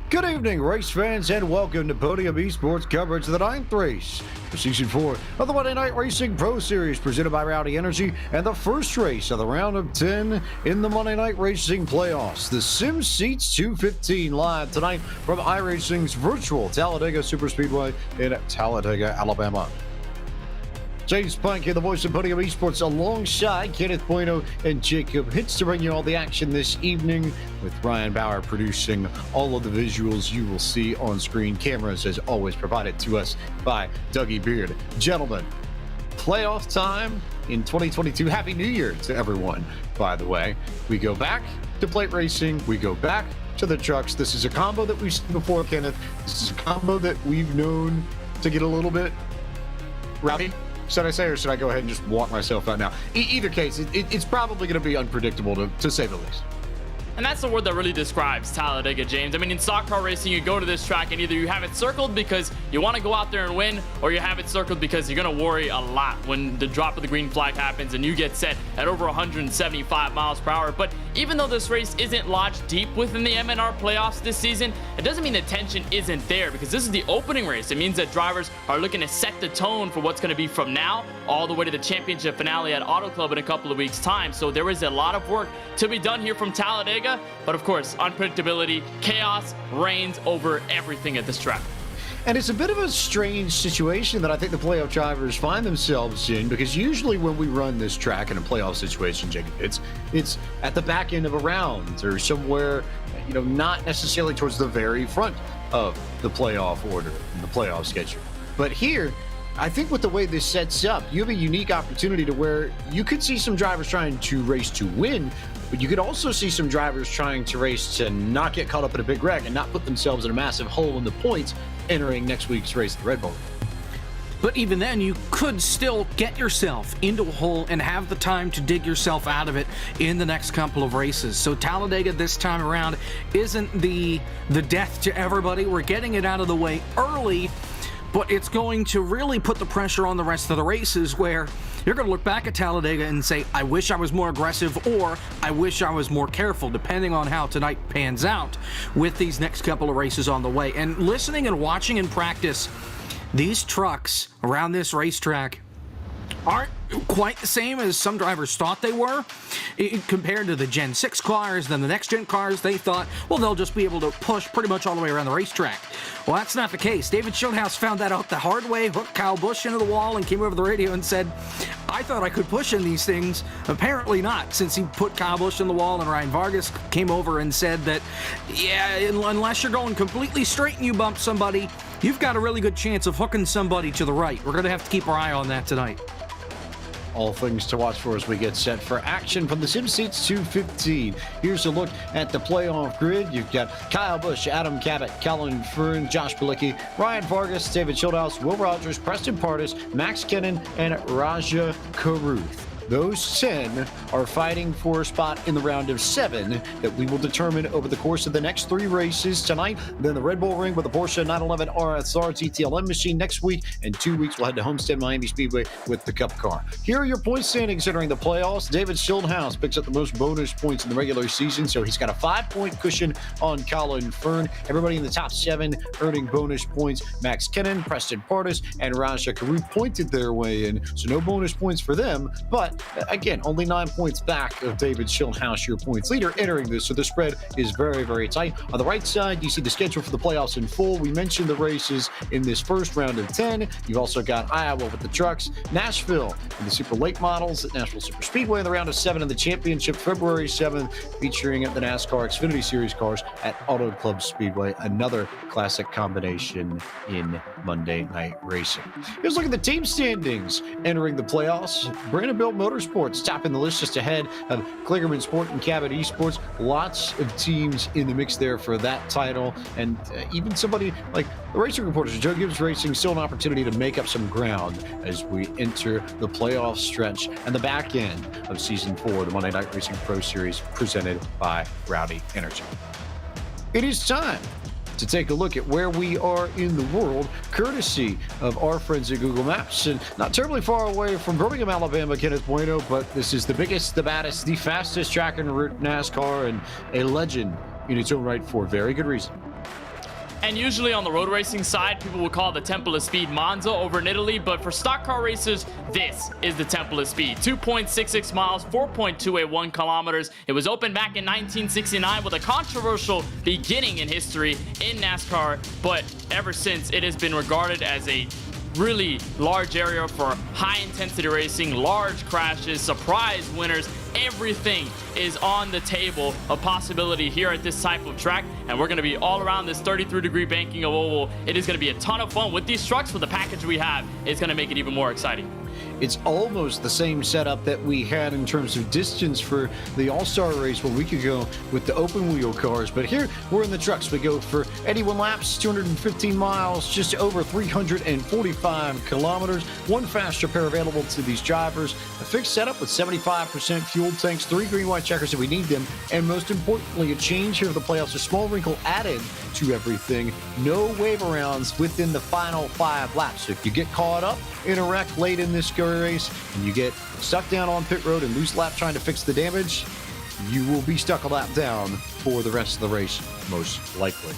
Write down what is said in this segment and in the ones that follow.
Good evening, race fans, and welcome to Podium Esports coverage of the 9th race for Season 4 of the Monday Night Racing Pro Series presented by Rowdy Energy, and the first race of the round of 10 in the Monday Night Racing playoffs. The Sim Seats 215 live tonight from iRacing's virtual Talladega Superspeedway in Talladega, Alabama. James Pike here, the voice of Podium Esports, alongside Kenneth Bueno and Jacob Hitz to bring you all the action this evening, with Ryan Bauer producing all of the visuals you will see on screen. Cameras, as always, provided to us by Dougie Beard. Gentlemen, playoff time in 2022. Happy New Year to everyone, by the way. We go back to plate racing. We go back to the trucks. This is a combo that we've seen before, Kenneth. This is a combo that we've known to get a little bit rowdy. Should I say, or should I go ahead and just walk myself out now? Either case, it's probably going to be unpredictable, to say the least. And that's the word that really describes Talladega, James. I mean, in stock car racing, you go to this track and either you have it circled because you want to go out there and win, or you have it circled because you're going to worry a lot when the drop of the green flag happens and you get set at over 175 miles per hour. But even though this race isn't lodged deep within the MNR playoffs this season, it doesn't mean the tension isn't there, because this is the opening race. It means that drivers are looking to set the tone for what's going to be from now all the way to the championship finale at Auto Club in a couple of weeks' time. So there is a lot of work to be done here from Talladega. But of course, unpredictability, chaos reigns over everything at this track. And it's a bit of a strange situation that I think the playoff drivers find themselves in, because usually when we run this track in a playoff situation, Jacob, it's at the back end of a round or somewhere, not necessarily towards the very front of the playoff order and the playoff schedule. But here, I think with the way this sets up, you have a unique opportunity to where you could see some drivers trying to race to win, but you could also see some drivers trying to race to not get caught up in a big wreck and not put themselves in a massive hole in the points entering next week's race at the Red Bull. But even then, you could still get yourself into a hole and have the time to dig yourself out of it in the next couple of races. So Talladega this time around isn't the death to everybody. We're getting it out of the way early, but it's going to really put the pressure on the rest of the races, where you're going to look back at Talladega and say, I wish I was more aggressive, or I wish I was more careful, depending on how tonight pans out with these next couple of races on the way. And listening and watching in practice, these trucks around this racetrack aren't quite the same as some drivers thought they were. Compared to the Gen 6 cars, then the next gen cars, they thought, well, they'll just be able to push pretty much all the way around the racetrack. Well, that's not the case. David Schildhouse found that out the hard way, hooked Kyle Busch into the wall, and came over the radio and said, I thought I could push in these things. Apparently not, since he put Kyle Busch in the wall, and Ryan Vargas came over and said that, yeah, unless you're going completely straight and you bump somebody, you've got a really good chance of hooking somebody to the right. We're going to have to keep our eye on that tonight. All things to watch for as we get set for action from the Sim Seats 215. Here's a look at the playoff grid. You've got Kyle Busch, Adam Cabot, Colin Fern, Josh Bilicki, Ryan Vargas, David Schildhouse, Will Rogers, Preston Pardis, Max Kennan, and Raja Karuth. Those 10 are fighting for a spot in the round of 7 that we will determine over the course of the next 3 races tonight. Then the Red Bull Ring with the Porsche 911 RSR TTLM machine next week. In 2 weeks, we'll head to Homestead Miami Speedway with the Cup car. Here are your point standings entering the playoffs. David Schildhouse picks up the most bonus points in the regular season, so he's got a 5-point cushion on Colin Fern. Everybody in the top 7 earning bonus points. Max Kennan, Preston Pardis, and Raja Karuth pointed their way in, so no bonus points for them. But again, only 9 points back of David Schildhouse, your points leader, entering this, so the spread is very, very tight. On the right side, you see the schedule for the playoffs in full. We mentioned the races in this first round of 10. You've also got Iowa with the trucks, Nashville and the Super Late models at Nashville Superspeedway in the round of 7, and the championship February 7th, featuring the NASCAR Xfinity Series cars at Auto Club Speedway. Another classic combination in Monday Night Racing. Here's a look at the team standings entering the playoffs. Brandonville Motorsports topping the list, just ahead of Klingerman Sport and Cabot Esports. Lots of teams in the mix there for that title, and even somebody like the Racing Reporters, Joe Gibbs Racing, still an opportunity to make up some ground as we enter the playoff stretch and the back end of Season 4 of the Monday Night Racing Pro Series presented by Rowdy Energy. It is time to take a look at where we are in the world, courtesy of our friends at Google Maps. And not terribly far away from Birmingham, Alabama, Kenneth Bueno, but this is the biggest, the baddest, the fastest track en route NASCAR, and a legend in its own right for very good reason. And usually on the road racing side, people would call the Temple of Speed Monza over in Italy, but for stock car racers, this is the Temple of Speed. 2.66 miles, 4.281 kilometers. It was opened back in 1969 with a controversial beginning in history in NASCAR, but ever since, it has been regarded as a really large area for high intensity racing, large crashes, surprise winners. Everything is on the table of possibility here at this type of track, and we're going to be all around this 33-degree banking of oval. It is going to be a ton of fun with these trucks. With the package we have, it's going to make it even more exciting. It's almost the same setup that we had in terms of distance for the All-Star race where we could go with the open wheel cars. But here we're in the trucks. We go for 81 laps, 215 miles, just over 345 kilometers. One fast repair available to these drivers. A fixed setup with 75% fuel tanks, 3 green white checkers if we need them, and most importantly, a change here for the playoffs. A small wrinkle added to everything. No wave arounds within the final 5 laps. So if you get caught up in a wreck late in this race and you get stuck down on pit road and lose lap trying to fix the damage, you will be stuck a lap down for the rest of the race, most likely.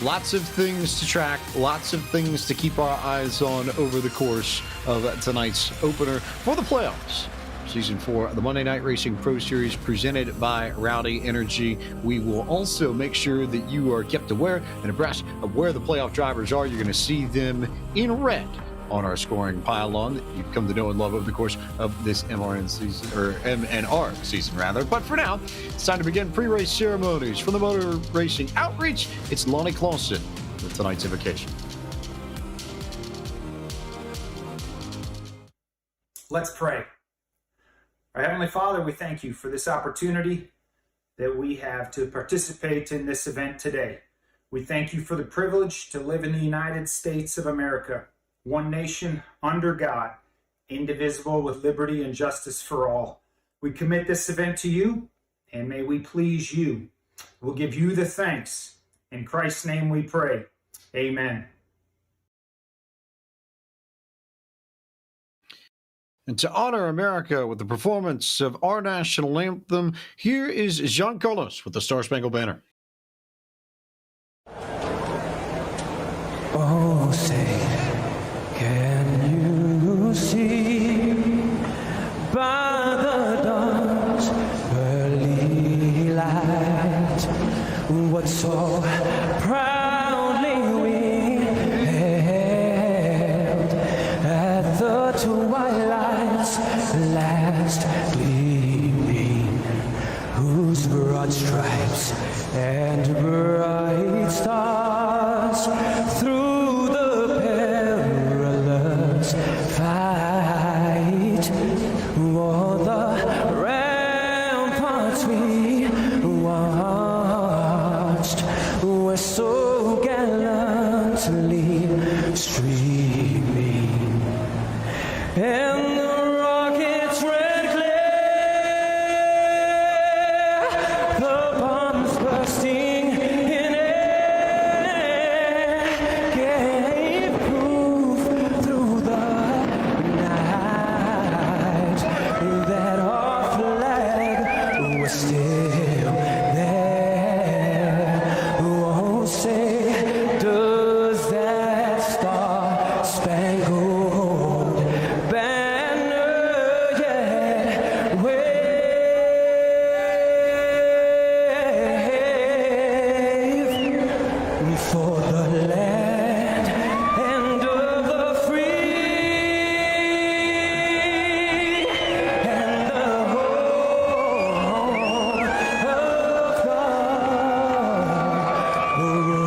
Lots of things to track, lots of things to keep our eyes on over the course of tonight's opener for the playoffs. Season 4 of the Monday Night Racing Pro Series presented by Rowdy Energy. We will also make sure that you are kept aware and abreast of where the playoff drivers are. You're going to see them in red on our scoring pylon that you've come to know and love over the course of this MRN season, or MNR season rather. But for now, it's time to begin pre-race ceremonies from the Motor Racing Outreach. It's Lonnie Clausen with tonight's invocation. Let's pray. Our Heavenly Father, we thank you for this opportunity that we have to participate in this event today. We thank you for the privilege to live in the United States of America, one nation under God, indivisible with liberty and justice for all. We commit this event to you, and may we please you. We'll give you the thanks. In Christ's name we pray. Amen. And to honor America with the performance of our national anthem, here is Jean Carlos with the Star Spangled Banner. Oh, say, can you see by the dawn's early light what so proudly we hailed at the twilight's last gleaming, whose broad stripes and bright stars through the perilous fight o'er the ramparts we watched were so gallantly streaming, and the rockets red glare, the bombs bursting in air, gave proof through the night that our flag was still there. Oh, say, does that star-spangled banner yet wave for the land and of the free and the home of God? Hooray.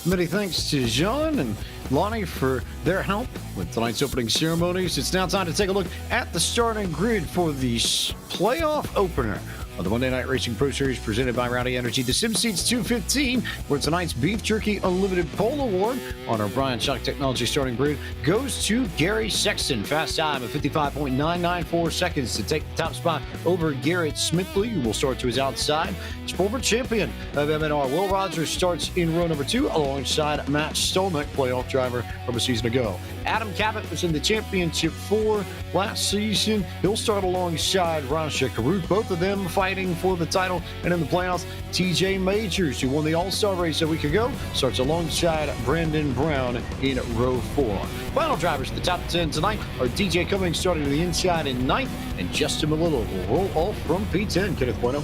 Many thanks to Jean and Lonnie for their help with tonight's opening ceremonies. It's now time to take a look at the starting grid for the playoff opener of the Monday Night Racing Pro Series presented by Rowdy Energy. The Sim Seats 215, where tonight's Beef Jerky Unlimited Pole Award on our Brian Shock Technology starting grid goes to Gary Sexton. Fast time of 55.994 seconds to take the top spot over Garrett Smithley, who will start to his outside. His former champion of MNR, Will Rogers, starts in row number 2 alongside Matt Stolnick, playoff driver from a season ago. Adam Cabot was in the championship 4 last season. He'll start alongside Rasha Caruth, both of them fighting for the title. And in the playoffs, TJ Majors, who won the All-Star race a week ago, starts alongside Brandon Brown in row 4. Final drivers at the top 10 tonight are DJ Cummings starting to the inside in 9th, and Justin Melillo will roll off from P10. Kenneth Bueno.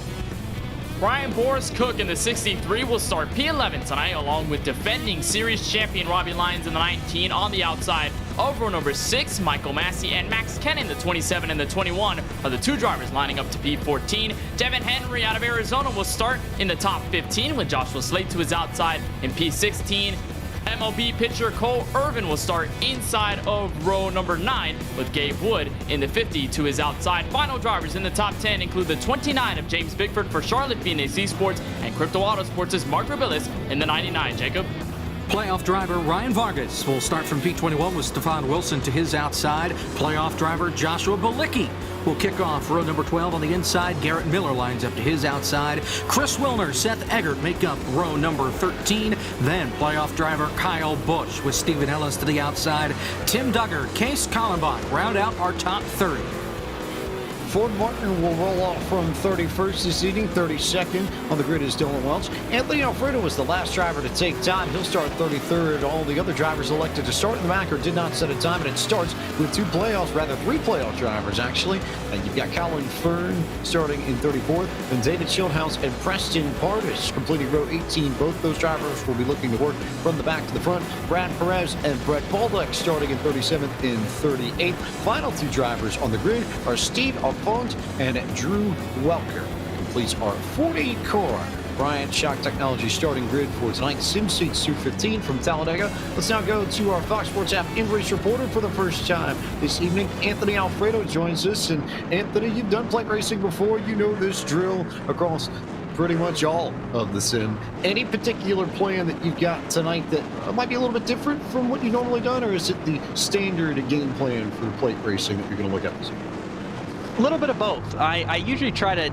Brian Boris Cook in the 63 will start P11 tonight, along with defending series champion Robbie Lyons in the 19 on the outside. Over number 6, Michael Massey and Max Kennan, the 27 and the 21, are the 2 drivers lining up to P14. Devin Henry out of Arizona will start in the top 15, with Joshua Slate to his outside in P16. MLB pitcher Cole Irvin will start inside of row number 9, with Gabe Wood in the 50 to his outside. Final drivers in the top 10 include the 29 of James Bickford for Charlotte Phoenix Esports and Crypto Auto Sports' Mark Rubilis in the 99. Jacob. Playoff driver Ryan Vargas will start from P21 with Stefan Wilson to his outside. Playoff driver Joshua Balicki will kick off row number 12 on the inside. Garrett Miller lines up to his outside. Chris Wilner, Seth Eggert make up row number 13. Then playoff driver Kyle Busch with Stephen Ellis to the outside. Tim Duggar, Case Kallenbach round out our top 30. Ford Martin will roll off from 31st this evening. 32nd on the grid is Dylan Welch. Anthony Alfredo was the last driver to take time. He'll start 33rd. All the other drivers elected to start in the back or did not set a time, and it starts with 3 playoff drivers, actually. And you've got Colin Fern starting in 34th, and David Schildhouse and Preston Pardis completing row 18. Both those drivers will be looking to work from the back to the front. Brad Perez and Brett Baldock starting in 37th and 38th. Final 2 drivers on the grid are Steve Font and Drew Welker. Completes our 40 core Brian Shock Technology starting grid for tonight's Sim Seats 215 from Talladega. Let's now go to our Fox Sports app in-race reporter for the first time this evening. Anthony Alfredo joins us. And Anthony, you've done plate racing before. You know this drill across pretty much all of the sim. Any particular plan that you've got tonight that might be a little bit different from what you've normally done, or is it the standard game plan for plate racing that you're going to look at this evening? A little bit of both. I usually try to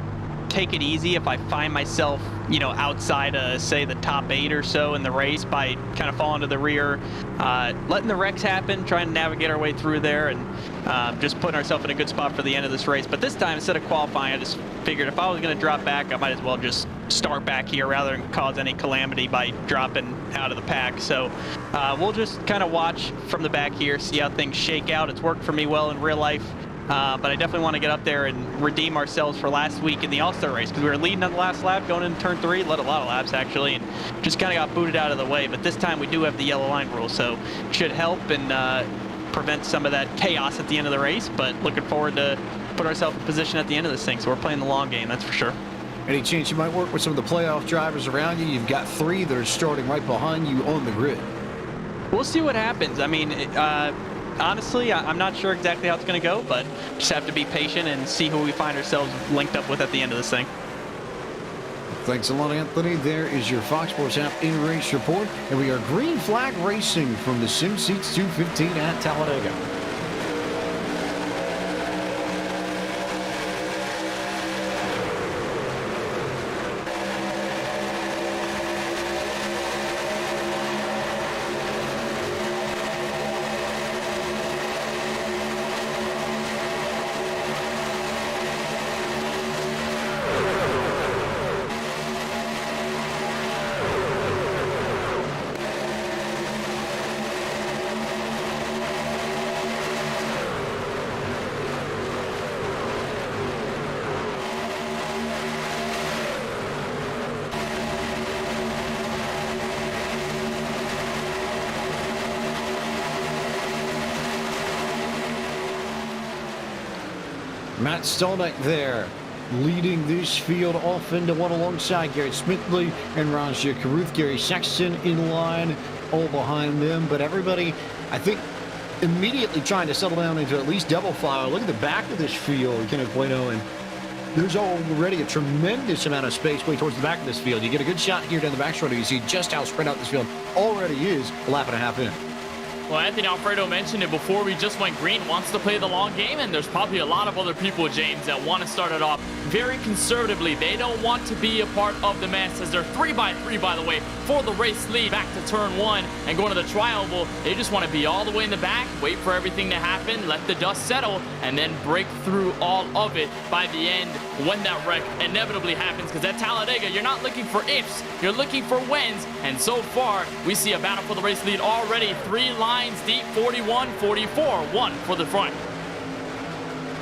take it easy if I find myself, outside of, say, the top 8 or so in the race by kind of falling to the rear, letting the wrecks happen, trying to navigate our way through there, and just putting ourselves in a good spot for the end of this race. But this time, instead of qualifying, I just figured if I was going to drop back, I might as well just start back here rather than cause any calamity by dropping out of the pack. So we'll just kind of watch from the back here, see how things shake out. It's worked for me well in real life. But I definitely want to get up there and redeem ourselves for last week in the All-Star race, because we were leading on the last lap going into turn 3, led a lot of laps actually, and just kind of got booted out of the way. But this time we do have the yellow line rule, so it should help and prevent some of that chaos at the end of the race. But looking forward to put ourselves in position at the end of this thing, so we're playing the long game, that's for sure. Any chance you might work with some of the playoff drivers around you? You've got 3 that are starting right behind you on the grid. We'll see what happens. I mean, honestly, I'm not sure exactly how it's going to go, but just have to be patient and see who we find ourselves linked up with at the end of this thing. Thanks a lot, Anthony. There is your Fox Sports app in-race report, and we are green flag racing from the Sim Seats 215 at Talladega. Matt Stolnick there, leading this field off into one alongside Garrett Smithley and Rasha Caruth. Gary Sexton in line, all behind them. But everybody, I think, immediately trying to settle down into at least double file. Look at the back of this field, Kenneth Bueno, and there's already a tremendous amount of space way towards the back of this field. You get a good shot here down the back straight, you see just how spread out this field already is a lap and a half in. Well, Anthony Alfredo mentioned it before we just went green, wants to play the long game, and there's probably a lot of other people, James, that want to start it off very conservatively. They don't want to be a part of the mess, as they're 3x3, by the way, for the race lead back to turn 1 and going to the tri-oval. They just want to be all the way in the back, wait for everything to happen, let the dust settle, and then break through all of it by the end when that wreck inevitably happens. Because at Talladega, you're not looking for ifs, you're looking for wins, and so far, we see a battle for the race lead already. 3 lines deep, 41, 44, 1 for the front.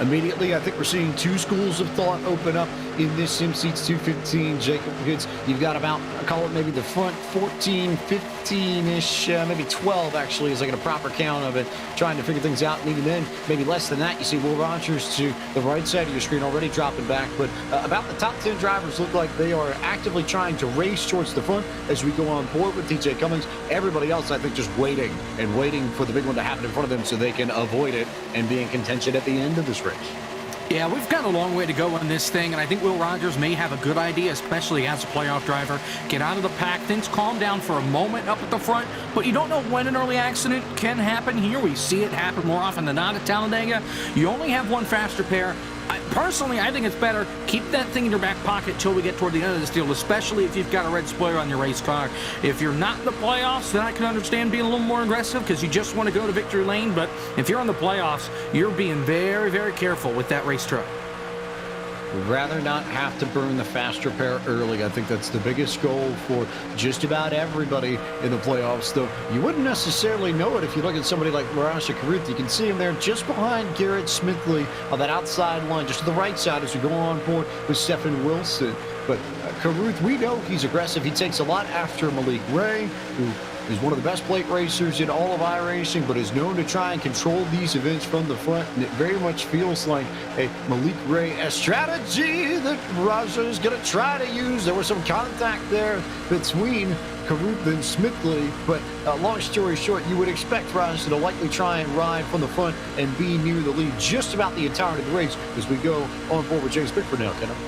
Immediately, I think we're seeing 2 schools of thought open up in this SimSeats 215. Jacob Goods, you've got about, I call it maybe the front 14, 15-ish, maybe 12 actually, is like a proper count of it, trying to figure things out. And even then, maybe less than that, you see Will Rogers to the right side of your screen already dropping back. But about the top 10 drivers look like they are actively trying to race towards the front as we go on board with TJ Cummings. Everybody else, I think, just waiting and waiting for the big one to happen in front of them so they can avoid it and be in contention at the end of this race. Yeah, we've got a long way to go in this thing, and I think Will Rogers may have a good idea, especially as a playoff driver. Get out of the pack, things calm down for a moment up at the front, but you don't know when an early accident can happen here. We see it happen more often than not at Talladega. You only have one faster pair. Personally, I think it's better keep that thing in your back pocket till we get toward the end of this deal, especially if you've got a red spoiler on your race car. If you're not in the playoffs, then I can understand being a little more aggressive because you just want to go to victory lane. But if you're in the playoffs, you're being very, very careful with that race truck. We'd rather not have to burn the faster pair early. I think that's the biggest goal for just about everybody in the playoffs, though you wouldn't necessarily know it if you look at somebody like Marasha Caruth. You can see him there just behind Garrett Smithley on that outside line, just to the right side as we go on board with Stephen Wilson. But Caruth, we know he's aggressive. He takes a lot after Malik Ray, who is one of the best plate racers in all of iRacing, but is known to try and control these events from the front. And it very much feels like a Malik Ray a strategy that Raja is going to try to use. There was some contact there between Caruth and Smithley, but long story short, you would expect Raja to likely try and ride from the front and be near the lead just about the entirety of the race as we go on board with James Bickford now, Kenneth.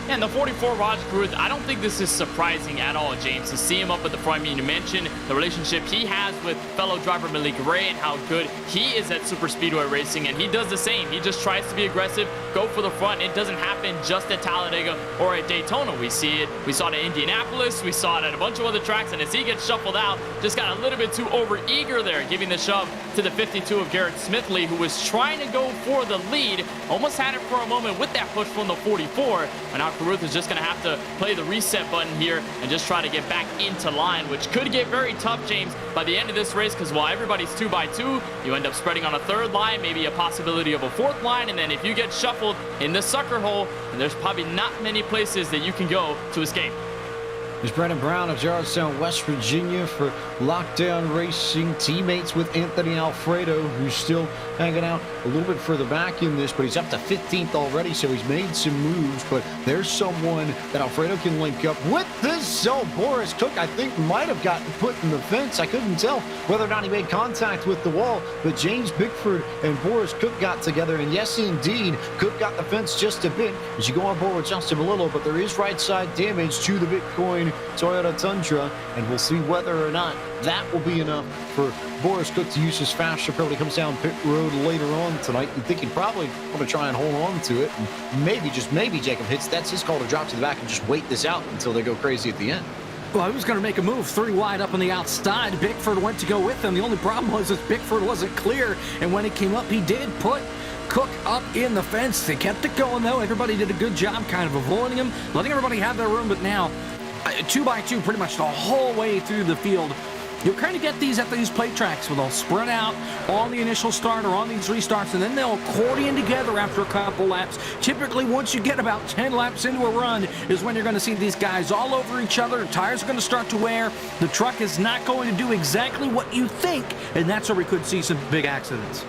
And the 44 Raj Caruth, I don't think this is surprising at all, James, to see him up at the front. I mean, you mentioned the relationship he has with fellow driver Malik Ray and how good he is at Superspeedway racing, and he does the same. He just tries to be aggressive, go for the front. It doesn't happen just at Talladega or at Daytona. We see it. We saw it at Indianapolis. We saw it at a bunch of other tracks, and as he gets shuffled out, just got a little bit too over-eager there, giving the shove to the 52 of Garrett Smithley, who was trying to go for the lead. Almost had it for a moment with that push from the 44, and now Caruth is just going to have to play the reset button here and just try to get back into line, which could get very tough, James, by the end of this race, because while everybody's 2x2, you end up spreading on a 3rd line, maybe a possibility of a 4th line, and then if you get shuffled in the sucker hole, there's probably not many places that you can go to escape. There's Brennan Brown of Jarrettstown, West Virginia for Lockdown Racing, teammates with Anthony Alfredo, who's still hanging out a little bit further back in this, but he's up to 15th already, so he's made some moves. But there's someone that Alfredo can link up with. This Boris Cook, I think, might have gotten put in the fence. I couldn't tell whether or not he made contact with the wall, but James Bickford and Boris Cook got together, and yes, indeed, Cook got the fence just a bit as you go on board with Justin Melillo, but there is right side damage to the Bitcoin Toyota Tundra, and we'll see whether or not that will be enough for Boris Cook to use his faster pair when he comes down pit road later on tonight. You think he'd probably want to try and hold on to it, and maybe, just maybe, Jacob hits. That's his call to drop to the back and just wait this out until they go crazy at the end. Well, he was going to make a move 3 wide up on the outside. Bickford went to go with him. The only problem was that Bickford wasn't clear, and when he came up, he did put Cook up in the fence. They kept it going, though. Everybody did a good job kind of avoiding him, letting everybody have their room, but now 2x2 pretty much the whole way through the field. You'll kind of get these at these plate tracks where they'll spread out on the initial start or on these restarts, and then they'll accordion together after a couple laps. Typically, once you get about 10 laps into a run is when you're going to see these guys all over each other. Tires are going to start to wear. The truck is not going to do exactly what you think, and that's where we could see some big accidents.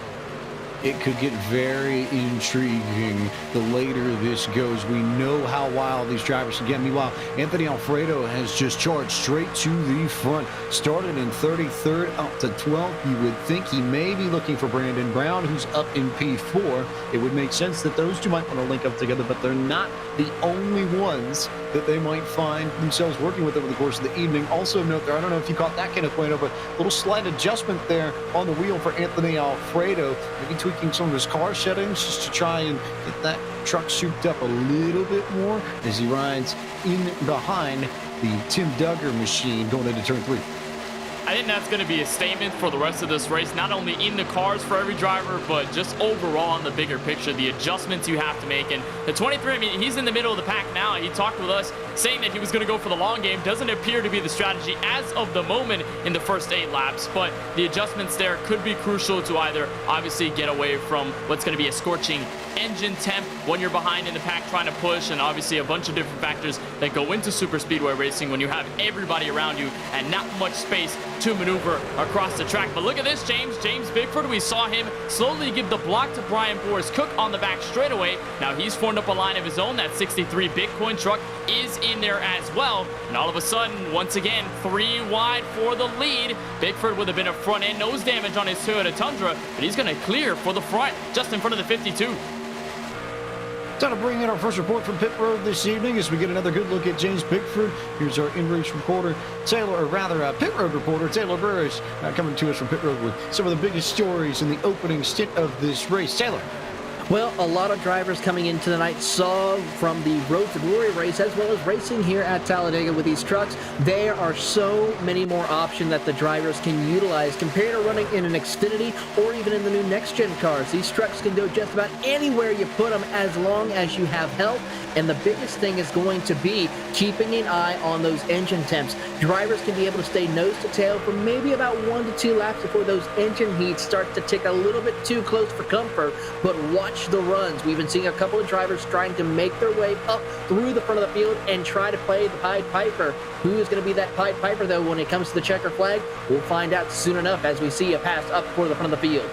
it could get very intriguing the later this goes. We know how wild these drivers can get. Meanwhile, Anthony Alfredo has just charged straight to the front. Started in 33rd up to 12th. You would think he may be looking for Brandon Brown, who's up in P4. It would make sense that those two might want to link up together, but they're not the only ones that they might find themselves working with over the course of the evening. Also note there, I don't know if you caught that kind of point, but a little slight adjustment there on the wheel for Anthony Alfredo, maybe tweaking some of his car settings just to try and get that truck souped up a little bit more as he rides in behind the Tim Duggar machine going into turn 3. I think that's going to be a statement for the rest of this race, not only in the cars for every driver, but just overall in the bigger picture, the adjustments you have to make. And the 23, I mean, he's in the middle of the pack now. He talked with us saying that he was going to go for the long game. Doesn't appear to be the strategy as of the moment in the first 8 laps, but the adjustments there could be crucial to either obviously get away from what's going to be a scorching engine temp when you're behind in the pack trying to push, and obviously a bunch of different factors that go into super speedway racing when you have everybody around you and not much space to maneuver across the track. But look at this, James Bickford. We saw him slowly give the block to Brian Boris Cook on the back straightaway. Now he's formed up a line of his own. That 63 Bitcoin truck is in there as well, and all of a sudden, once again, 3 wide for the lead. Bickford with a bit of front end nose damage on his Toyota Tundra, but he's going to clear for the front just in front of the 52. Time to bring in our first report from pit road this evening as we get another good look at James Bickford. Here's our in-race reporter, pit road reporter, Taylor Burris, coming to us from pit road with some of the biggest stories in the opening stint of this race. Taylor. Well, a lot of drivers coming into the night saw from the Road to Glory race as well as racing here at Talladega with these trucks. There are so many more options that the drivers can utilize compared to running in an Xfinity or even in the new next-gen cars. These trucks can go just about anywhere you put them as long as you have help. And the biggest thing is going to be keeping an eye on those engine temps. Drivers can be able to stay nose to tail for maybe about 1 to 2 laps before those engine heats start to tick a little bit too close for comfort, but watch the runs. We've been seeing a couple of drivers trying to make their way up through the front of the field and try to play the Pied Piper. Who is going to be that Pied Piper, though, when it comes to the checker flag? We'll find out soon enough as we see a pass up for the front of the field.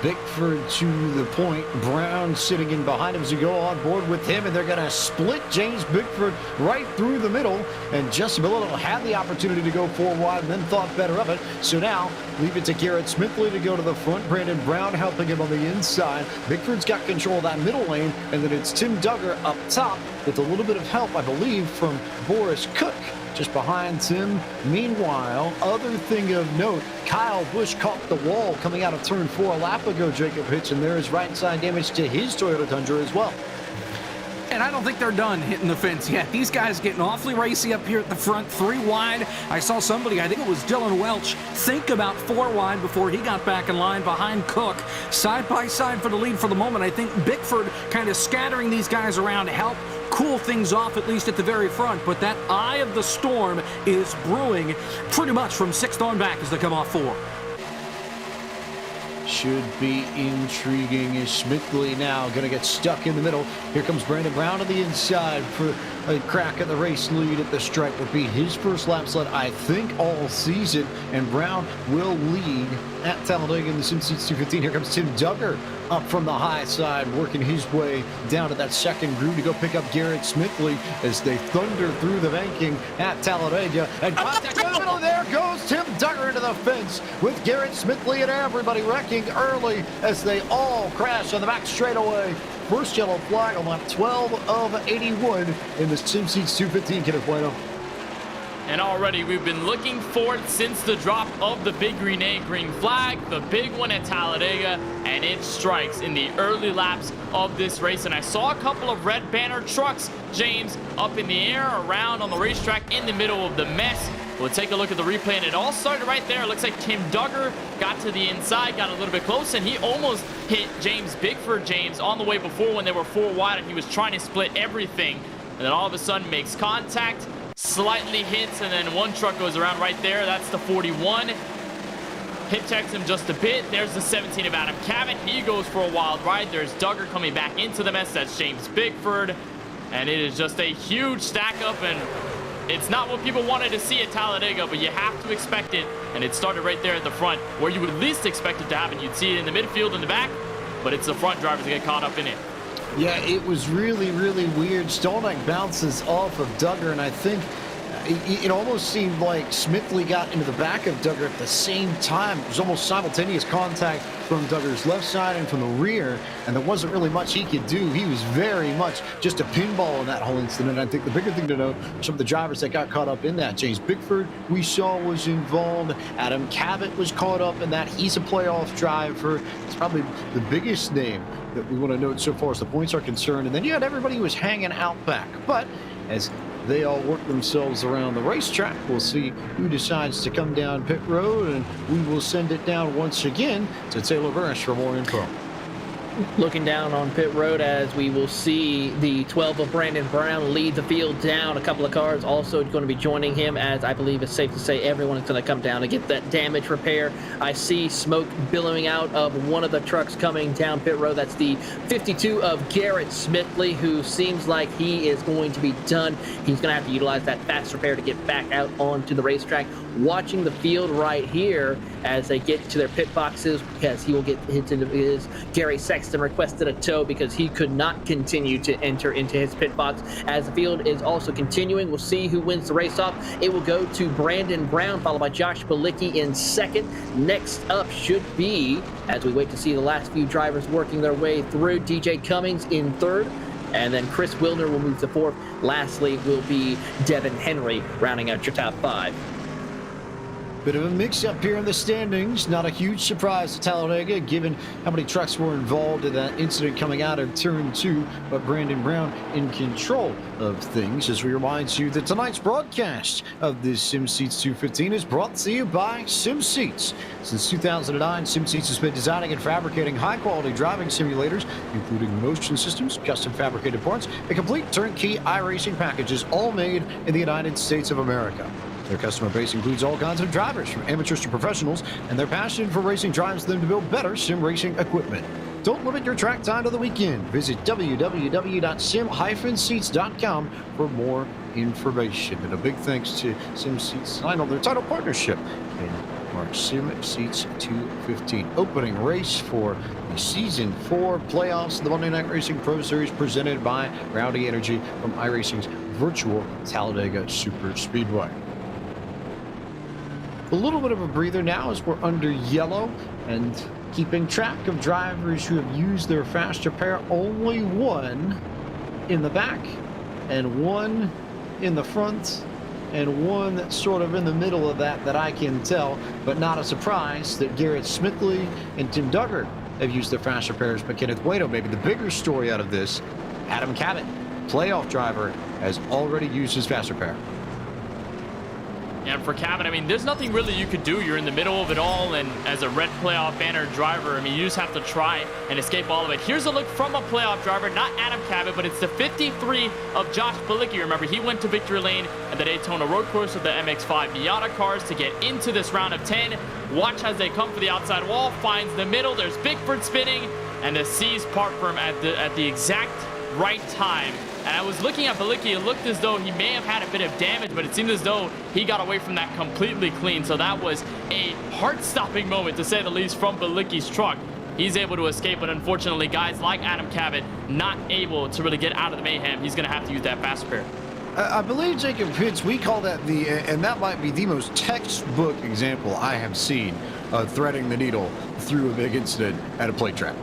Bickford to the point. Brown sitting in behind him as we go on board with him, and they're going to split James Bickford right through the middle. And Justin Bigelow had the opportunity to go 4 wide and then thought better of it. So now leave it to Garrett Smithley to go to the front. Brandon Brown helping him on the inside. Bickford's got control of that middle lane, and then it's Tim Duggar up top with a little bit of help, I believe, from Boris Cook just behind Tim. Meanwhile, other thing of note, Kyle Busch caught the wall coming out of turn 4 a lap ago, Jacob Hitch, and there is right side damage to his Toyota Tundra as well. And I don't think they're done hitting the fence yet. These guys getting awfully racy up here at the front, 3 wide. I saw somebody, I think it was Dylan Welch, think about 4 wide before he got back in line behind Cook. Side by side for the lead for the moment. I think Bickford kind of scattering these guys around to help cool things off, at least at the very front. But that eye of the storm is brewing pretty much from 6th on back as they come off 4. Should be intriguing as Smithley now going to get stuck in the middle. Here comes Brandon Brown to the inside for a crack at the race lead at the stripe. Would be his first lap sled, I think, all season. And Brown will lead at Talladega in the SimSeats 215. Here comes Tim Duggar up from the high side, working his way down to that second groove to go pick up Garrett Smithley as they thunder through the banking at Talladega. And contact in the middle, there goes Tim Duggar into the fence with Garrett Smithley and everybody wrecking early as they all crash on the back straightaway. First yellow flag on lap 12 of 81 in the SimSeats 215, Kenneth Bueno. And already we've been looking for it since the drop of the big green flag, the big one at Talladega, and it strikes in the early laps of this race. And I saw a couple of red banner trucks, James, up in the air around on the racetrack in the middle of the mess. We'll take a look at the replay, and it all started right there. It looks like Tim Duggar got to the inside, got a little bit close, and he almost hit James Bickford, on the way before when they were 4 wide, and he was trying to split everything. And then all of a sudden makes contact, slightly hits, and then one truck goes around right there. That's the 41. Hit checks him just a bit. There's the 17 of Adam Cabot. He goes for a wild ride. There's Duggar coming back into the mess. That's James Bickford. And it is just a huge stack up, and It's not what people wanted to see at Talladega, but you have to expect it. And it started right there at the front, where you would least expect it to happen. You'd see it in the midfield and the back, but it's the front drivers that get caught up in it. Yeah, it was really, really weird. Stolnick bounces off of Duggar, and I think it almost seemed like Smithley got into the back of Duggar at the same time. It was almost simultaneous contact from Duggar's left side and from the rear, and there wasn't really much he could do. He was very much just a pinball in that whole incident. I think the bigger thing to note, some of the drivers that got caught up in that. James Bickford, we saw, was involved. Adam Cabot was caught up in that. He's a playoff driver. It's probably the biggest name that we want to note so far as the points are concerned. And then you had everybody who was hanging out back. But as they all work themselves around the racetrack, we'll see who decides to come down pit road, and we will send it down once again to Taylor Burris for more info. Looking down on pit road, as we will see the 12 of Brandon Brown lead the field down. A couple of cars also going to be joining him, as I believe it's safe to say everyone is going to come down to get that damage repair. I see smoke billowing out of one of the trucks coming down pit road. That's the 52 of Garrett Smithley, who seems like he is going to be done. He's going to have to utilize that fast repair to get back out onto the racetrack. Watching the field right here as they get to their pit boxes, because he will get hit into his. Gary Sexton requested a tow because he could not continue to enter into his pit box. As the field is also continuing, we'll see who wins the race off. It will go to Brandon Brown, followed by Josh Bilicki in second. Next up should be, as we wait to see the last few drivers working their way through, DJ Cummings in third. And then Chris Wilner will move to fourth. Lastly will be Devin Henry rounding out your top five. Bit of a mix-up here in the standings. Not a huge surprise to Talladega, given how many trucks were involved in that incident coming out of turn 2. But Brandon Brown in control of things, as we remind you that tonight's broadcast of this SimSeats 215 is brought to you by SimSeats. Since 2009, SimSeats has been designing and fabricating high-quality driving simulators, including motion systems, custom fabricated parts, and complete turnkey iRacing packages, all made in the United States of America. Their customer base includes all kinds of drivers, from amateurs to professionals, and their passion for racing drives them to build better sim racing equipment. Don't limit your track time to the weekend. Visit www.sim-seats.com for more information. And a big thanks to SimSeats signed on their title partnership in our SimSeats 215 opening race for the Season 4 playoffs of the Monday Night Racing Pro Series, presented by Rowdy Energy from iRacing's virtual Talladega Superspeedway. A little bit of a breather now as we're under yellow and keeping track of drivers who have used their fast repair. Only one in the back and one in the front and one that's sort of in the middle of that I can tell, but not a surprise that Garrett Smithley and Tim Duggar have used their fast repairs. But Kenneth Bueno, maybe the bigger story out of this, Adam Cabot, playoff driver, has already used his fast repair. And for Cabot, I mean, there's nothing really you could do. You're in the middle of it all, and as a red playoff banner driver, I mean, you just have to try and escape all of it. Here's a look from a playoff driver, not Adam Cabot, but it's the 53 of Josh Bilicki. Remember, he went to victory lane at the Daytona road course with the MX-5 Miata cars to get into this round of 10. Watch as they come for the outside wall, finds the middle. There's Bickford spinning, and the C's part for him at the exact right time. And I was looking at Bilicki, it looked as though he may have had a bit of damage, but it seemed as though he got away from that completely clean. So that was a heart-stopping moment, to say the least, from Bilicki's truck. He's able to escape, but unfortunately, guys like Adam Cabot not able to really get out of the mayhem. He's going to have to use that fast repair. I believe, Jacob Pitts, we call that and that might be the most textbook example I have seen of threading the needle through a big incident at a plate track.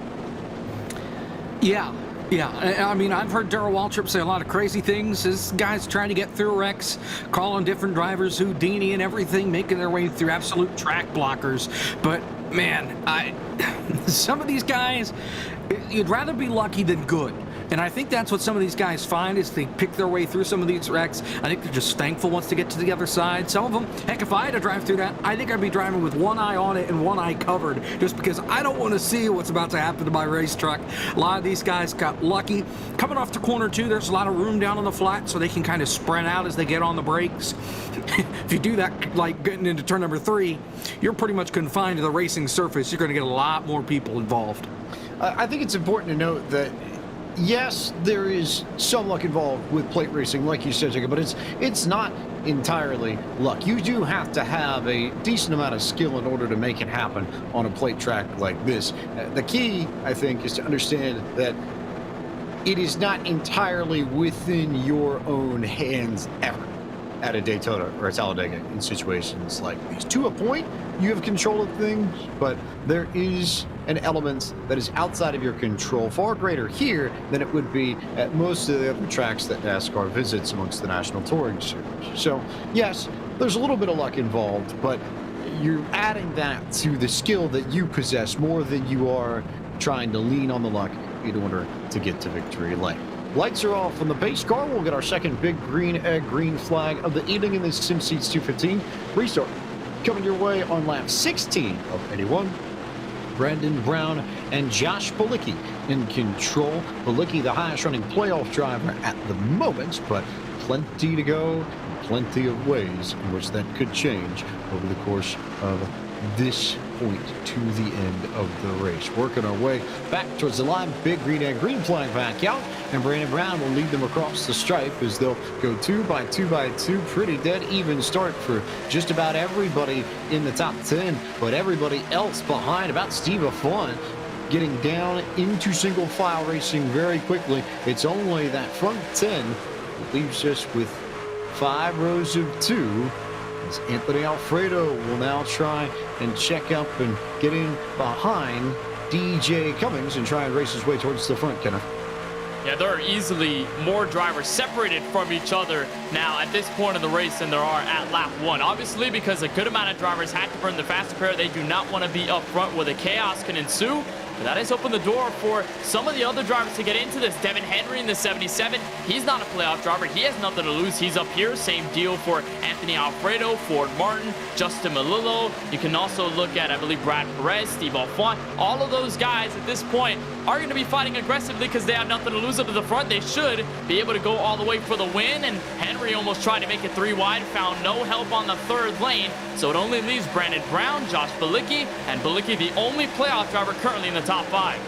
Yeah, I mean, I've heard Darrell Waltrip say a lot of crazy things. This guy's trying to get through wrecks, calling different drivers Houdini and everything, making their way through absolute track blockers. But, man, some of these guys, you'd rather be lucky than good. And I think that's what some of these guys find, is they pick their way through some of these wrecks. I think they're just thankful once they get to the other side. Some of them, heck, if I had to drive through that, I think I'd be driving with one eye on it and one eye covered, just because I don't want to see what's about to happen to my race truck. A lot of these guys got lucky. Coming off to corner 2, there's a lot of room down on the flat, so they can kind of spread out as they get on the brakes. If you do that, like getting into turn number 3, you're pretty much confined to the racing surface. You're going to get a lot more people involved. I think it's important to note that yes, there is some luck involved with plate racing, like you said, Jacob, but it's not entirely luck. You do have to have a decent amount of skill in order to make it happen on a plate track like this. The key, I think, is to understand that it is not entirely within your own hands ever at a Daytona or a Talladega in situations like these. To a point, you have control of things, but there is an element that is outside of your control, far greater here than it would be at most of the other tracks that NASCAR visits amongst the National Touring Series. So, yes, there's a little bit of luck involved, but you're adding that to the skill that you possess more than you are trying to lean on the luck in order to get to victory lane. Lights are off on the base car. We'll get our second big green flag of the evening in the SimSeats 215 restart. Coming your way on lap 16 of 81. Brandon Brown and Josh Bilicki in control. Bilicki, the highest running playoff driver at the moment, but plenty to go, plenty of ways in which that could change over the course of this point to the end of the race. Working our way back towards the line, big green flag back out, and Brandon Brown will lead them across the stripe as they'll go 2 by 2 by 2. Pretty dead even start for just about everybody in the top 10, but everybody else behind. About Steve Affan getting down into single file racing very quickly. It's only that front 10 that leaves us with 5 rows of 2. As Anthony Alfredo will now try and check up and get in behind DJ Cummings and try and race his way towards the front, Kenneth. Yeah, there are easily more drivers separated from each other now at this point in the race than there are at lap 1. Obviously, because a good amount of drivers had to burn the fastest pair, they do not want to be up front where the chaos can ensue. But that has opened the door for some of the other drivers to get into this. Devin Henry in the 77, he's not a playoff driver. He has nothing to lose. He's up here. Same deal for Anthony Alfredo, Ford Martin, Justin Melillo. You can also look at, I believe, Brad Perez, Steve Alfant. All of those guys at this point are going to be fighting aggressively because they have nothing to lose up at the front. They should be able to go all the way for the win. And Henry almost tried to make it 3 wide, found no help on the third lane. So it only leaves Brandon Brown, Josh Bilicki, and Bilicki the only playoff driver currently in the top 5.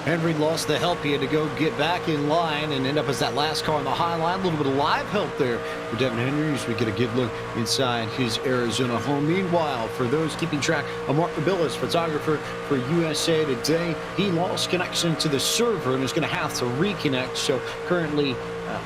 Henry lost the help. He had to go get back in line and end up as that last car on the high line. A little bit of live help there for Devin Henry as we get a good look inside his Arizona home. Meanwhile, for those keeping track, Mark Billis, photographer for USA Today, he lost connection to the server and is going to have to reconnect. So currently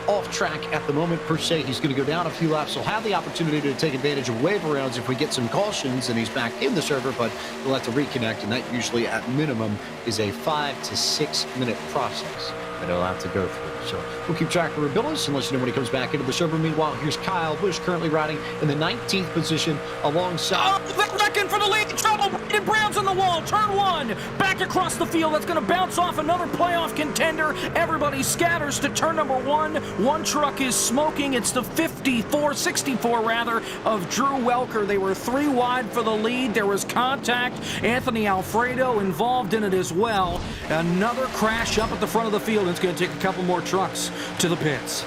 off track at the moment per se. He's going to go down a few laps. He'll have the opportunity to take advantage of wave rounds if we get some cautions and he's back in the server, but he'll have to reconnect, and that usually at minimum is a 5 to 6 minute process that he'll have to go through. So we'll keep track of Billis and let you know when he comes back into the server. Meanwhile, here's Kyle Busch currently riding in the 19th position alongside. Oh, they're wrecking for the lead. Trouble. Brandon Brown's on the wall. Turn 1. Back across the field. That's going to bounce off another playoff contender. Everybody scatters to turn number 1. One truck is smoking. It's the 64 rather, of Drew Welker. They were 3 wide for the lead. There was contact. Anthony Alfredo involved in it as well. Another crash up at the front of the field. It's going to take a couple more trucks to the pits.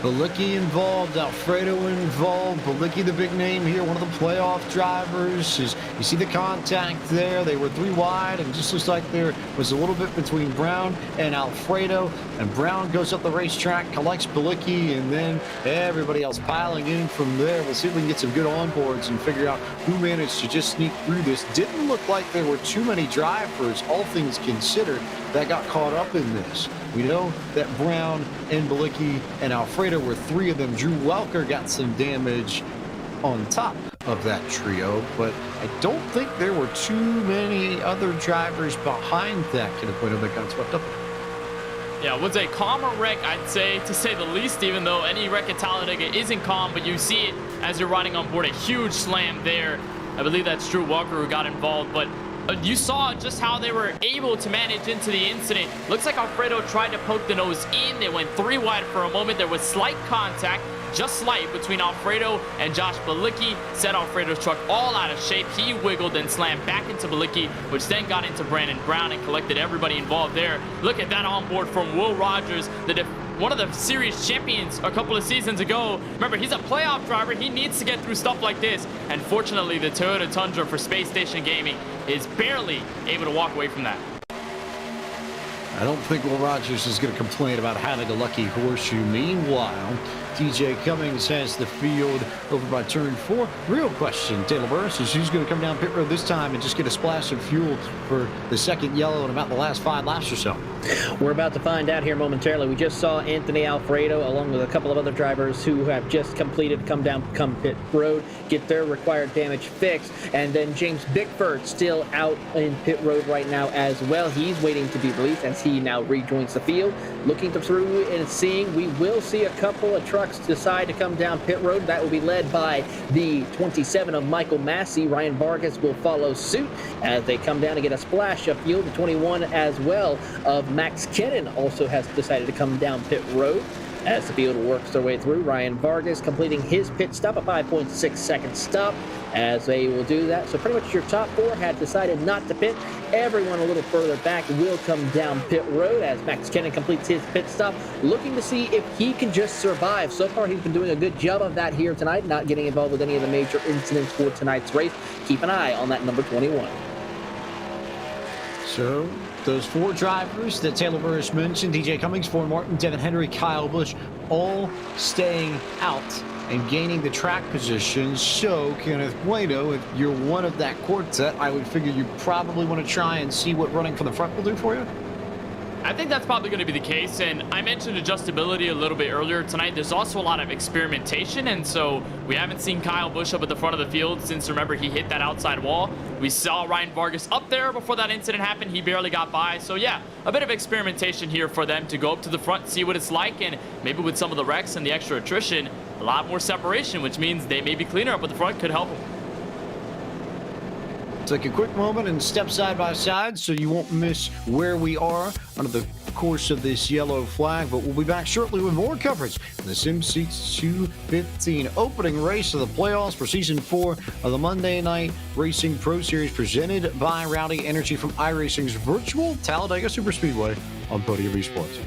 Bilicki involved, Alfredo involved. Bilicki, the big name here, one of the playoff drivers. You see the contact there. They were 3 wide, and just looks like there was a little bit between Brown and Alfredo. And Brown goes up the racetrack, collects Bilicki, and then everybody else piling in from there. We'll see if we can get some good onboards and figure out who managed to just sneak through this. Didn't look like there were too many drivers, all things considered, that got caught up in this. We know that Brown and Bilicki and Alfredo were 3 of them. Drew Welker got some damage on top of that trio, but I don't think there were too many other drivers behind that Kinapueno that got swept up. Yeah, it was a calmer wreck, I'd say, to say the least, even though any wreck at Talladega isn't calm, but you see it as you're riding on board. A huge slam there. I believe that's Drew Welker who got involved, but you saw just how they were able to manage into the incident. Looks like Alfredo tried to poke the nose in. They went 3 wide for a moment. There was slight contact, just slight, between Alfredo and Josh Bilicki. Set Alfredo's truck all out of shape. He wiggled and slammed back into Bilicki, which then got into Brandon Brown and collected everybody involved there. Look at that onboard from Will Rogers, one of the series champions a couple of seasons ago. Remember, he's a playoff driver. He needs to get through stuff like this. And fortunately, the Toyota Tundra for Space Station Gaming is barely able to walk away from that. I don't think Will Rogers is going to complain about having a lucky horseshoe. Meanwhile, DJ Cummings has the field over by turn 4. Real question, Taylor Burris, is who's going to come down pit road this time and just get a splash of fuel for the second yellow in about the last 5 laps or so? We're about to find out here momentarily. We just saw Anthony Alfredo, along with a couple of other drivers who have just completed come pit road, get their required damage fixed. And then James Bickford still out in pit road right now as well. He's waiting to be released as he now rejoins the field. Looking through and seeing, we will see a couple of trucks decide to come down pit road. That will be led by the 27 of Michael Massey. Ryan Vargas will follow suit as they come down to get a splash of fuel. The 21 as well of Max Kennan also has decided to come down pit road. As the field works their way through, Ryan Vargas completing his pit stop, a 5.6 second stop as they will do that. So pretty much your top 4 had decided not to pit. Everyone a little further back will come down pit road as Max Kennan completes his pit stop, looking to see if he can just survive. So far, he's been doing a good job of that here tonight, not getting involved with any of the major incidents for tonight's race. Keep an eye on that number 21. So those 4 drivers that Taylor Burris mentioned, DJ Cummings, Ford Martin, Devin Henry, Kyle Busch, all staying out and gaining the track position. So Kenneth Bueno, if you're one of that quartet, I would figure you probably want to try and see what running from the front will do for you. I think that's probably going to be the case, and I mentioned adjustability a little bit earlier tonight. There's also a lot of experimentation, and so we haven't seen Kyle Busch up at the front of the field since, remember, he hit that outside wall. We saw Ryan Vargas up there before that incident happened. He barely got by. So yeah, a bit of experimentation here for them to go up to the front, see what it's like, and maybe with some of the wrecks and the extra attrition, a lot more separation, which means they may be cleaner up at the front, could help them. Take a quick moment and step side by side so you won't miss where we are under the course of this yellow flag, but we'll be back shortly with more coverage of the Sim Seats 215 opening race of the playoffs for Season 4 of the Monday Night Racing Pro Series presented by Rowdy Energy from iRacing's virtual Talladega Superspeedway on Podium Esports.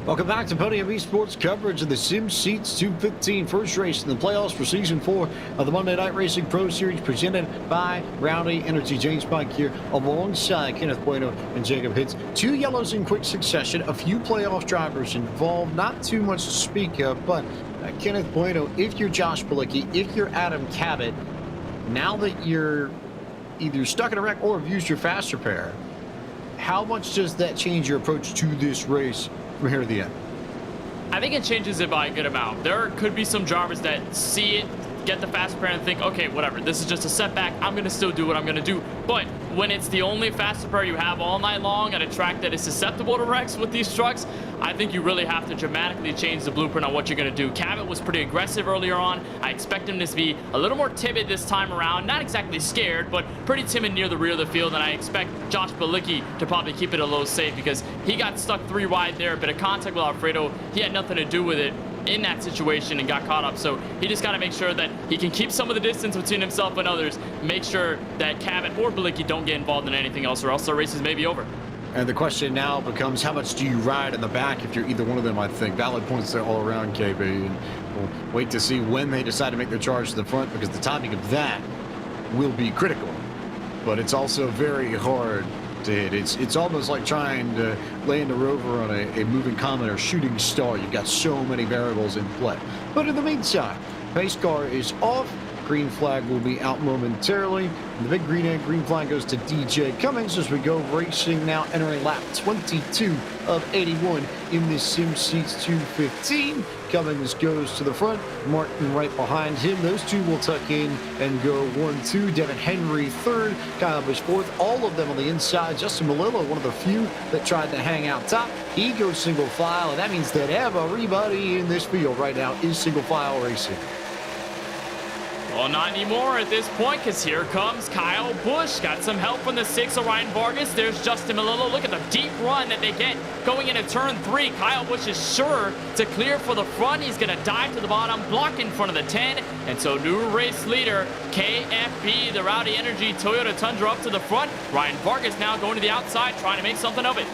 Welcome back to Podium Esports coverage of the Sim Seats 215 first race in the playoffs for Season 4 of the Monday Night Racing Pro Series presented by Rowdy Energy. James Pike here alongside Kenneth Bueno and Jacob Hitz. 2 yellows in quick succession, a few playoff drivers involved, not too much to speak of, but Kenneth Bueno, if you're Josh Bilicki, if you're Adam Cabot, now that you're either stuck in a wreck or have used your fast repair, how much does that change your approach to this race from here to the end? I think it changes it by a good amount. There could be some drivers that see it, get the fast repair and think, okay, whatever, this is just a setback, I'm going to still do what I'm going to do. But when it's the only fast repair you have all night long at a track that is susceptible to wrecks with these trucks, I think you really have to dramatically change the blueprint on what you're going to do. Cabot was pretty aggressive earlier on. I expect him to be a little more timid this time around. Not exactly scared, but pretty timid near the rear of the field. And I expect Josh Bilicki to probably keep it a low safe because he got stuck 3 wide there. A bit of contact with Alfredo. He had nothing to do with it in that situation and got caught up. So he just got to make sure that he can keep some of the distance between himself and others. Make sure that Cabot or Bilicki don't get involved in anything else, or else the races may be over. And the question now becomes, how much do you ride in the back if you're either one of them, I think. Valid points there all around, KB. And we'll wait to see when they decide to make their charge to the front, because the timing of that will be critical. But it's also very hard to hit. It's almost like trying to land a rover on a moving comet or shooting star. You've got so many variables in play. But in the meantime, pace car is off. Green flag will be out momentarily. And the big green flag goes to DJ Cummings as we go racing now, entering lap 22 of 81 in this Sim Seats 215. Cummings goes to the front, Martin right behind him. Those two will tuck in and go 1-2. Devin Henry third, Kyle Busch fourth. All of them on the inside. Justin Melillo, one of the few that tried to hang out top. He goes single file, and that means that everybody in this field right now is single file racing. Well, not anymore at this point, because here comes Kyle Busch. Got some help from the 6 of Ryan Vargas. There's Justin Melillo. Look at the deep run that they get going into turn 3. Kyle Busch is sure to clear for the front. He's going to dive to the bottom, block in front of the 10. And so new race leader, KFB, the Rowdy Energy Toyota Tundra up to the front. Ryan Vargas now going to the outside, trying to make something of it.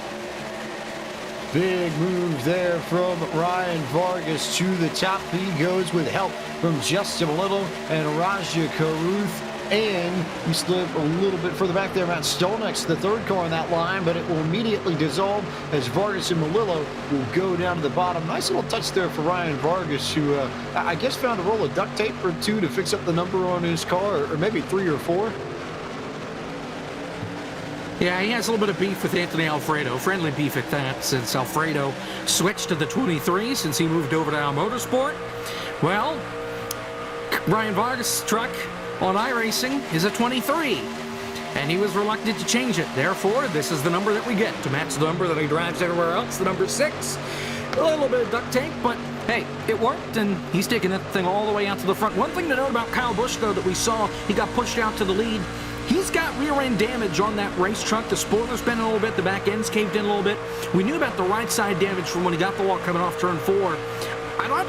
Big move there from Ryan Vargas to the top. He goes with help from Justin Melillo and Raja Karuth. And we slip a little bit further back there. Matt Stolneck's the third car on that line, but it will immediately dissolve as Vargas and Melillo will go down to the bottom. Nice little touch there for Ryan Vargas, who I guess found a roll of duct tape or two to fix up the number on his car, or maybe 3 or 4. Yeah, he has a little bit of beef with Anthony Alfredo. Friendly beef at that, since Alfredo switched to the 23 since he moved over to Al Motorsport. Well, Ryan Vargas' truck on iRacing is a 23, and he was reluctant to change it. Therefore, this is the number that we get to match the number that he drives everywhere else, the number 6. A little bit of duct tape, but hey, it worked, and he's taking that thing all the way out to the front. One thing to note about Kyle Busch, though, that we saw, he got pushed out to the lead. He's got rear-end damage on that race truck. The spoiler's been a little bit. The back end's caved in a little bit. We knew about the right side damage from when he got the wall coming off turn 4.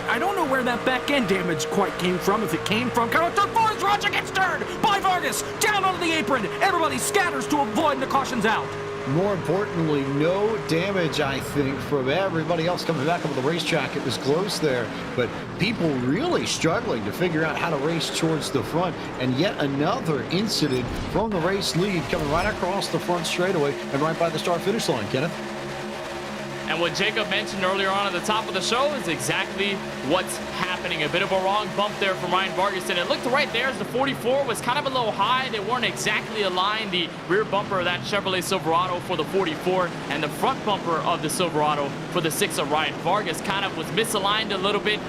I don't know where that back end damage quite came from. If it came from coming off turn 4, as Roger gets turned by Vargas down onto the apron. Everybody scatters to avoid the cautions out. More importantly, no damage, I think, from everybody else coming back over the racetrack. It was close there, but people really struggling to figure out how to race towards the front. And yet another incident from the race lead coming right across the front straightaway and right by the start-finish line, Kenneth. And what Jacob mentioned earlier on at the top of the show is exactly what's happening. A bit of a wrong bump there from Ryan Vargas. And it looked right there as the 44 was kind of a little high. They weren't exactly aligned. The rear bumper of that Chevrolet Silverado for the 44 and the front bumper of the Silverado for the 6 of Ryan Vargas kind of was misaligned a little bit.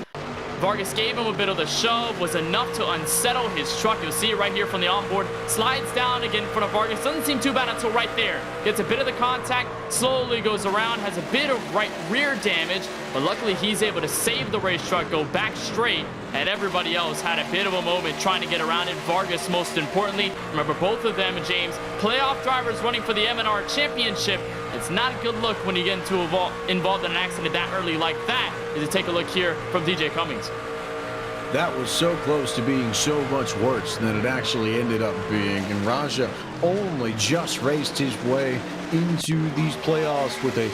Vargas gave him a bit of the shove, was enough to unsettle his truck. You'll see it right here from the onboard. Slides down again in front of Vargas. Doesn't seem too bad until right there. Gets a bit of the contact, slowly goes around, has a bit of right rear damage, but luckily he's able to save the race truck, go back straight, and everybody else had a bit of a moment trying to get around it. Vargas, most importantly, remember both of them, James, playoff drivers running for the M&R Championship. It's not a good look when you get involved in an accident that early like that. Is to take a look here from DJ Cummings. That was so close to being so much worse than it actually ended up being. And Raja only just raced his way into these playoffs with a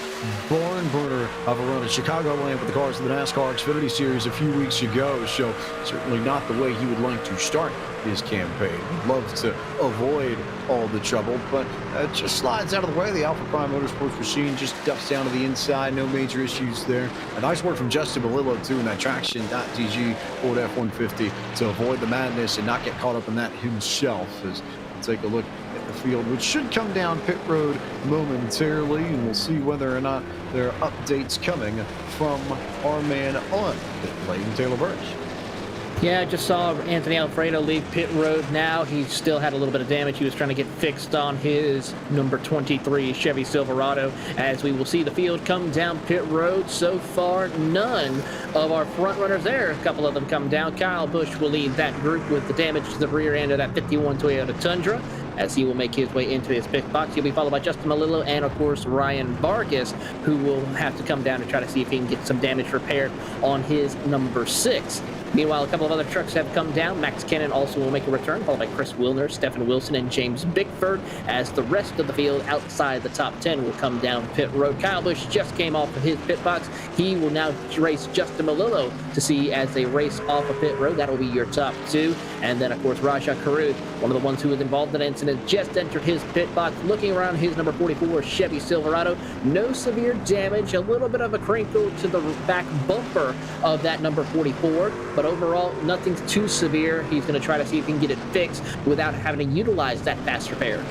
barn burner of a run at Chicagoland with the cars of the NASCAR Xfinity Series a few weeks ago. So certainly not the way he would like to start his campaign. He'd love to avoid all the trouble, but just slides out of the way. The Alpha Prime Motorsports machine just ducks down to the inside. No major issues there. A nice work from Justin Melillo, too, in that Traction.TG Ford F-150 to avoid the madness and not get caught up in that himself. As we'll take a look at the field, which should come down pit road momentarily, and we'll see whether or not there are updates coming from our man on pit lane, Taylor Burch. Yeah, I just saw Anthony Alfredo leave pit road now. He still had a little bit of damage he was trying to get fixed on his number 23 Chevy Silverado. As we will see the field come down pit road, so far none of our front runners there. A couple of them come down. Kyle Busch will lead that group with the damage to the rear end of that 51 Toyota Tundra, as he will make his way into his pit box. He'll be followed by Justin Melillo and, of course, Ryan Vargas, who will have to come down to try to see if he can get some damage repaired on his number 6. Meanwhile, a couple of other trucks have come down. Max Cannon also will make a return, followed by Chris Wilner, Stephen Wilson, and James Bickford, as the rest of the field outside the top 10 will come down pit road. Kyle Busch just came off of his pit box. He will now race Justin Malillo to see as they race off of pit road. That'll be your top 2. And then, of course, Raja Karud, one of the ones who was involved in the incident, just entered his pit box. Looking around his number 44 Chevy Silverado, no severe damage, a little bit of a crinkle to the back bumper of that number 44, but overall, nothing too severe. He's going to try to see if he can get it fixed without having to utilize that fast repair.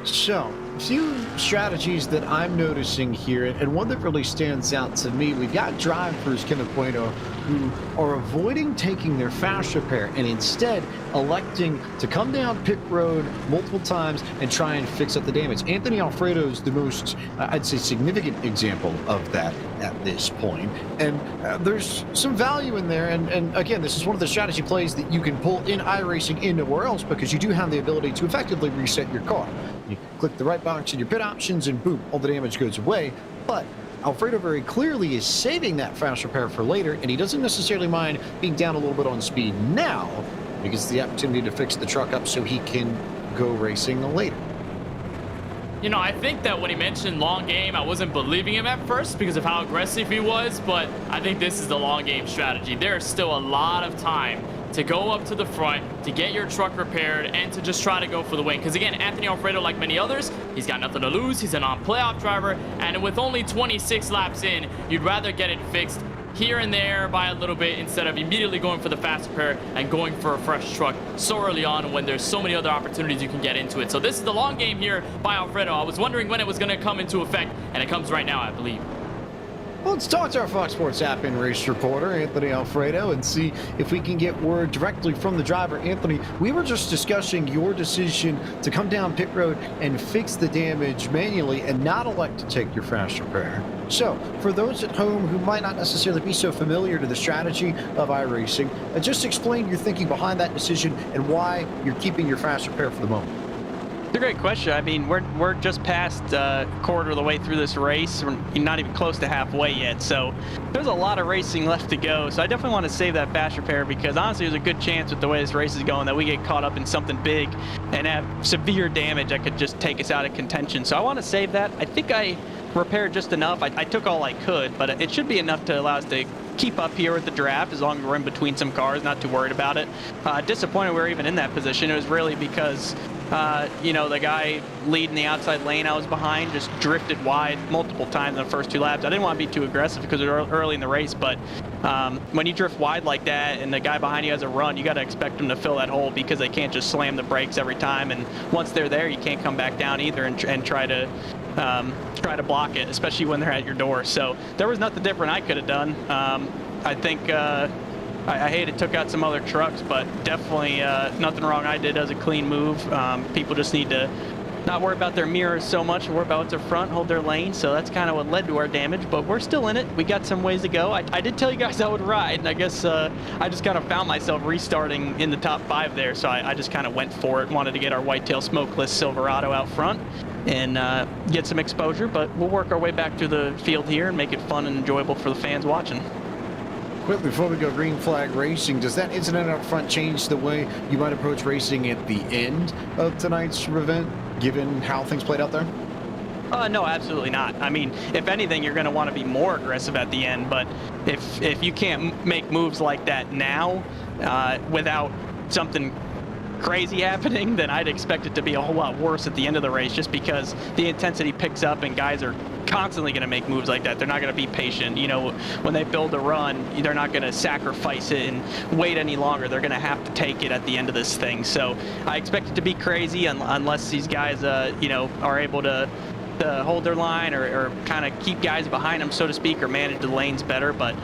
So, a few strategies that I'm noticing here, and one that really stands out to me. We've got drivers, Kenneth Bueno, who are avoiding taking their fast repair and instead electing to come down pit road multiple times and try and fix up the damage. Anthony Alfredo is the most, I'd say, significant example of that at this point. And there's some value in there. And again, this is one of the strategy plays that you can pull in iRacing anywhere else, because you do have the ability to effectively reset your car. You click the right box in your pit options and boom, all the damage goes away. But Alfredo very clearly is saving that fast repair for later, and he doesn't necessarily mind being down a little bit on speed now, because it's the opportunity to fix the truck up so he can go racing later. You know, I think that when he mentioned long game, I wasn't believing him at first because of how aggressive he was, but I think this is the long game strategy. There's still a lot of time to go up to the front, to get your truck repaired, and to just try to go for the win. Because again, Anthony Alfredo, like many others, he's got nothing to lose. He's a non-playoff driver, and with only 26 laps in, you'd rather get it fixed here and there by a little bit instead of immediately going for the fast repair and going for a fresh truck so early on when there's so many other opportunities you can get into it. So this is the long game here by Alfredo. I was wondering when it was going to come into effect, and it comes right now, I believe. Well, let's talk to our Fox Sports app and race reporter, Anthony Alfredo, and see if we can get word directly from the driver. Anthony, we were just discussing your decision to come down pit road and fix the damage manually and not elect to take your fast repair. So, for those at home who might not necessarily be so familiar to the strategy of iRacing, just explain your thinking behind that decision and why you're keeping your fast repair for the moment. It's a great question. I mean, we're just past a quarter of the way through this race. We're not even close to halfway yet, so there's a lot of racing left to go. So I definitely want to save that fast repair, because honestly, there's a good chance with the way this race is going that we get caught up in something big and have severe damage that could just take us out of contention. So I want to save that. I think I repaired just enough. I took all I could, but it should be enough to allow us to keep up here with the draft as long as we're in between some cars, not too worried about it. Disappointed we were even in that position. It was really because you know, the guy leading the outside lane I was behind just drifted wide multiple times in the first 2 laps. I didn't want to be too aggressive because it was early in the race, but when you drift wide like that and the guy behind you has a run, you got to expect them to fill that hole, because they can't just slam the brakes every time. And once they're there, you can't come back down either and try to block it, especially when they're at your door. So there was nothing different I could have done. I think I hate it took out some other trucks, but definitely nothing wrong I did as a clean move. People just need to not worry about their mirrors so much and worry about what's in front, hold their lane. So that's kind of what led to our damage, but we're still in it. We got some ways to go. I did tell you guys I would ride, and I guess I just kind of found myself restarting in the top 5 there. So I just kind of went for it, wanted to get our whitetail smokeless Silverado out front and get some exposure, but we'll work our way back through the field here and make it fun and enjoyable for the fans watching. Quick, before we go green flag racing, does that incident up front change the way you might approach racing at the end of tonight's event, given how things played out there? No, absolutely not. I mean, if anything, you're going to want to be more aggressive at the end, but if you can't make moves like that now without something crazy happening, then I'd expect it to be a whole lot worse at the end of the race, just because the intensity picks up and guys are constantly going to make moves like that. They're not going to be patient. You know, when they build a run, they're not going to sacrifice it and wait any longer. They're going to have to take it at the end of this thing. So I expect it to be crazy unless these guys, you know, are able to hold their line or kind of keep guys behind them, so to speak, or manage the lanes better. But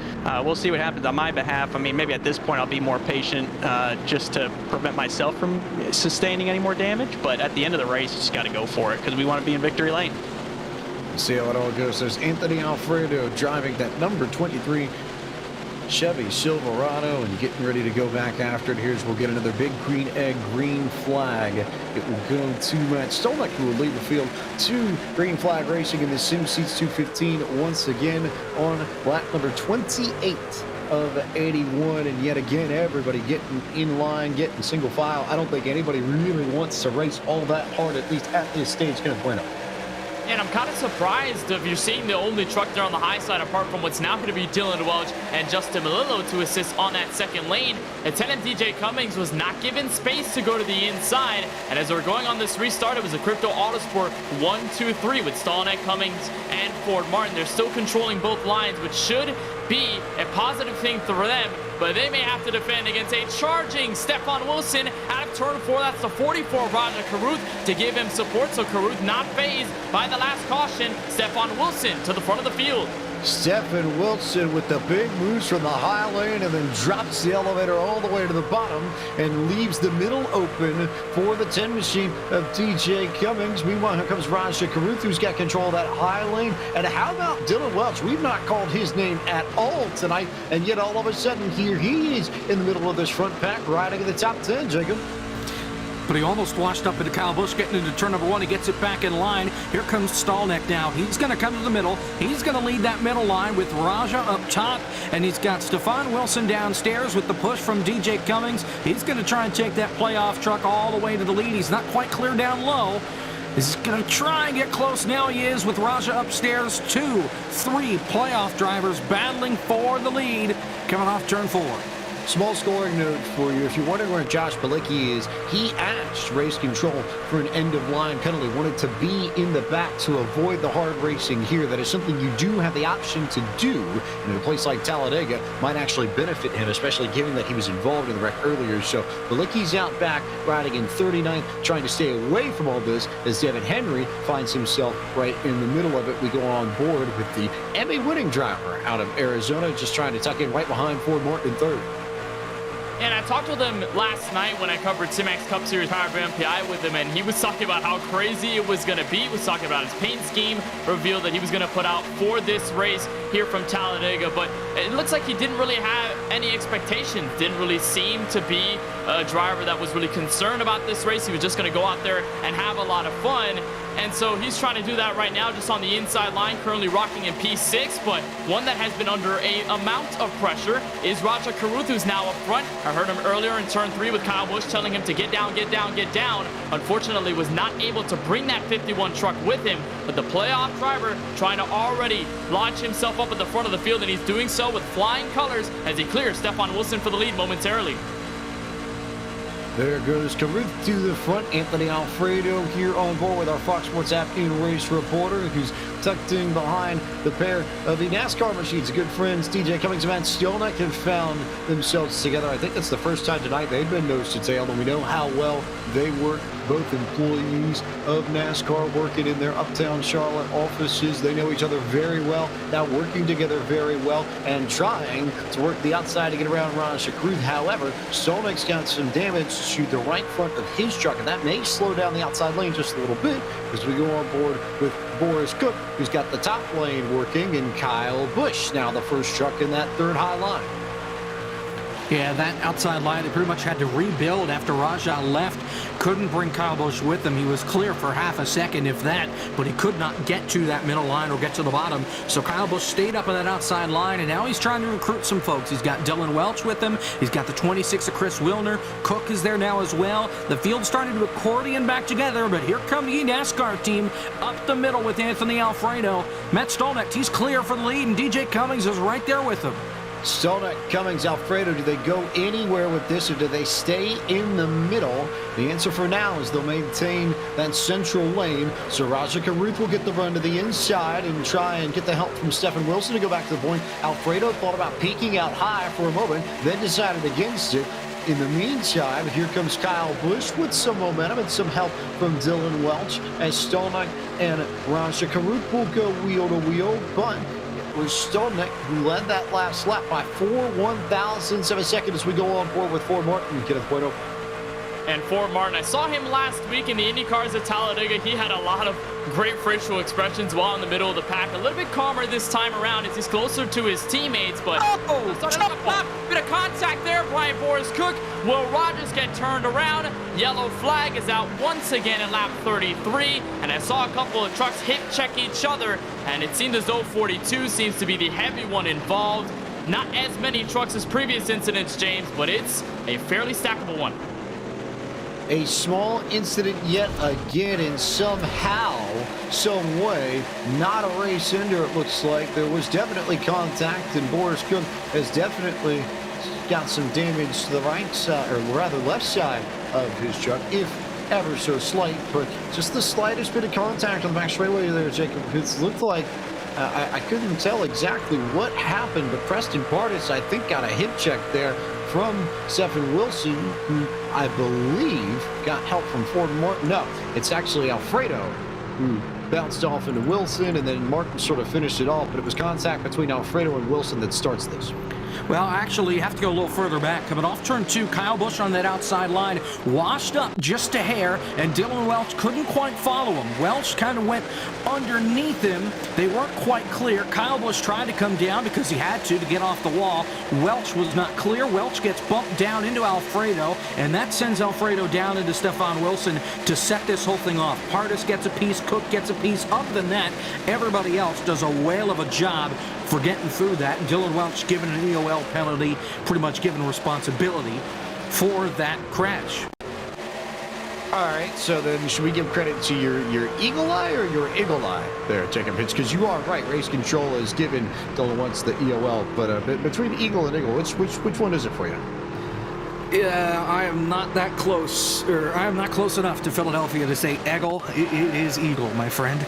we'll see what happens on my behalf. I mean, maybe at this point I'll be more patient just to prevent myself from sustaining any more damage. But at the end of the race, you just got to go for it, because we want to be in victory lane. See how it all goes. There's Anthony Alfredo driving that number 23 Chevy Silverado and getting ready to go back after it. Here's we'll get another big green egg, green flag. It will go to Matt Stolnick, who will lead the field to green flag racing in the Sim Seats 215 once again on lap number 28 of 81. And yet again, everybody getting in line, getting single file. I don't think anybody really wants to race all that hard, at least at this stage. Going to point out. And I'm kind of surprised if you're seeing the only truck there on the high side, apart from what's now going to be Dylan Welch and Justin Melillo to assist on that second lane. Lieutenant DJ Cummings was not given space to go to the inside. And as we're going on this restart, it was a Crypto Autosport 1-2-3 with Stallneck, Cummings, and Ford Martin. They're still controlling both lines, which should be a positive thing for them, but they may have to defend against a charging Stefan Wilson out of turn 4. That's the 44 Roger Caruth to give him support, so Caruth not phased by the last caution. Stefan Wilson to the front of the field. Stefan Wilson with the big moves from the high lane and then drops the elevator all the way to the bottom and leaves the middle open for the 10 machine of DJ Cummings. Meanwhile, here comes Raja Caruth, who's got control of that high lane. And how about Dylan Welch? We've not called his name at all tonight, and yet all of a sudden here he is in the middle of this front pack, riding in the top 10, Jacob. But he almost washed up into Kyle Busch, getting into turn number 1. He gets it back in line. Here comes Stallneck now. He's going to come to the middle. He's going to lead that middle line with Raja up top. And he's got Stefan Wilson downstairs with the push from DJ Cummings. He's going to try and take that playoff truck all the way to the lead. He's not quite clear down low. He's going to try and get close. Now he is with Raja upstairs. 2, 3 playoff drivers battling for the lead coming off turn 4. Small scoring note for you. If you're wondering where Josh Bilicki is, he asked race control for an end-of-line penalty. Wanted to be in the back to avoid the hard racing here. That is something you do have the option to do. And in a place like Talladega might actually benefit him, especially given that he was involved in the wreck earlier. So Bilicki's out back, riding in 39th, trying to stay away from all this as Devin Henry finds himself right in the middle of it. We go on board with the Emmy-winning driver out of Arizona, just trying to tuck in right behind Ford Martin in third. And I talked with him last night when I covered Simax Cup Series Power for MPI with him, and he was talking about how crazy it was going to be. He was talking about his paint scheme, revealed that he was going to put out for this race here from Talladega, but it looks like he didn't really have any expectations, didn't really seem to be a driver that was really concerned about this race. He was just going to go out there and have a lot of fun. And so he's trying to do that right now just on the inside line, currently rocking in P6, but one that has been under a amount of pressure is Raja Caruth, who's now up front. I heard him earlier in turn 3 with Kyle Busch telling him to get down, get down, get down. Unfortunately, was not able to bring that 51 truck with him, but the playoff driver trying to already launch himself up at the front of the field, and he's doing so with flying colors as he clears Stefan Wilson for the lead momentarily. There goes Caruth to the front. Anthony Alfredo here on board with our Fox Sports app in-race reporter, who's tucked in behind the pair of the NASCAR machines. Good friends DJ Cummings and Matt Stallneck have found themselves together. I think that's the first time tonight they've been nose to tail, and we know how well they work. Both employees of NASCAR working in their uptown Charlotte offices. They know each other very well, now working together very well and trying to work the outside to get around Raja Caruth. However, Stallneck's got some damage to the right front of his truck, and that may slow down the outside lane just a little bit as we go on board with Boris Cook, who's got the top lane working, and Kyle Busch, now the first truck in that third high line. Yeah, that outside line, they pretty much had to rebuild after Raja left. Couldn't bring Kyle Busch with him. He was clear for half a second, if that, but he could not get to that middle line or get to the bottom. So Kyle Busch stayed up on that outside line, and now he's trying to recruit some folks. He's got Dylan Welch with him. He's got the 26 of Chris Wilner. Cook is there now as well. The field's starting to accordion back together, but here come the NASCAR team up the middle with Anthony Alfredo. Matt Stallneck, he's clear for the lead, and DJ Cummings is right there with him. Stallneck, Cummings, Alfredo, do they go anywhere with this, or do they stay in the middle? The answer for now is they'll maintain that central lane. So Raja Caruth will get the run to the inside and try and get the help from Stefan Wilson to go back to the point. Alfredo thought about peeking out high for a moment, then decided against it. In the meantime, here comes Kyle Busch with some momentum and some help from Dylan Welch as Stallneck and Raja Caruth will go wheel to wheel, but was Stallneck who led that last lap by 4/1,000ths of a second as we go on board with Ford Martin. Kenneth Bueno. And Ford Martin, I saw him last week in the Indy cars at Talladega. He had a lot of great facial expressions while in the middle of the pack. A little bit calmer this time around as he's closer to his teammates, but bit of contact there. Brian Boris Cook. Will Rogers get turned around? Yellow flag is out once again at lap 33, and I saw a couple of trucks hit check each other, and it seemed as though 42 seems to be the heavy one involved. Not as many trucks as previous incidents, James, but it's a fairly stackable one. A small incident yet again, and somehow, some way, not a race ender, it looks like. There was definitely contact, and Boris Cook has definitely got some damage to the right side, or rather left side of his truck, if ever so slight, but just the slightest bit of contact on the back straightaway there, Jacob. It looked like I couldn't tell exactly what happened, but Preston Pardis, I think, got a hip check there from Stephen Wilson, who I believe got help from Ford Martin. No, it's actually Alfredo who bounced off into Wilson, and then Martin sort of finished it off, but it was contact between Alfredo and Wilson that starts this. Well, actually, you have to go a little further back. Coming off turn 2, Kyle Busch on that outside line washed up just a hair, and Dylan Welch couldn't quite follow him. Welch kind of went underneath him. They weren't quite clear. Kyle Busch tried to come down because he had to get off the wall. Welch was not clear. Welch gets bumped down into Alfredo, and that sends Alfredo down into Stefan Wilson to set this whole thing off. Pardis gets a piece, Cook gets a piece. Other than that, everybody else does a whale of a job for getting through that. And Dylan Welch given an EOL penalty, pretty much given responsibility for that crash. All right, so then should we give credit to your eagle eye or your eagle eye there, Jacob Hitch? Because you are right, race control is given Dylan Welch the EOL, but between eagle and eagle, which one is it for you? Yeah, I am not that close, or I am not close enough to Philadelphia to say Eagle. It is Eagle, my friend.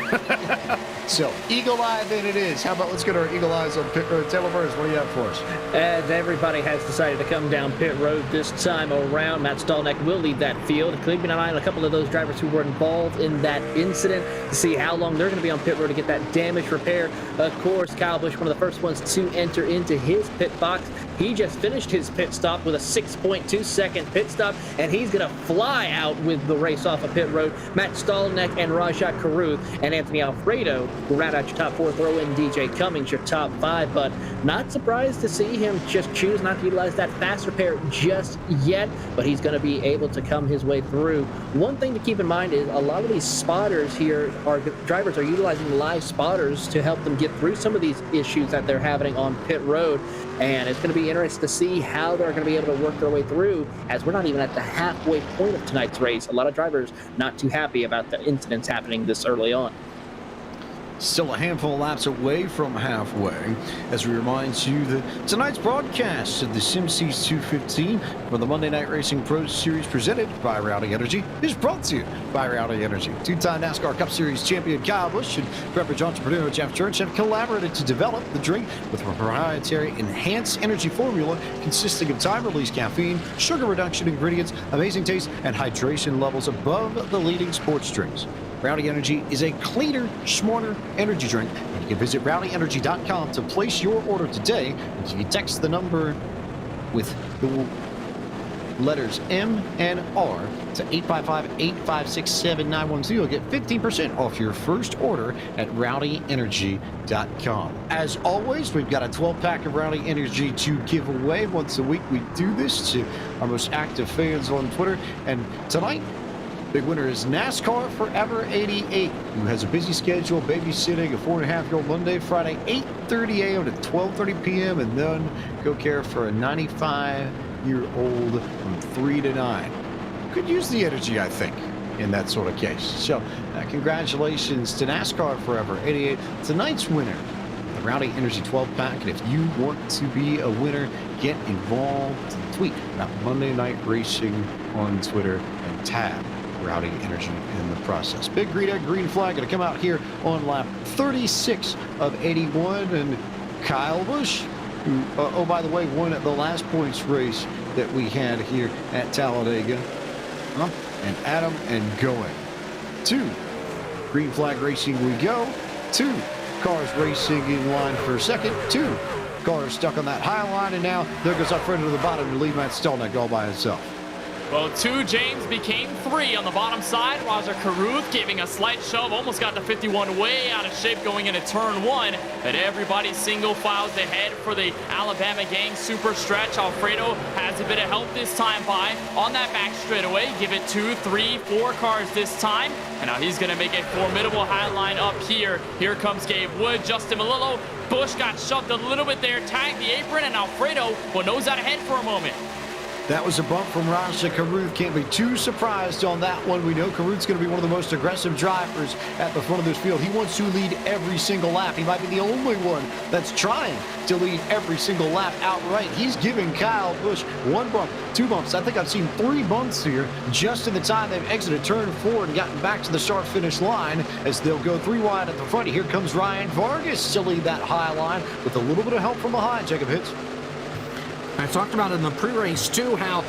So, eagle eye then it is. How about let's get our eagle eyes on pit road. Taylor Burns, what do you have for us? As everybody has decided to come down pit road this time around, Matt Stallneck will lead that field. Keeping an eye on a couple of those drivers who were involved in that incident to see how long they're going to be on pit road to get that damage repaired. Of course, Kyle Busch, one of the first ones to enter into his pit box. He just finished his pit stop with a 6.2-second pit stop, and he's going to fly out with the race off of pit road. Matt Stallneck and Rajat Caruth and Anthony Alfredo will round out your top 4. Throw in DJ Cummings, your top 5, but not surprised to see him just choose not to utilize that fast repair just yet, but he's going to be able to come his way through. One thing to keep in mind is a lot of these spotters here, drivers are utilizing live spotters to help them get through some of these issues that they're having on pit road. And it's going to be interesting to see how they're going to be able to work their way through, as we're not even at the halfway point of tonight's race. A lot of drivers not too happy about the incidents happening this early on. Still a handful of laps away from halfway, as we remind you that tonight's broadcast of the SimSeats 215 for the Monday Night Racing Pro Series presented by Rowdy Energy is brought to you by Rowdy Energy. Two-time NASCAR Cup Series champion Kyle Busch and Beverage entrepreneur Jeff Church have collaborated to develop the drink with a proprietary enhanced energy formula consisting of time-release caffeine, sugar reduction ingredients, amazing taste, and hydration levels above the leading sports drinks. Rowdy Energy is a cleaner, smarter energy drink, and you can visit rowdyenergy.com to place your order today. And if you text the number with the letters M and R to 855-856-7912, you'll get 15% off your first order at rowdyenergy.com. As always, we've got a 12-pack of Rowdy Energy to give away. Once a week, we do this to our most active fans on Twitter, and tonight, big winner is NASCAR Forever 88, who has a busy schedule babysitting a 4.5-year-old Monday, Friday, 8:30 a.m. to 12:30 p.m., and then go care for a 95-year-old from 3 to 9. Could use the energy, I think, in that sort of case. So, congratulations to NASCAR Forever 88, tonight's winner, the Rowdy Energy 12-pack. And if you want to be a winner, get involved. Tweet about Monday Night Racing on Twitter and tag Rowdy Energy in the process. Big green flag going to come out here on lap 36 of 81, and Kyle Busch, who, oh, by the way, won at the last points race that we had here at Talladega. Up and Adam and going. 2 green flag racing we go. 2 cars racing in line for second. 2 cars stuck on that high line, and now there goes our friend to the bottom to leave Matt Stallneck all by himself. Well, 2 James became 3 on the bottom side. Roger Caruth giving a slight shove, almost got to 51, way out of shape going into turn 1. But everybody single files ahead for the Alabama gang super stretch. Alfredo has a bit of help this time by on that back straightaway. Give it 2, 3, 4 cars this time. And now he's going to make a formidable high line up here. Here comes Gabe Wood, Justin Malillo, Busch got shoved a little bit there, tagged the apron, and Alfredo nose out ahead for a moment. That was a bump from Raja Caruth. Can't be too surprised on that one. We know Caruth's going to be one of the most aggressive drivers at the front of this field. He wants to lead every single lap. He might be the only one that's trying to lead every single lap outright. He's giving Kyle Busch 1 bump, 2 bumps. I think I've seen 3 bumps here just in the time they've exited turn 4 and gotten back to the start-finish line as they'll go 3 wide at the front. Here comes Ryan Vargas to lead that high line with a little bit of help from behind. Jacob Hitz. I talked about in the pre-race, too, how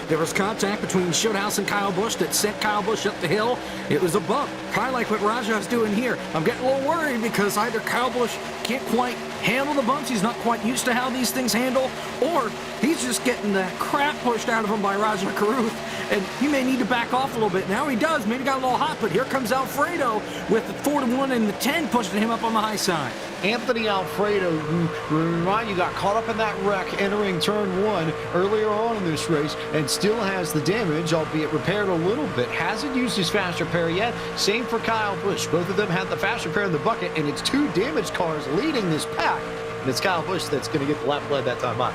there was contact between Shothouse and Kyle Busch that sent Kyle Busch up the hill. It was a bump, kind of like what Raja's doing here. I'm getting a little worried because either Kyle Busch can't quite handle the bumps, he's not quite used to how these things handle, or he's just getting the crap pushed out of him by Raja Caruth, and he may need to back off a little bit. Now he does, maybe got a little hot, but here comes Alfredo with the 4-1 and the 10 pushing him up on the high side. Anthony Alfredo, who, remind you, got caught up in that wreck entering turn 1 earlier on in this race and still has the damage, albeit repaired a little bit. Hasn't used his fast repair yet. Same for Kyle Busch. Both of them had the fast repair in the bucket, and it's 2 damaged cars leading this pack. And it's Kyle Busch that's going to get the lap led that time by.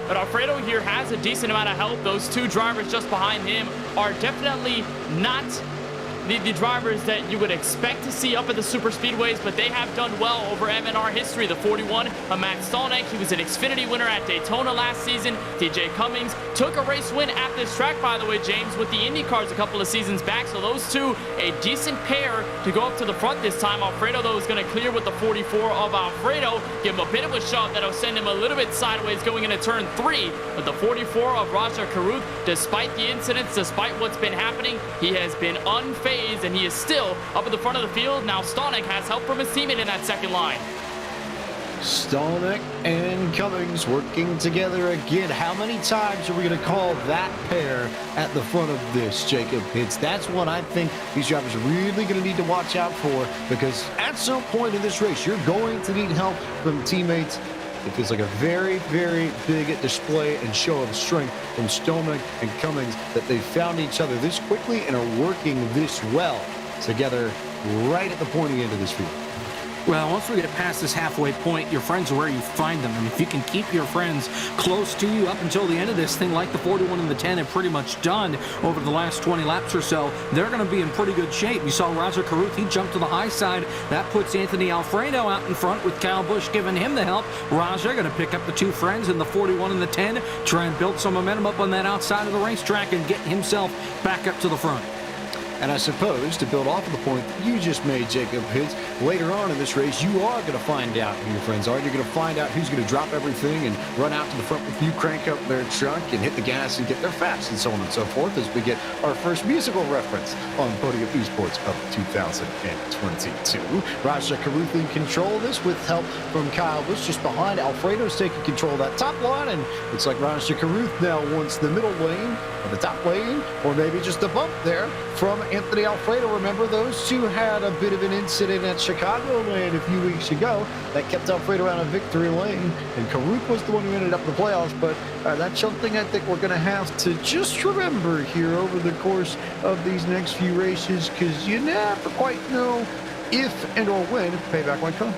But Alfredo here has a decent amount of help. Those 2 drivers just behind him are definitely not the drivers that you would expect to see up at the Superspeedways, but they have done well over MNR history. The 41 of Matt Stolnick, he was an Xfinity winner at Daytona last season. TJ Cummings took a race win at this track, by the way, James, with the Indy cars a couple of seasons back. So those 2, a decent pair to go up to the front this time. Alfredo, though, is going to clear with the 44 of Alfredo. Give him a bit of a shove that'll send him a little bit sideways going into turn 3. But the 44 of Raja Caruth, despite the incidents, despite what's been happening, he has been unfazed, and he is still up at the front of the field. Now Stolnick has help from his teammate in that second line. Stolnick and Cummings working together again. How many times are we going to call that pair at the front of this, Jacob Hitz? That's what I think these drivers are really going to need to watch out for, because at some point in this race, you're going to need help from teammates. It feels like a very, very big display and show of strength from Stolnick and Cummings that they found each other this quickly and are working this well together right at the pointy end of this field. Well, once we get past this halfway point, your friends are where you find them. And if you can keep your friends close to you up until the end of this thing, like the 41 and the 10 have pretty much done over the last 20 laps or so, they're going to be in pretty good shape. You saw Raja Caruth, he jumped to the high side. That puts Anthony Alfredo out in front with Kyle Busch giving him the help. Raja going to pick up the 2 friends in the 41 and the 10, try and build some momentum up on that outside of the racetrack and get himself back up to the front. And I suppose, to build off of the point that you just made, Jacob Hitz, later on in this race, you are going to find out who your friends are. You're going to find out who's going to drop everything and run out to the front with you, crank up their trunk, and hit the gas and get their fast, and so on and so forth, as we get our first musical reference on Podium Esports of 2022. Raja Caruth in control of this with help from Kyle Busch just behind. Alfredo's taking control of that top line, and looks like Raja Caruth now wants the middle lane or the top lane, or maybe just a bump there from Anthony Alfredo. Remember, those 2 had a bit of an incident at Chicagoland a few weeks ago that kept Alfredo out of victory lane, and Caruth was the one who ended up in the playoffs. But that's something I think we're going to have to just remember here over the course of these next few races, because you never quite know if and or when payback might come.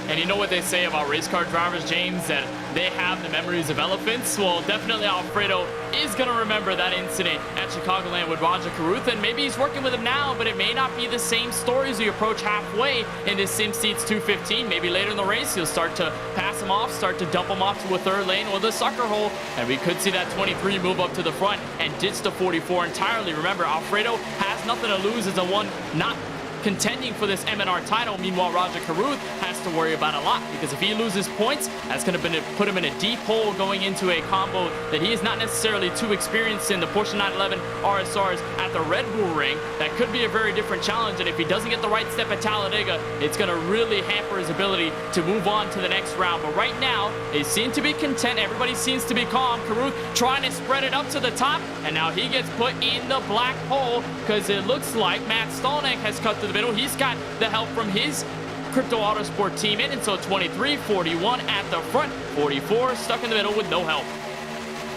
And you know what they say about race car drivers, James, that they have the memories of elephants? Well, definitely Alfredo is going to remember that incident at Chicagoland with Raja Caruth, and maybe he's working with him now, but it may not be the same story as you approach halfway in this SimSeats 215. Maybe later in the race, you'll start to pass him off, start to dump him off to a third lane or the sucker hole, and we could see that 23 move up to the front and ditch the 44 entirely. Remember, Alfredo has nothing to lose as a one not contending for this MNR title. Meanwhile, Raja Caruth has to worry about a lot, because if he loses points, that's going to put him in a deep hole going into a combo that he is not necessarily too experienced in, the Porsche 911 RSRs at the Red Bull Ring. That could be a very different challenge, and if he doesn't get the right step at Talladega, it's going to really hamper his ability to move on to the next round. But right now, they seem to be content. Everybody seems to be calm. Caruth trying to spread it up to the top, and now he gets put in the black hole because it looks like Matt Stolnick has cut to the middle. He's got the help from his Crypto Autosport teammate, and so 23, 41 at the front, 44 stuck in the middle with no help.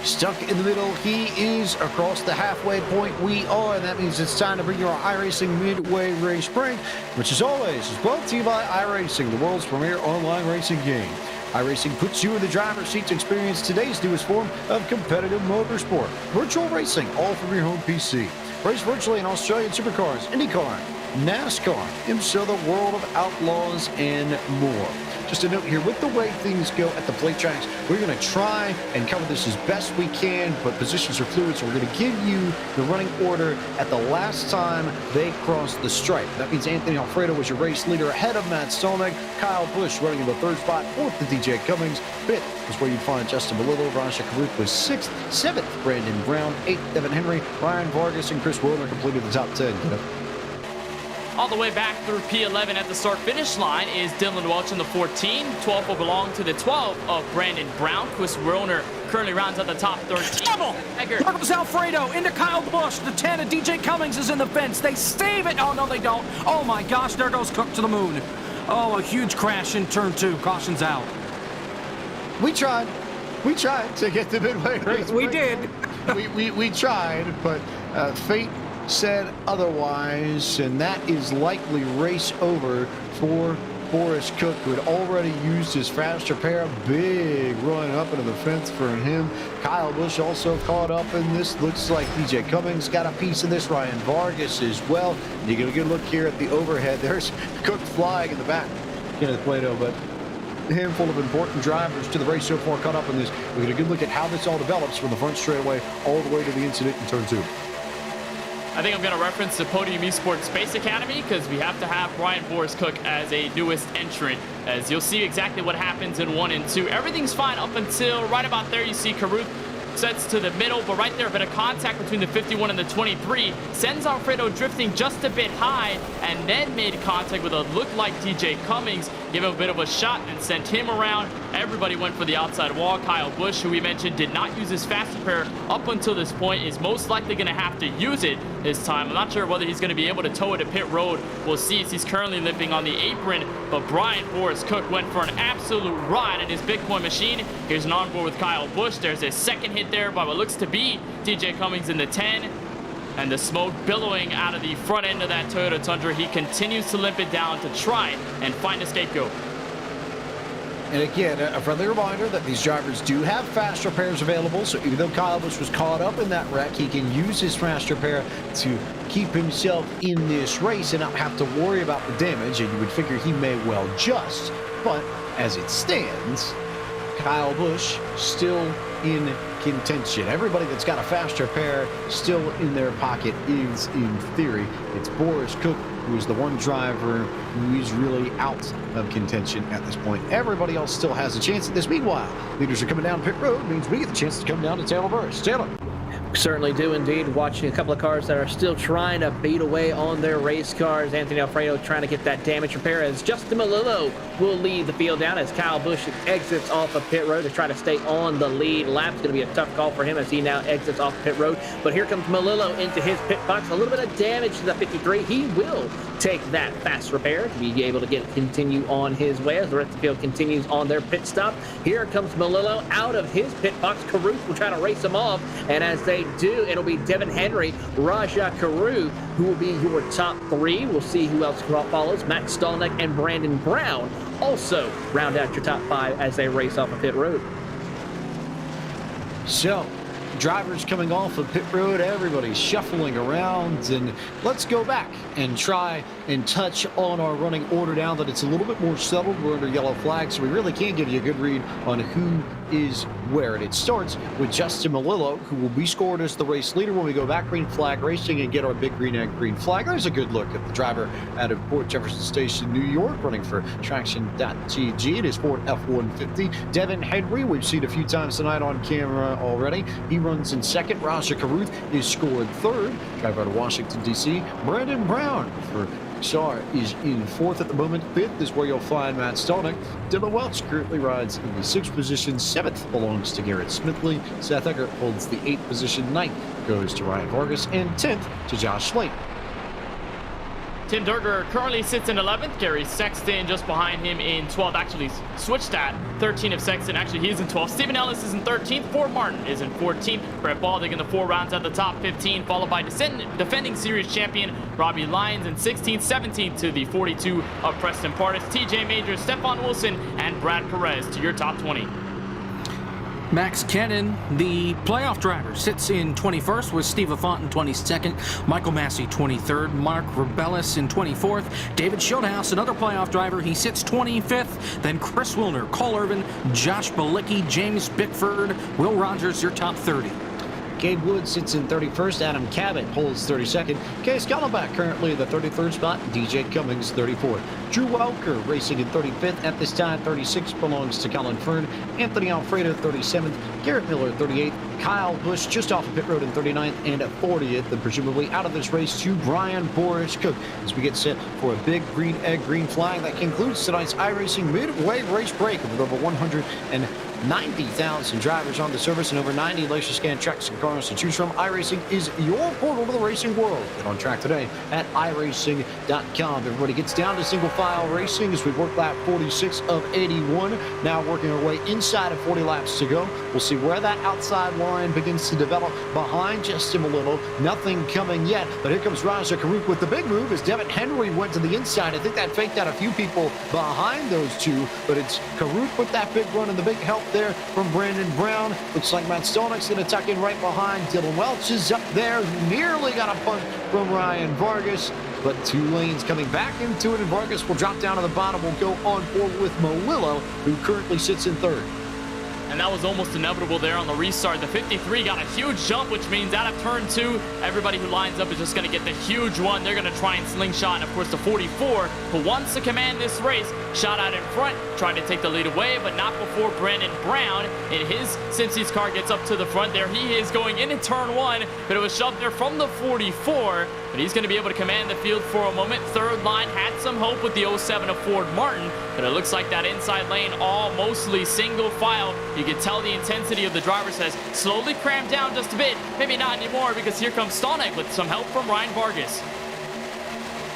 stuck in the middle. He is across the halfway point. We are, and that means it's time to bring you our iRacing Midway Race Break, which as always is brought to you by iRacing, the world's premier online racing game. iRacing puts you in the driver's seat to experience today's newest form of competitive motorsport. Virtual racing, all from your home PC. Race virtually in Australian supercars, IndyCar, NASCAR, and so the world of outlaws and more. Just a note here, with the way things go at the plate tracks, we're going to try and cover this as best we can, but positions are fluid, so we're going to give you the running order at the last time they cross the stripe. That means Anthony Alfredo was your race leader ahead of Matt Stolnick, Kyle Busch running in the third spot, fourth to DJ Cummings, fifth is where you'd find Justin Melillo, Rasha Caruth was sixth, seventh Brandon Brown, eighth Devin Henry, Ryan Vargas, and Chris Wilder completed the top 10. All the way back through P11 at the start-finish line is Dylan Welch in the 14. 12 will belong to the 12 of Brandon Brown. Chris Wilder currently rounds out the top 13. Double! Here comes Alfredo into Kyle Busch. The 10 of DJ Cummings is in the fence. They save it. Oh, no, they don't. Oh, my gosh. There goes Cook to the moon. Oh, a huge crash in turn 2. Caution's out. We tried to get the midway race. We did. we tried, but fate said otherwise, and that is likely race over for Boris Cook, who had already used his fast repair. Big run up into the fence for him. Kyle Busch also caught up in this. Looks like DJ Cummings got a piece of this. Ryan Vargas as well. You get a good look here at the overhead. There's Cook flying in the back. Kenneth Plato, but a handful of important drivers to the race so far caught up in this. We get a good look at how this all develops from the front straightaway all the way to the incident in turn 2. I think I'm going to reference the Podium Esports Space Academy because we have to have Brian Boris Cook as a newest entrant, as you'll see exactly what happens in 1 and 2. Everything's fine up until right about there. You see Caruth sets to the middle, but right there a bit of contact between the 51 and the 23 sends Alfredo drifting just a bit high, and then made contact with a look like DJ Cummings, give him a bit of a shot and sent him around. Everybody went for the outside wall. Kyle Busch, who we mentioned did not use his fast repair up until this point, is most likely going to have to use it this time. I'm not sure whether he's going to be able to tow it to pit road. We'll see, as he's currently limping on the apron, but Brian Boris Cook went for an absolute ride in his Bitcoin machine. Here's an onboard with Kyle Busch. There's a second hit there by what looks to be DJ Cummings in the 10, and the smoke billowing out of the front end of that Toyota Tundra. He continues to limp it down to try and find a scapegoat. And again, a friendly reminder that these drivers do have fast repairs available, so even though Kyle Busch was caught up in that wreck, he can use his fast repair to keep himself in this race and not have to worry about the damage, and you would figure he may well just. But as it stands, Kyle Busch still in contention. Everybody that's got a fast repair still in their pocket is, in theory, it's Boris Cook, who is the one driver who is really out of contention at this point. Everybody else still has a chance at this. Meanwhile, leaders are coming down pit road, means we get the chance to come down to Taylor Burris. Taylor. Certainly do indeed. Watching a couple of cars that are still trying to beat away on their race cars. Anthony Alfredo trying to get that damage repair, as Justin Melillo will lead the field down as Kyle Busch exits off of pit road to try to stay on the lead lap. It's going to be a tough call for him as he now exits off pit road. But here comes Melillo into his pit box. A little bit of damage to the 53. He will take that fast repair to be able to continue on his way as the rest of the field continues on their pit stop. Here comes Melillo out of his pit box. Caruth will try to race him off, and as they do, it'll be Devin Henry, Raja Caruth, who will be your top 3. We'll see who else follows. Matt Stolnick and Brandon Brown also round out your top 5 as they race off of pit road. So, drivers coming off of pit road, everybody's shuffling around, and let's go back and try and touch on our running order now that it's a little bit more settled. We're under yellow flag, so we really can't give you a good read on who is where. And it starts with Justin Melillo, who will be scored as the race leader when we go back green flag racing and get our big green and green flag. There's a good look at the driver out of Port Jefferson Station, New York, running for Traction.gg. It is Ford F-150. Devin Henry, we've seen a few times tonight on camera already. He runs in second. Rasha Caruth is scored third. Driver out of Washington, D.C. Brandon Brown for Shaw is in fourth at the moment. Fifth is where you'll find Matt Stolnick. Dylan Welch currently rides in the 6th position. 7th belongs to Garrett Smithley. Seth Eggert holds the 8th position. 9th goes to Ryan Vargas. And 10th to Josh Slate. Tim Durger currently sits in 11th. Gary Sexton just behind him in 12th. Actually switched that. 13 of Sexton. Actually, he's in 12th. Stephen Ellis is in 13th. Ford Martin is in 14th. Brett Baldick in the 4 rounds at the top 15, followed by defending series champion Robbie Lyons in 16th. 17th to the 42 of Preston Pardis, TJ Majors, Stefan Wilson, and Brad Perez to your top 20. Max Kennan, the playoff driver, sits in 21st with Steve Affont in 22nd, Michael Massey 23rd, Mark Rebellis in 24th, David Schildhouse, another playoff driver, he sits 25th, then Chris Wilner, Cole Irvin, Josh Balicki, James Bickford, Will Rogers, your top 30. Gabe Wood sits in 31st. Adam Cabot holds 32nd. Case Gallowback currently in the 33rd spot. DJ Cummings 34th. Drew Welker racing in 35th. At this time, 36th belongs to Colin Fern. Anthony Alfredo 37th. Garrett Miller 38th. Kyle Busch just off of pit road in 39th and at 40th. And presumably out of this race to Brian Boris Cook as we get set for a big green egg, green flag. That concludes tonight's iRacing midway race break with over 190,000 drivers on the service and over 90 laser scan tracks and cars to choose from. iRacing is your portal to the racing world. Get on track today at iRacing.com. Everybody gets down to single file racing as we work lap 46 of 81. Now working our way inside of 40 laps to go. We'll see where that outside line begins to develop behind just him a little. Nothing coming yet, but here comes Raja Karuk with the big move as Devin Henry went to the inside. I think that faked out a few people behind those two, but it's Karuk with that big run and the big help there from Brandon Brown. Looks like Matt Stolnick's going to tuck in right behind. Dylan Welch is up there. Nearly got a punt from Ryan Vargas, but 2 lanes coming back into it, and Vargas will drop down to the bottom. Will go on board with Molillo, who currently sits in 3rd. And that was almost inevitable there on the restart. The 53 got a huge jump, which means out of turn 2, everybody who lines up is just going to get the huge one. They're going to try and slingshot. And of course, the 44, who wants to command this race, shot out in front, trying to take the lead away, but not before Brandon Brown in his Simpsons car gets up to the front. There he is going into turn 1, but it was shoved there from the 44. But he's going to be able to command the field for a moment. Third line had some hope with the 07 of Ford Martin, but it looks like that inside lane all mostly single file. You can tell the intensity of the drivers has slowly cramped down just a bit. Maybe not anymore, because here comes Stolnick with some help from Ryan Vargas.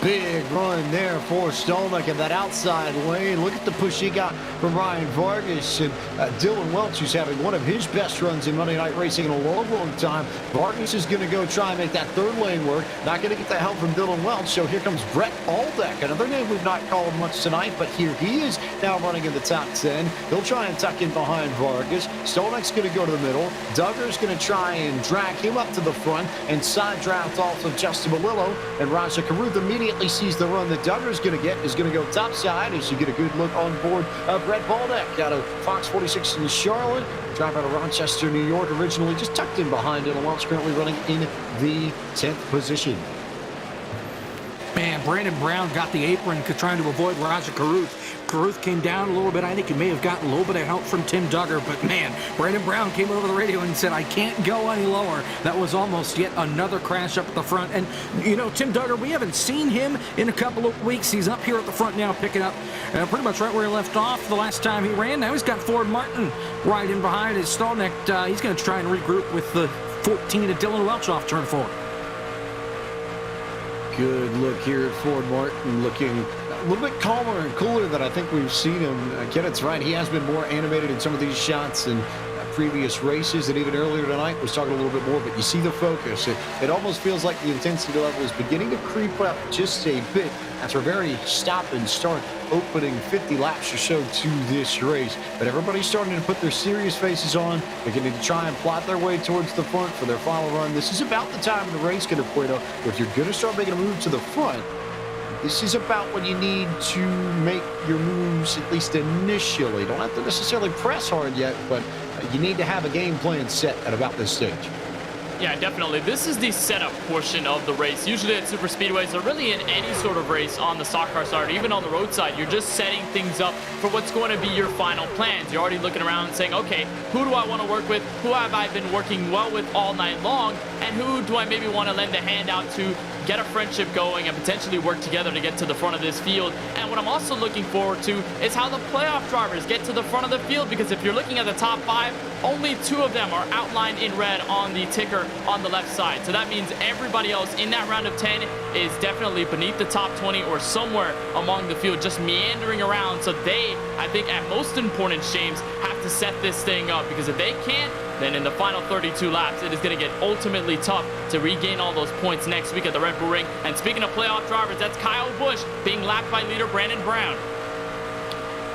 Big run there for Stolnick in that outside lane. Look at the push he got from Ryan Vargas, and Dylan Welch, who's having one of his best runs in Monday Night Racing in a long, long time. Vargas is going to go try and make that 3rd lane work. Not going to get the help from Dylan Welch, so here comes Brett Aldeck, another name we've not called much tonight, but here he is now running in the top 10. He'll try and tuck in behind Vargas. Stolnick's going to go to the middle. Duggar's going to try and drag him up to the front and side draft off of Justin Molillo, and Raja Karuth immediately sees the run that Duggar's going to get, is going to go topside as you get a good look on board of Brett Baldeck out of Fox 46 in Charlotte. Drive out of Rochester, New York, originally just tucked in behind Dylan Welch, currently running in the 10th position. Man, Brandon Brown got the apron trying to avoid Raja Karuth. Karuth came down a little bit. I think he may have gotten a little bit of help from Tim Duggar, but man, Brandon Brown came over the radio and said, I can't go any lower. That was almost yet another crash up at the front. And, you know, Tim Duggar, we haven't seen him in a couple of weeks. He's up here at the front now, picking up pretty much right where he left off the last time he ran. Now he's got Ford Martin right in behind his Stolnick. He's going to try and regroup with the 14 of Dylan Welch off turn 4. Good look here at Ford Martin, looking a little bit calmer and cooler than I think we've seen him. Kenneth's right. He has been more animated in some of these shots than previous races, and even earlier tonight was talking a little bit more, but you see the focus. It almost feels like the intensity level is beginning to creep up just a bit after a very stop and start opening 50 laps or so to this race. But everybody's starting to put their serious faces on. They're going to try and plot their way towards the front for their final run. This is about the time of the race, Puerto, if you're going to start making a move to the front. This is about when you need to make your moves, at least initially. Don't have to necessarily press hard yet, but you need to have a game plan set at about this stage. Yeah, definitely. This is the setup portion of the race. Usually at Superspeedways, or really in any sort of race on the stock car side, or even on the roadside, you're just setting things up for what's going to be your final plans. You're already looking around and saying, okay, who do I want to work with? Who have I been working well with all night long? And who do I maybe want to lend a hand out to get a friendship going and potentially work together to get to the front of this field. And what I'm also looking forward to is how the playoff drivers get to the front of the field, because if you're looking at the top 5, only 2 of them are outlined in red on the ticker on the left side. So that means everybody else in that round of 10 is definitely beneath the top 20 or somewhere among the field, just meandering around. So they, I think, at most importance, James, have to set this thing up, because if they can't, then in the final 32 laps, it is going to get ultimately tough to regain all those points next week at the Red Bull Ring. And speaking of playoff drivers, that's Kyle Busch being lapped by leader Brandon Brown.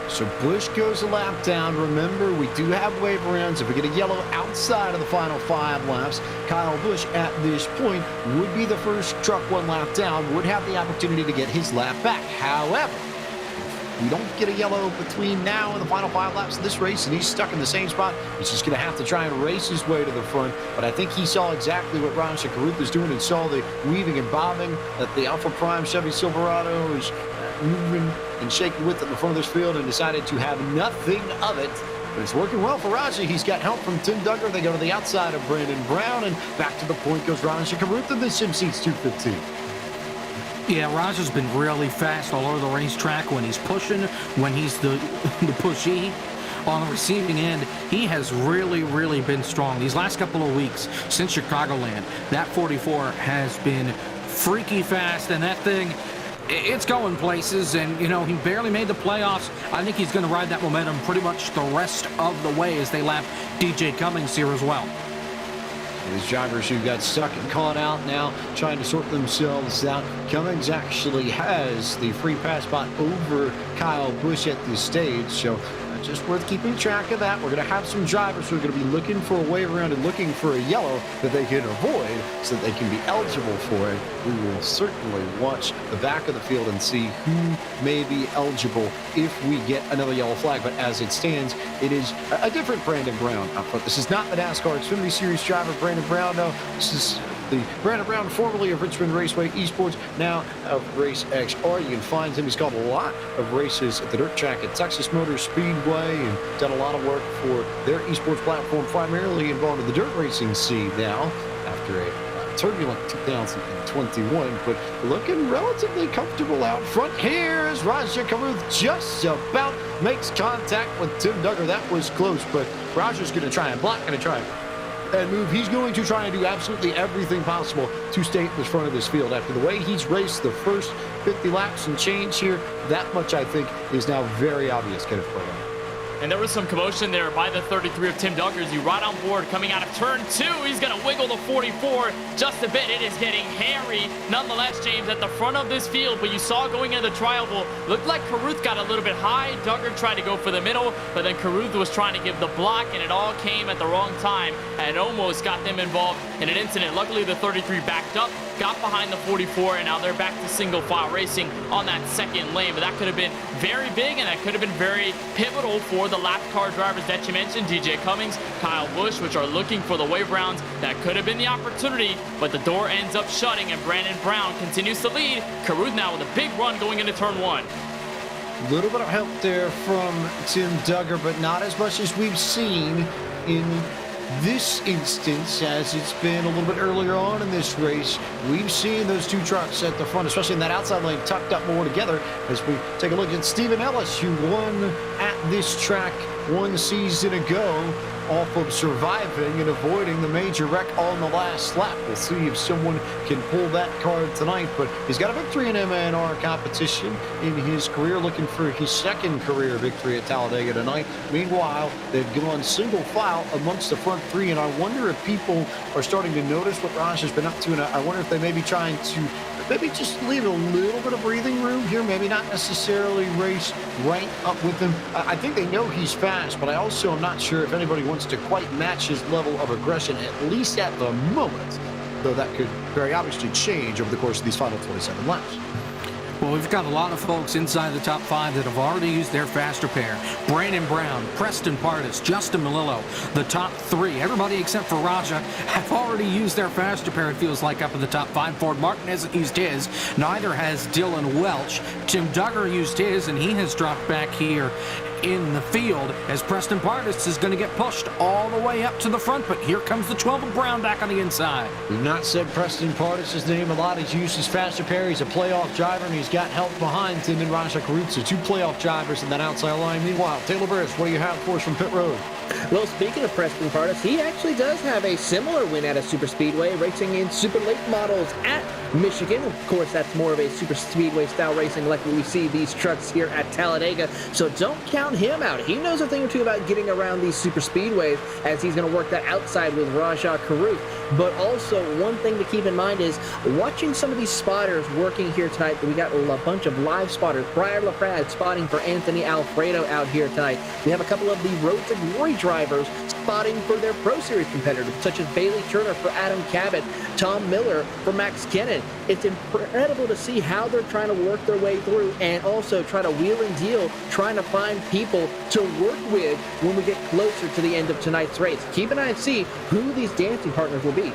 So Busch goes a lap down. Remember, we do have wave rounds. If we get a yellow outside of the final 5 laps, Kyle Busch at this point would be the first truck 1 lap down, would have the opportunity to get his lap back. However, we don't get a yellow between now and the final 5 laps of this race, and he's stuck in the same spot. He's just going to have to try and race his way to the front. But I think he saw exactly what Ron Shakaruth was doing and saw the weaving and bobbing that the Alpha Prime Chevy Silverado is moving and shaking with at the front of this field, and decided to have nothing of it. But it's working well for Raja. He's got help from Tim Duggar. They go to the outside of Brandon Brown, and back to the point goes Ron Shakaruth in the Sim Seats 215. Yeah, Raja's been really fast all over the racetrack when he's pushing, when he's the pushy. On the receiving end, he has really been strong. These last couple of weeks since Chicagoland, that 44 has been freaky fast, and that thing, it's going places. And, you know, he barely made the playoffs. I think he's going to ride that momentum pretty much the rest of the way as they lap DJ Cummings here as well. These drivers who got stuck and caught out now trying to sort themselves out. Cummings actually has the free pass spot over Kyle Busch at this stage, so just worth keeping track of that. We're going to have some drivers who are going to be looking for a wave around and looking for a yellow that they can avoid so that they can be eligible for it. We will certainly watch the back of the field and see who may be eligible if we get another yellow flag. But as it stands, it is a different Brandon Brown up front. This is not the NASCAR Xfinity Series driver Brandon Brown. No, this is the Brandon Brown, formerly of Richmond Raceway Esports, now of Race XR. You can find him. He's called a lot of races at the dirt track at Texas Motor Speedway and done a lot of work for their esports platform, primarily involved in the dirt racing scene now after a turbulent 2021, but looking relatively comfortable out front here as Raja Karuth just about makes contact with Tim Duggar. That was close, but Raja's going to try and block, going to try and move. He's going to try and do absolutely everything possible to stay at the front of this field. After the way he's raced the first 50 laps and change here, that much I think is now very obvious. Kenneth Burlow. And there was some commotion there by the 33 of Tim Duggar as he right on board coming out of turn 2. He's going to wiggle the 44 just a bit. It is getting hairy nonetheless, James, at the front of this field. But you saw going into the trioval, looked like Karuth got a little bit high. Duggar tried to go for the middle, but then Karuth was trying to give the block, and it all came at the wrong time and almost got them involved in an incident. Luckily, the 33 backed up, got behind the 44, and now they're back to single file racing on that second lane. But that could have been very big, and that could have been very pivotal for the lap car drivers that you mentioned, DJ Cummings, Kyle Busch, which are looking for the wave rounds. That could have been the opportunity, but the door ends up shutting, and Brandon Brown continues to lead. Karuth now with a big run going into turn 1. A little bit of help there from Tim Duggar, but not as much as we've seen in this instance as it's been a little bit earlier on in this race. We've seen those two trucks at the front, especially in that outside lane, tucked up more together as we take a look at Stephen Ellis, who won at this track 1 season ago off of surviving and avoiding the major wreck on the last lap. We'll see if someone can pull that card tonight, but he's got a victory in M&R competition in his career, looking for his second career victory at Talladega tonight. Meanwhile, they've gone single file amongst the front 3, and I wonder if people are starting to notice what Raj has been up to, and I wonder if they may be trying to maybe just leave a little bit of breathing room here, maybe not necessarily race right up with him. I think they know he's fast, but I also am not sure if anybody wants to quite match his level of aggression, at least at the moment, though that could very obviously change over the course of these final 27 laps. Well, we've got a lot of folks inside the top 5 that have already used their faster pair. Brandon Brown, Preston Pardis, Justin Melillo, the top 3. Everybody except for Raja have already used their faster pair, it feels like, up in the top 5. Ford Martin hasn't used his. Neither has Dylan Welch. Tim Duggar used his, and he has dropped back here in the field as Preston Pardus is going to get pushed all the way up to the front, but here comes the 12 of Brown back on the inside. We've not said Preston Pardus' name a lot. He's used his fast repair. He's a playoff driver, and he's got help behind him in Raja Karutsa. 2 playoff drivers in that outside line. Meanwhile, Taylor Burris, what do you have for us from pit road? Well, speaking of Preston Pardus, he actually does have a similar win at a Superspeedway, racing in super late models at Michigan. Of course, that's more of a Superspeedway style racing like we see these trucks here at Talladega, so don't count him out. He knows a thing or two about getting around these Superspeedways, as he's going to work that outside with Raja Karuth. But also, one thing to keep in mind is watching some of these spotters working here tonight. We got a bunch of live spotters. Brian LaPrade spotting for Anthony Alfredo out here tonight. We have a couple of the Road to Glory drivers spotting for their Pro Series competitors, such as Bailey Turner for Adam Cabot, Tom Miller for Max Kennan. It's incredible to see how they're trying to work their way through and also try to wheel and deal, trying to find people to work with when we get closer to the end of tonight's race. Keep an eye and see who these dancing partners will be.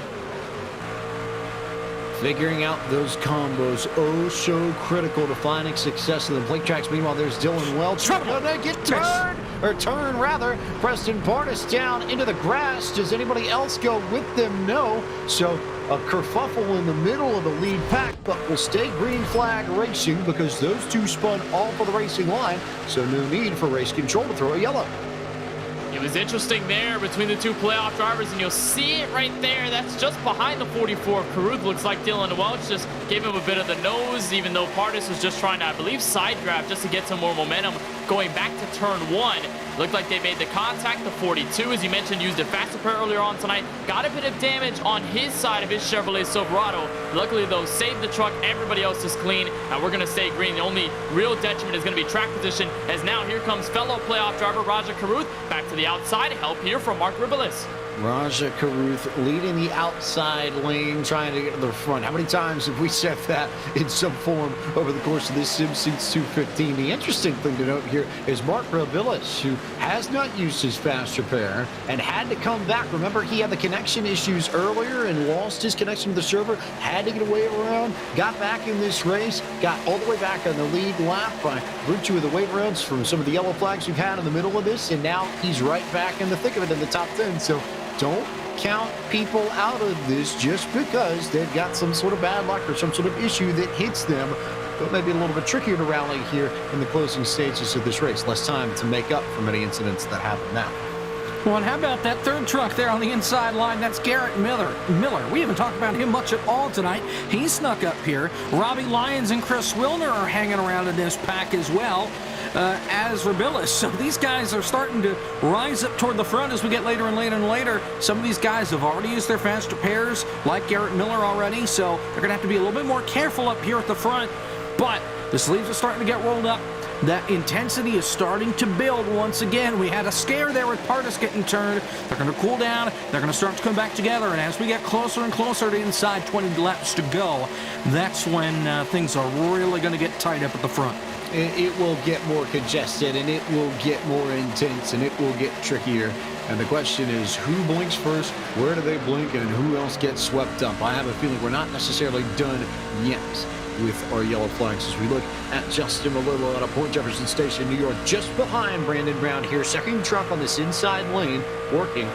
Figuring out those combos, oh so critical to finding success in the plate tracks. Meanwhile, there's Dylan Welch. Gonna get turn rather. Preston Pardus down into the grass. Does anybody else go with them? No. So a kerfuffle in the middle of the lead pack, but will stay green flag racing because those two spun off of the racing line. So no need for race control to throw a yellow. It was interesting there between the 2 playoff drivers, and you'll see it right there. That's just behind the 44 of Caruth. Looks like Dylan Welch just gave him a bit of the nose, even though Pardus was just trying to, I believe, side grab just to get some more momentum going back to turn 1. Looked like they made the contact. The 42, as you mentioned, used a fast repair earlier on tonight. Got a bit of damage on his side of his Chevrolet Silverado. Luckily, though, saved the truck. Everybody else is clean, and we're going to stay green. The only real detriment is going to be track position, as now here comes fellow playoff driver Raja Karuth back to the outside. Help here from Mark Ribelis. Raja Karuth leading the outside lane, trying to get to the front. How many times have we said that in some form over the course of this SimSeats 215? The interesting thing to note here is Mark Ribelis, who has not used his fast repair and had to come back. Remember, he had the connection issues earlier and lost his connection to the server, had to get away around, got back in this race, got all the way back on the lead lap by virtue of the wait rounds from some of the yellow flags we've had in the middle of this, and now he's right back in the thick of it in the top 10. So don't count people out of this just because they've got some sort of bad luck or some sort of issue that hits them. But maybe a little bit trickier to rally here in the closing stages of this race. Less time to make up for many incidents that happen now. Well, and how about that third truck there on the inside line? That's Garrett Miller. We haven't talked about him much at all tonight. He snuck up here. Robbie Lyons and Chris Wilner are hanging around in this pack as well. As Ribelis. So these guys are starting to rise up toward the front as we get later and later and later. Some of these guys have already used their fast repairs, like Garrett Miller already, so they're going to have to be a little bit more careful up here at the front. But the sleeves are starting to get rolled up. That intensity is starting to build once again. We had a scare there with Pardus getting turned. They're going to cool down. They're going to start to come back together. And as we get closer and closer to inside 20 laps to go, that's when things are really going to get tight up at the front. It will get more congested, and it will get more intense, and it will get trickier. And the question is, who blinks first, where do they blink, and who else gets swept up? I have a feeling we're not necessarily done yet with our yellow flags as we look at Justin Malillo out of Port Jefferson Station, New York, just behind Brandon Brown here. Second truck on this inside lane, working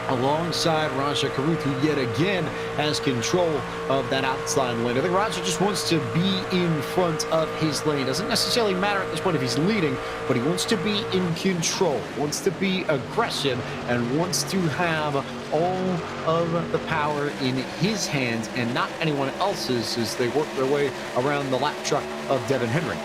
alongside Raja Karuth, who yet again has control of that outside lane. I think Raja just wants to be in front of his lane. Doesn't necessarily matter at this point if he's leading, but he wants to be in control, wants to be aggressive, and wants to have all of the power in his hands and not anyone else's as they work their way around the lap truck of Devin Henry.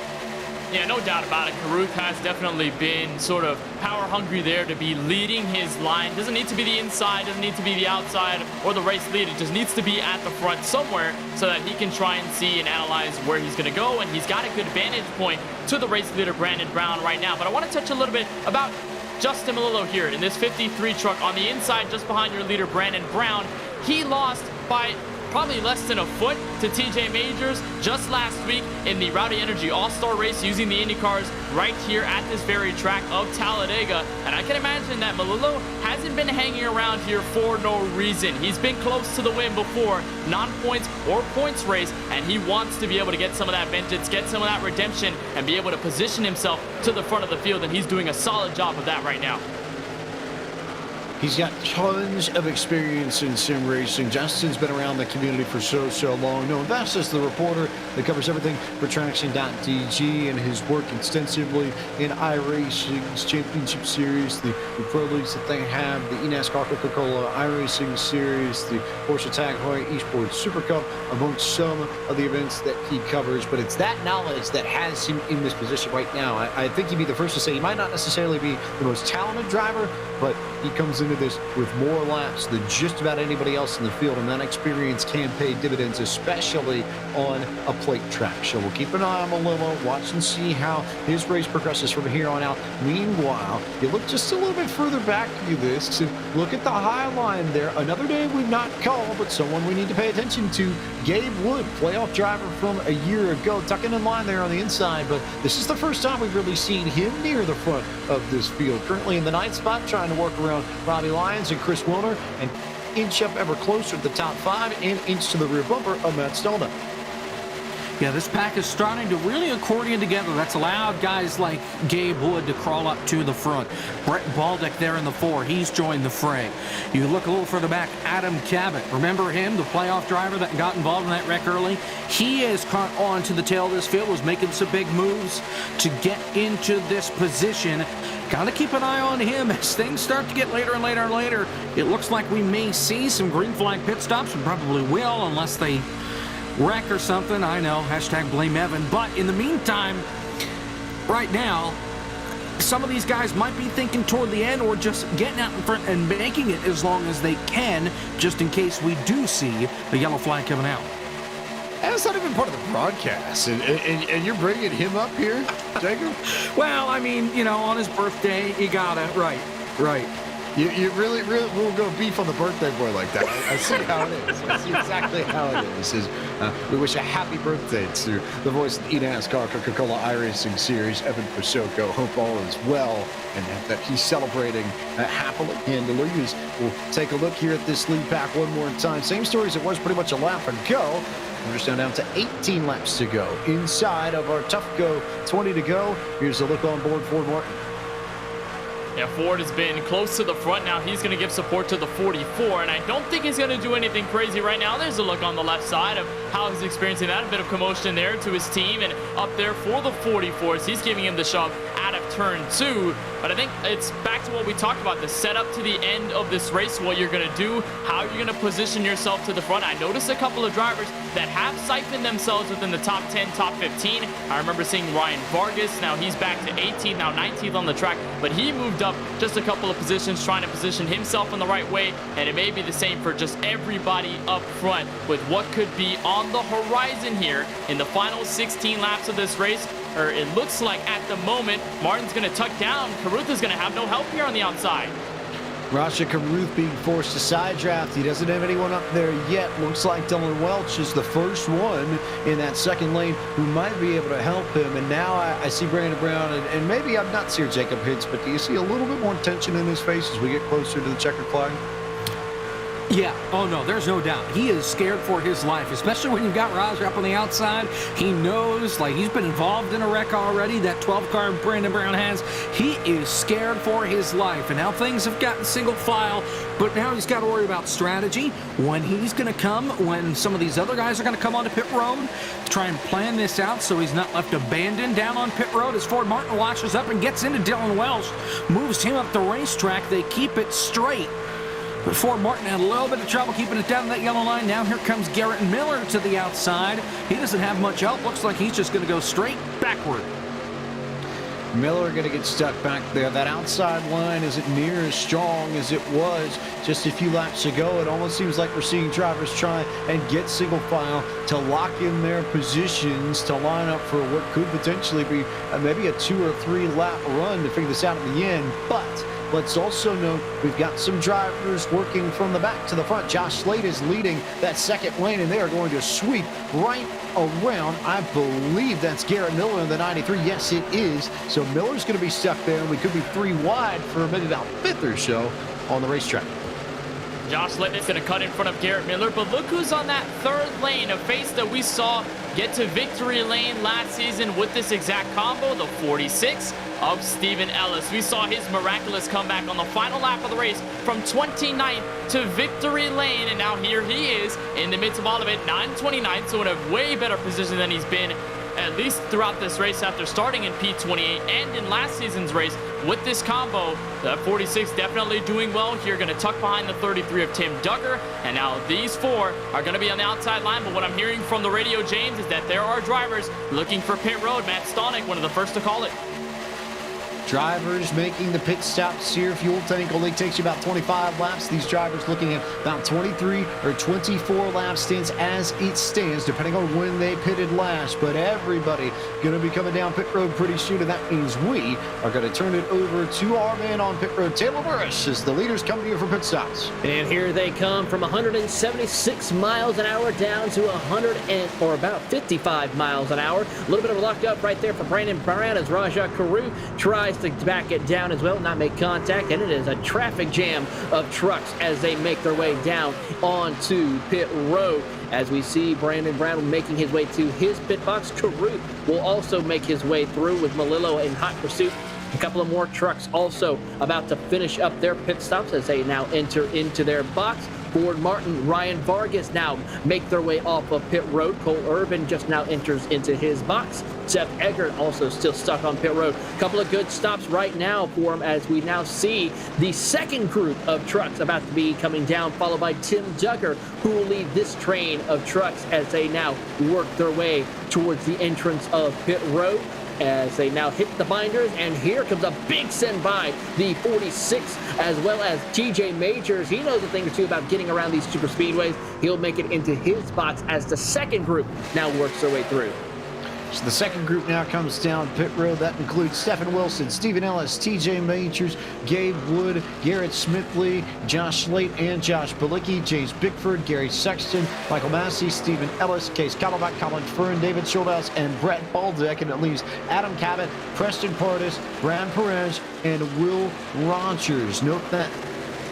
Yeah, no doubt about it. Karuth has definitely been sort of power hungry there to be leading his line. Doesn't need to be the inside, doesn't need to be the outside or the race lead. It just needs to be at the front somewhere so that he can try and see and analyze where he's going to go. And he's got a good vantage point to the race leader, Brandon Brown, right now. But I want to touch a little bit about Justin Malillo here in this 53 truck on the inside just behind your leader, Brandon Brown. He lost by probably less than a foot to TJ Majors just last week in the Rowdy Energy All-Star race using the Indy cars right here at this very track of Talladega. And I can imagine that Melillo hasn't been hanging around here for no reason. He's been close to the win before, non-points or points race, and he wants to be able to get some of that vengeance, get some of that redemption, and be able to position himself to the front of the field, and he's doing a solid job of that right now. He's got tons of experience in sim racing. Justin's been around the community for so long. No, that's just the reporter that covers everything for Traction.dg and his work extensively in iRacing's Championship Series, the Pro Leagues that they have, the eNASCAR Coca-Cola iRacing Series, the Porsche Tag Heuer Esports Super Cup, amongst some of the events that he covers. But it's that knowledge that has him in this position right now. I think he'd be the first to say he might not necessarily be the most talented driver, but he comes into this with more laps than just about anybody else in the field, and that experience can pay dividends, especially on a plate track. So we'll keep an eye on Melillo, watch and see how his race progresses from here on out. Meanwhile, you look just a little bit further back through this and look at the high line there. Another name we've not called, but someone we need to pay attention to. Gabe Wood, playoff driver from a year ago, tucking in line there on the inside, but this is the first time we've really seen him near the front of this field. Currently in the 9th spot, trying to work around Robbie Lyons and Chris Wilner and inch up ever closer to the top 5 and inch to the rear bumper of Matt Stolna. Yeah, this pack is starting to really accordion together. That's allowed guys like Gabe Wood to crawl up to the front. Brett Baldick there in the 4. He's joined the fray. You look a little further back, Adam Cabot. Remember him, the playoff driver that got involved in that wreck early? He has caught on to the tail of this field, was making some big moves to get into this position. Got to keep an eye on him as things start to get later and later and later. It looks like we may see some green flag pit stops. We probably will unless they wreck or something. I know, hashtag blame Evan. But in the meantime, right now, some of these guys might be thinking toward the end or just getting out in front and making it as long as they can, just in case we do see a yellow flag coming out. And it's not even part of the broadcast. And you're bringing him up here, Jacob? Well, I mean, you know, on his birthday, you gotta, right. You really will go beef on the birthday boy like that. I see how it is. I see exactly how it is. We wish a happy birthday to the voice of the eNASCAR Coca-Cola iRacing Series, Evan Persoco. Hope all is well and that he's celebrating happily. And we'll take a look here at this lead pack one more time. Same story as it was pretty much a lap ago. We're just down to 18 laps to go. Inside of our tough go, 20 to go. Here's a look on board for Martin. Yeah, Ford has been close to the front now. He's going to give support to the 44, and I don't think he's going to do anything crazy right now. There's a look on the left side of how he's experiencing that. A bit of commotion there to his team, and up there for the 44s, he's giving him the shove out of turn 2. But I think it's back to what we talked about, the setup to the end of this race, what you're going to do, how you're going to position yourself to the front. I noticed a couple of drivers that have siphoned themselves within the top 10, top 15. I remember seeing Ryan Vargas. Now he's back to 18th, now 19th on the track, but he moved up just a couple of positions, trying to position himself in the right way, and it may be the same for just everybody up front with what could be on the horizon here in the final 16 laps of this race. Or it looks like at the moment, Martin's going to tuck down. Caruth is going to have no help here on the outside. Rasha Caruth being forced to side draft. He doesn't have anyone up there yet. Looks like Dylan Welch is the first one in that second lane who might be able to help him. And now I see Brandon Brown, and maybe I'm not seeing Jacob Hintz, but do you see a little bit more tension in his face as we get closer to the checkered flag? Yeah, oh no, there's no doubt. He is scared for his life, especially when you've got Raja up on the outside. He knows, like, he's been involved in a wreck already, that 12 car Brandon Brown has. He is scared for his life, and now things have gotten single file, but now he's got to worry about strategy, when he's going to come, when some of these other guys are going to come onto pit road, to try and plan this out so he's not left abandoned down on pit road as Ford Martin washes up and gets into Dylan Welch, moves him up the racetrack. They keep it straight. But Ford Martin had a little bit of trouble keeping it down that yellow line. Now here comes Garrett Miller to the outside. He doesn't have much help. Looks like he's just going to go straight backward. Miller going to get stuck back there. That outside line isn't near as strong as it was just a few laps ago. It almost seems like we're seeing drivers try and get single file to lock in their positions to line up for what could potentially be maybe a 2 or 3 lap run to figure this out at the end. But let's also note we've got some drivers working from the back to the front. Josh Slade is leading that second lane, and they are going to sweep right around. I believe that's Garrett Miller in the 93. Yes, it is. So Miller's going to be stuck there, and we could be 3 wide for a minute out fifth or so on the racetrack. Josh Litton's going to cut in front of Garrett Miller, but look who's on that third lane, a face that we saw get to victory lane last season with this exact combo, the 46 of Stephen Ellis. We saw his miraculous comeback on the final lap of the race from 29th to victory lane, and now here he is in the midst of all of it, 929th, so in a way better position than he's been at least throughout this race after starting in P28 and in last season's race with this combo. The 46 definitely doing well here, going to tuck behind the 33 of Tim Duggar, and now these 4 are going to be on the outside line. But what I'm hearing from the radio, James, is that there are drivers looking for pit road. Matt Stonick, one of the first to call it. Drivers making the pit stops here. Fuel tank only takes you about 25 laps. These drivers looking at about 23 or 24 lap stints as it stands, depending on when they pitted last. But everybody going to be coming down pit road pretty soon, and that means we are going to turn it over to our man on pit road, Taylor Burris, as the leaders come to you for pit stops. And here they come from 176 miles an hour down to or about 55 miles an hour. A little bit of a lock up right there for Brandon Brown as Raja Carew tries to back it down as well, not make contact, and it is a traffic jam of trucks as they make their way down onto pit road. As we see Brandon Brown making his way to his pit box, Carew will also make his way through with Malillo in hot pursuit. A couple of more trucks also about to finish up their pit stops as they now enter into their box. Ford Martin, Ryan Vargas now make their way off of pit road. Cole Urban just now enters into his box. Seth Eggert also still stuck on pit road. A couple of good stops right now for him as we now see the second group of trucks about to be coming down, followed by Tim Duggar, who will lead this train of trucks as they now work their way towards the entrance of pit road, as they now hit the binders. And here comes a big send by the 46, as well as TJ Majors. He knows a thing or two about getting around these super speedways. He'll make it into his box as the second group now works their way through. So the second group now comes down pit road. That includes Stephen Wilson, Stephen Ellis, TJ Majors, Gabe Wood, Garrett Smithley, Josh Slate, and Josh Bilicki, James Bickford, Gary Sexton, Michael Massey, Stephen Ellis, Case Cadillac, Colin Fern, David Schulthouse, and Brett Baldeck. And it leaves Adam Cabot, Preston Pardis, Brad Perez, and Will Rogers. Note that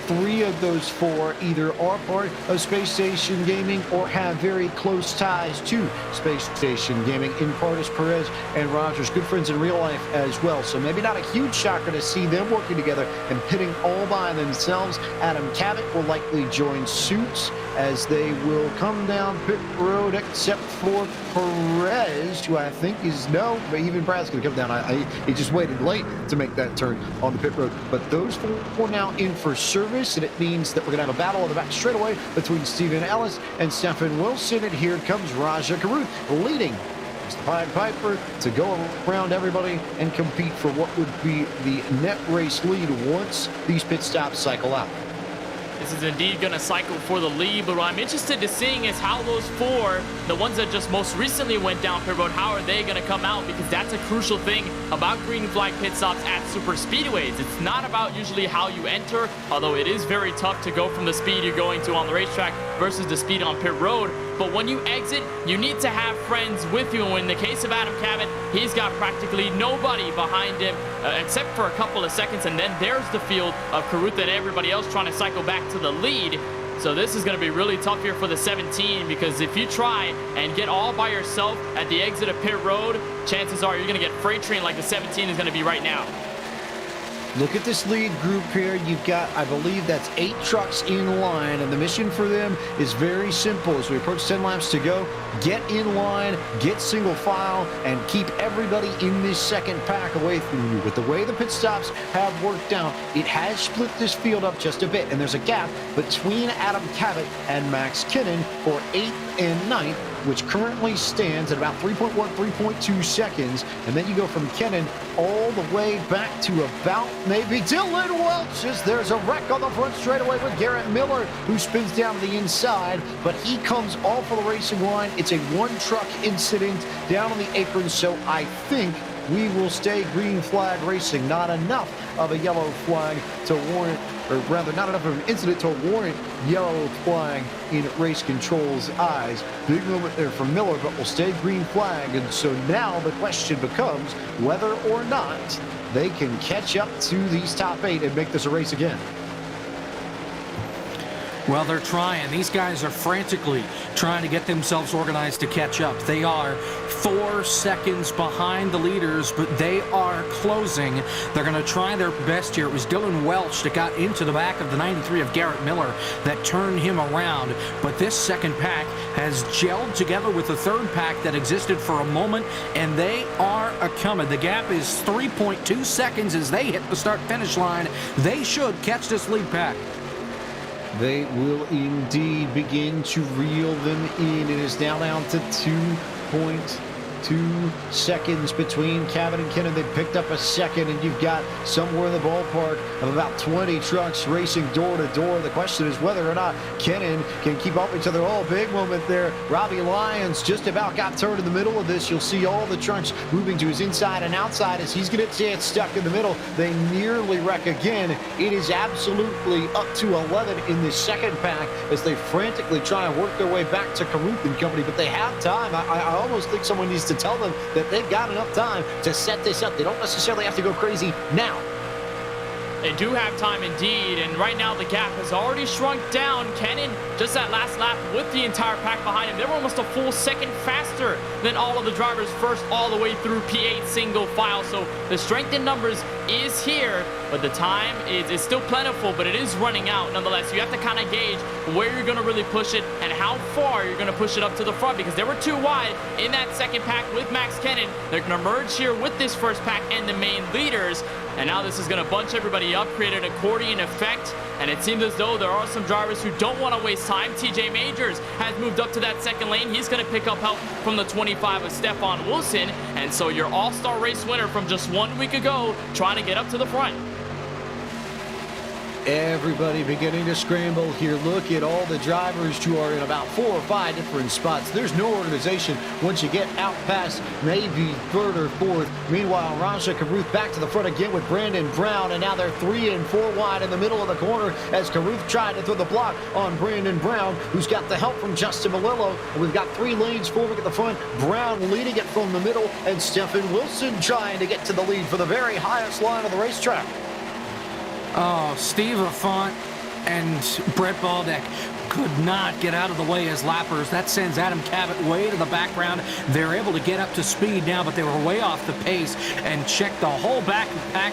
3 of those 4 either are part of Space Station Gaming or have very close ties to Space Station Gaming in Pardis, Perez, and Rogers. Good friends in real life as well. So maybe not a huge shocker to see them working together and pitting all by themselves. Adam Cabot will likely join suit as they will come down pit road, except for Perez, who I think is no, but even Brad's going to come down. He just waited late to make that turn on the pit road. But those 4 now in for service, and it means that we're going to have a battle on the back straightaway between Stephen Ellis and Stephen Wilson. And here comes Raja Caruth leading the Pied Piper to go around everybody and compete for what would be the net race lead once these pit stops cycle out. This is indeed going to cycle for the lead, but what I'm interested to seeing is how those 4, the ones that just most recently went down pit road, how are they going to come out? Because that's a crucial thing about green flag pit stops at super speedways. It's not about usually how you enter, although it is very tough to go from the speed you're going to on the racetrack versus the speed on pit road. But when you exit, you need to have friends with you. And in the case of Adam Cabot, he's got practically nobody behind him except for a couple of seconds. And then there's the field of Caruth and everybody else trying to cycle back to the lead. So this is going to be really tough here for the 17, because if you try and get all by yourself at the exit of pit road, chances are you're going to get freight train like the 17 is going to be right now. Look at this lead group here. You've got, I believe that's 8 trucks in line, and the mission for them is very simple. As we approach 10 laps to go, get in line, get single file, and keep everybody in this second pack away from you. With the way the pit stops have worked out, it has split this field up just a bit, and there's a gap between Adam Cabot and Max Kinnon for 8th and 9th, which currently stands at about 3.1, 3.2 seconds. And then you go from Kennan all the way back to about maybe Dylan Welch, as there's a wreck on the front straightaway with Garrett Miller, who spins down the inside, but he comes off of the racing line. It's a 1-truck incident down on the apron, so I think we will stay green flag racing. Not enough of a yellow flag to warrant, or rather not enough of an incident to warrant yellow flag in race control's eyes. Big moment there for Miller, but we'll stay green flag. And so now the question becomes whether or not they can catch up to these top 8 and make this a race again. Well, they're trying. These guys are frantically trying to get themselves organized to catch up. They are 4 seconds behind the leaders, but they are closing. They're going to try their best here. It was Dylan Welch that got into the back of the 93 of Garrett Miller that turned him around. But this second pack has gelled together with the third pack that existed for a moment, and they are a-coming. The gap is 3.2 seconds as they hit the start-finish line. They should catch this lead pack. They will indeed begin to reel them in. It is now down to 2.2 seconds between Cabot and Kennan. They picked up a second, and you've got somewhere in the ballpark of about 20 trucks racing door to door. The question is whether or not Kennan can keep up with each other. Oh, big moment there. Robbie Lyons just about got turned in the middle of this. You'll see all the trucks moving to his inside and outside as he's going to get stuck in the middle. They nearly wreck again. It is absolutely up to 11 in the second pack as they frantically try and work their way back to Carruth and company, but they have time. I almost think someone needs to tell them that they've got enough time to set this up. They don't necessarily have to go crazy now. They do have time indeed, and right now the gap has already shrunk down. Kennan, just that last lap with the entire pack behind him, they were almost a full second faster than all of the drivers first all the way through P8 single file. So the strength in numbers is here, but the time is still plentiful, but it is running out nonetheless. You have to kind of gauge where you're going to really push it and how far you're going to push it up to the front, because they were too wide in that second pack with Max Kennan. They're going to merge here with this first pack and the main leaders. And now this is going to bunch everybody up, create an accordion effect. And it seems as though there are some drivers who don't want to waste time. TJ Majors has moved up to that second lane. He's going to pick up help from the 25 of Stefan Wilson. And so your all-star race winner from just 1 week ago trying to get up to the front. Everybody beginning to scramble here. Look at all the drivers who are in about 4 or 5 different spots. There's no organization once you get out past maybe 3rd or 4th. Meanwhile, Raja Carruth back to the front again with Brandon Brown, and now they're 3 and 4 wide in the middle of the corner as Carruth tried to throw the block on Brandon Brown, who's got the help from Justin Malillo. And we've got 3 lanes forward at the front. Brown leading it from the middle, and Stephen Wilson trying to get to the lead for the very highest line of the racetrack. Oh, Steve Affont and Brett Baldeck could not get out of the way as lappers. That sends Adam Cabot way to the background. They're able to get up to speed now, but they were way off the pace and check the whole back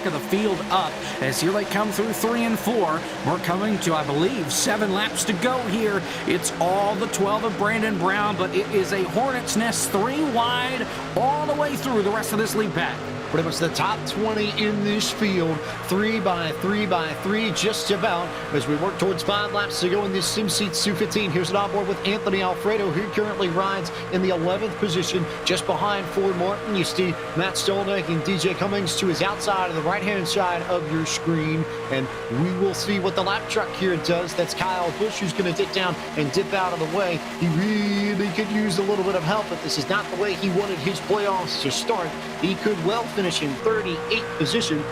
of the field up as here they come through 3 and 4. We're coming to, I believe, 7 laps to go here. It's all the 12 of Brandon Brown, but it is a hornet's nest 3 wide all the way through the rest of this lead pack. Pretty much the top 20 in this field, 3 by 3 by 3, just about, as we work towards 5 laps to go in this Sim Seats 215. Here's an onboard with Anthony Alfredo, who currently rides in the 11th position, just behind Ford Martin. You see Matt Stolnick and DJ Cummings to his outside of the right-hand side of your screen, and we will see what the lap truck here does. That's Kyle Busch, who's going to dip down and dip out of the way. He really could use a little bit of help, but this is not the way he wanted his playoffs to start. He could well finish in 38th position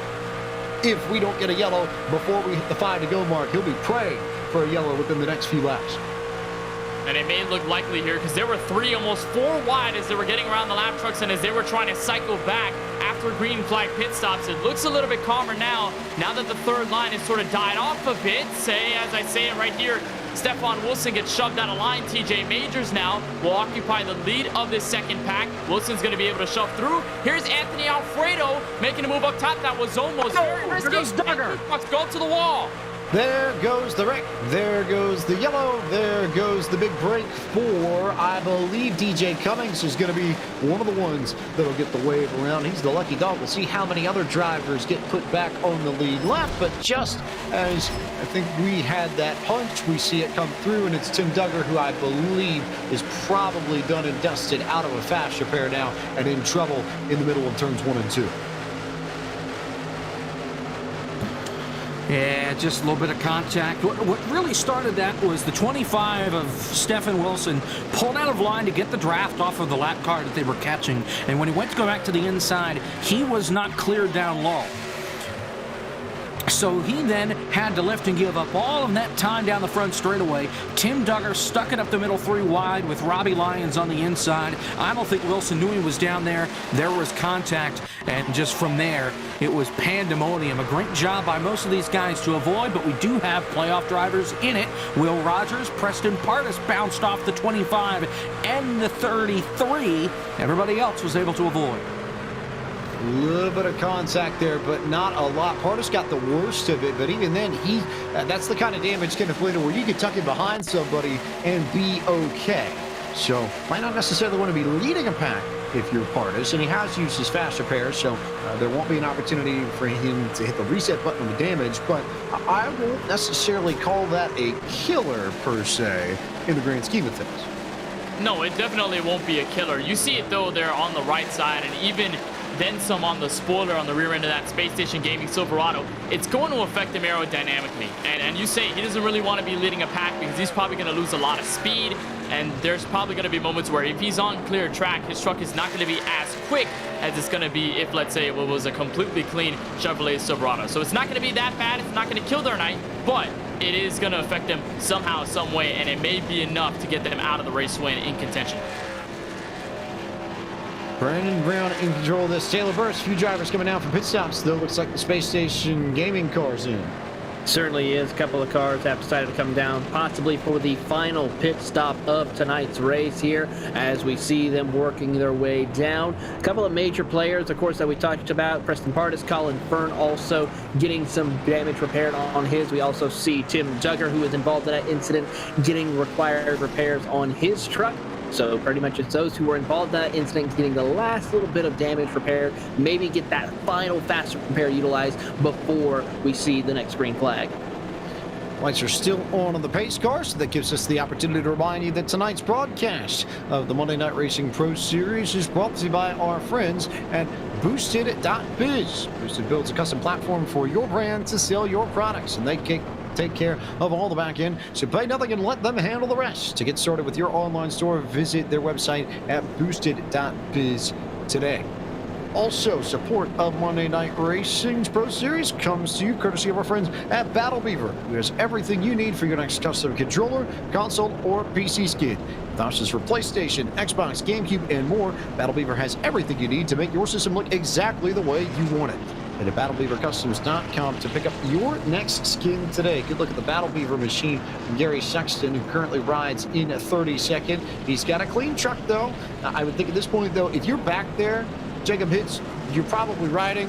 if we don't get a yellow before we hit the 5 to go mark. He'll be praying for a yellow within the next few laps. And it may look likely here because there were 3, almost 4 wide as they were getting around the lap trucks and as they were trying to cycle back after green flag pit stops. It looks a little bit calmer now that the third line has sort of died off a bit. As I say it right here, Stefan Wilson gets shoved out of line. TJ Majors now will occupy the lead of this second pack. Wilson's going to be able to shove through. Here's Anthony Alfredo making a move up top. That was almost very risky. Let's go to the wall. There goes the wreck. There goes the yellow. There goes the big break for, I believe, DJ Cummings is going to be one of the ones that'll get the wave around. He's the lucky dog. We'll see how many other drivers get put back on the lead lap. But just as I think we had that hunch, we see it come through, and it's Tim Duggar, who I believe is probably done and dusted out of a fast repair now and in trouble in the middle of turns 1 and 2. Yeah, just a little bit of contact. What really started that was the 25 of Stephen Wilson pulled out of line to get the draft off of the lap car that they were catching. And when he went to go back to the inside, he was not cleared down low. So he then had to lift and give up all of that time down the front straightaway. Tim Duggar stuck it up the middle 3 wide with Robbie Lyons on the inside. I don't think Wilson knew he was down there. There was contact, and just from there, it was pandemonium. A great job by most of these guys to avoid, but we do have playoff drivers in it. Will Rogers, Preston Pardus bounced off the 25 and the 33. Everybody else was able to avoid. A little bit of contact there, but not a lot. Pardus got the worst of it, but even then, that's the kind of damage Kenneth Blader where you can tuck in behind somebody and be okay. So, might not necessarily want to be leading a pack if you're Pardus, and he has used his fast repair, so there won't be an opportunity for him to hit the reset button on the damage, but I won't necessarily call that a killer, per se, in the grand scheme of things. No, it definitely won't be a killer. You see it, though, there on the right side, and even then some on the spoiler on the rear end of that Space Station Gaming Silverado. It's going to affect him aerodynamically. And you say he doesn't really want to be leading a pack because he's probably going to lose a lot of speed. And there's probably going to be moments where if he's on clear track, his truck is not going to be as quick as it's going to be if, let's say, it was a completely clean Chevrolet Silverado. So it's not going to be that bad. It's not going to kill their night, but it is going to affect them somehow, some way, and it may be enough to get them out of the race win in contention. Brandon Brown in control of this. Taylor Burst, a few drivers coming down from pit stops, though. Looks like the Space Station Gaming car's in. Certainly is. A couple of cars have decided to come down, possibly for the final pit stop of tonight's race here, as we see them working their way down. A couple of major players, of course, that we talked about. Preston Pardus, Colin Fern also getting some damage repaired on his. We also see Tim Duggar, who was involved in that incident, getting required repairs on his truck. So pretty much it's those who were involved in that incident getting the last little bit of damage repaired, maybe get that final fast repair utilized before we see the next green flag. Lights are still on the pace car, so that gives us the opportunity to remind you that tonight's broadcast of the Monday Night Racing Pro Series is brought to you by our friends at Boosted.biz. Boosted builds a custom platform for your brand to sell your products, and they take care of all the back end, so pay nothing and let them handle the rest. To get started with your online store, visit their website at boosted.biz today. Also, support of Monday Night Racing's Pro Series comes to you courtesy of our friends at Battle Beaver, who has everything you need for your next custom controller, console, or PC skid. With options for PlayStation, Xbox, GameCube, and more, Battle Beaver has everything you need to make your system look exactly the way you want it. At BattleBeaverCustoms.com to pick up your next skin today. Good look at the Battle Beaver machine from Gary Sexton, who currently rides in 32nd. He's got a clean truck, though. I would think at this point, though, if you're back there, Jacob Hitz, you're probably riding,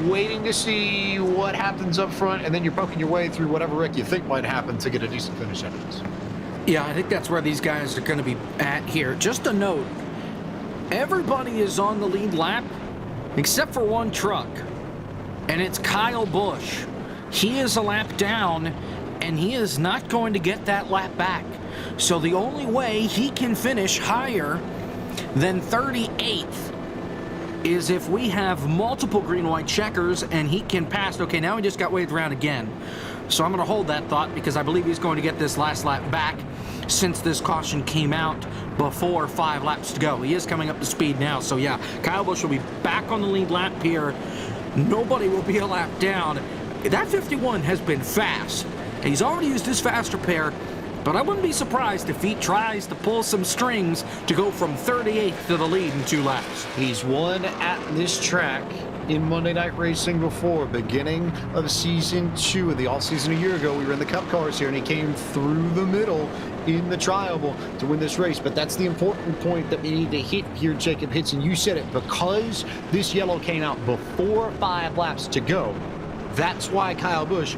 waiting to see what happens up front, and then you're poking your way through whatever wreck you think might happen to get a decent finish out of this. Yeah, I think that's where these guys are going to be at here. Just a note, everybody is on the lead lap except for one truck. And it's Kyle Busch. He is a lap down, and he is not going to get that lap back. So the only way he can finish higher than 38th is if we have multiple green-white checkers, and he can pass. Okay, now he just got waved around again. So I'm going to hold that thought because I believe he's going to get this last lap back since this caution came out before 5 laps to go. He is coming up to speed now. So yeah, Kyle Busch will be back on the lead lap here. Nobody will be a lap down. That 51 has been fast. He's already used his fast repair, but I wouldn't be surprised if he tries to pull some strings to go from 38th to the lead in 2 laps. He's won at this track in Monday Night Racing before, beginning of season 2 of the off-season a year ago. We were in the Cup cars here, and he came through the middle in the Trial to win this race. But that's the important point that we need to hit here, Jacob Hitz, and you said it, because this yellow came out before 5 laps to go. That's why Kyle Busch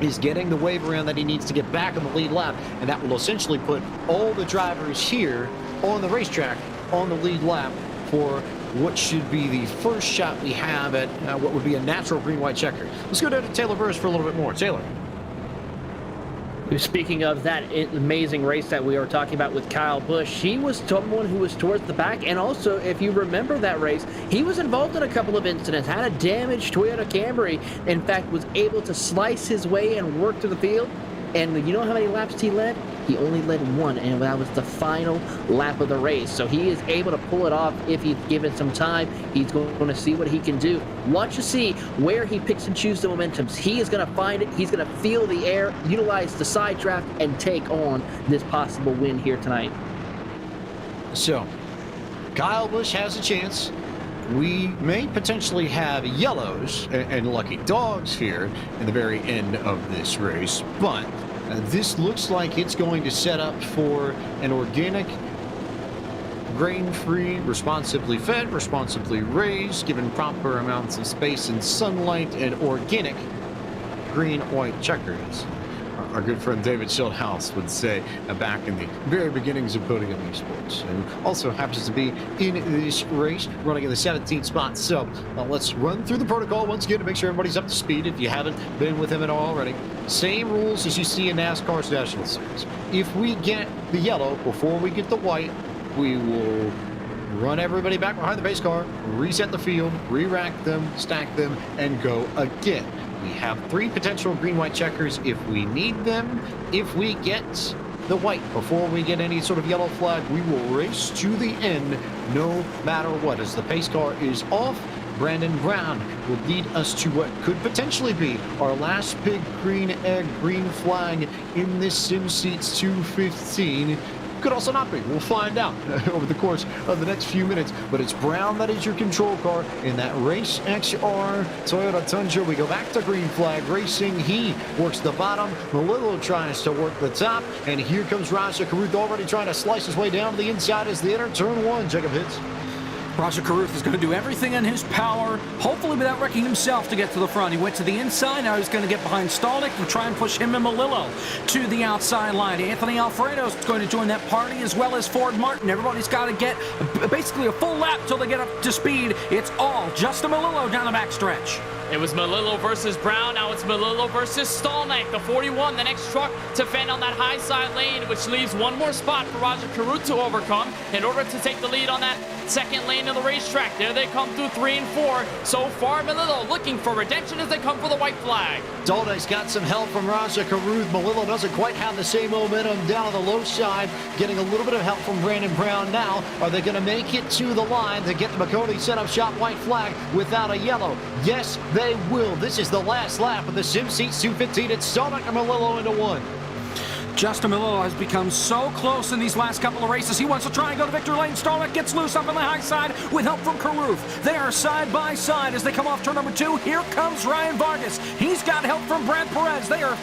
is getting the wave around that he needs to get back on the lead lap, and that will essentially put all the drivers here on the racetrack on the lead lap for what should be the first shot we have at what would be a natural green-white checker. Let's go down to Taylor Burst for a little bit more. Taylor. Speaking of that amazing race that we were talking about with Kyle Busch, he was someone who was towards the back, and also, if you remember that race, he was involved in a couple of incidents, had a damaged Toyota Camry, in fact, was able to slice his way and work to the field. And you know how many laps he led? He only led one, and that was the final lap of the race. So he is able to pull it off if he's given some time. He's going to see what he can do. Watch to see where he picks and chooses the momentums. He is going to find it. He's going to feel the air, utilize the side draft, and take on this possible win here tonight. So, Kyle Busch has a chance. We may potentially have yellows and lucky dogs here in the very end of this race, but this looks like it's going to set up for an organic, grain-free, responsibly fed, responsibly raised, given proper amounts of space and sunlight, and organic green-white checkers. Our good friend David Schildhouse would say back in the very beginnings of Podium Esports, who also happens to be in this race, running in the 17th spot. So let's run through the protocol once again to make sure everybody's up to speed if you haven't been with him at all already. Same rules as you see in NASCAR's National Series. If we get the yellow before we get the white, we will run everybody back behind the base car, reset the field, re-rack them, stack them, and go again. We have 3 potential green-white checkers if we need them. If we get the white before we get any sort of yellow flag, we will race to the end no matter what. As the pace car is off, Brandon Brown will lead us to what could potentially be our last big green egg, green flag in this Sim Seats 215. Could also not be. We'll find out over the course of the next few minutes. But it's Brown that is your control car in that Race XR Toyota Tundra. We go back to green flag racing. He works the bottom. Melillo tries to work the top. And here comes Raja Caruth already trying to slice his way down to the inside as they enter turn 1. Jacob Hits. Raja Caruth is going to do everything in his power, hopefully without wrecking himself, to get to the front. He went to the inside. Now he's going to get behind Stalnick and try and push him and Melillo to the outside line. Anthony Alfredo is going to join that party, as well as Ford Martin. Everybody's got to get basically a full lap till they get up to speed. It's all Justin Melillo down the backstretch. It was Melillo versus Brown. Now it's Melillo versus Stalnick. The 41, the next truck to fend on that high side lane, which leaves one more spot for Raja Caruth to overcome in order to take the lead on that second lane of the racetrack. There they come through 3 and 4. So far, Melillo looking for redemption as they come for the white flag. Stalnick's got some help from Raja Caruth. Melillo doesn't quite have the same momentum down on the low side, getting a little bit of help from Brandon Brown now. Are they going to make it to the line to get the McConaughey setup shot white flag without a yellow? Yes, they will. This is the last lap of the Sim Seats 215. It's Stalnick and Melillo into 1. Justin Melillo has become so close in these last couple of races. He wants to try and go to victory lane. Stalnick gets loose up on the high side with help from Caruth. They are side by side as they come off turn number 2. Here comes Ryan Vargas. He's got help from Brad Perez. They are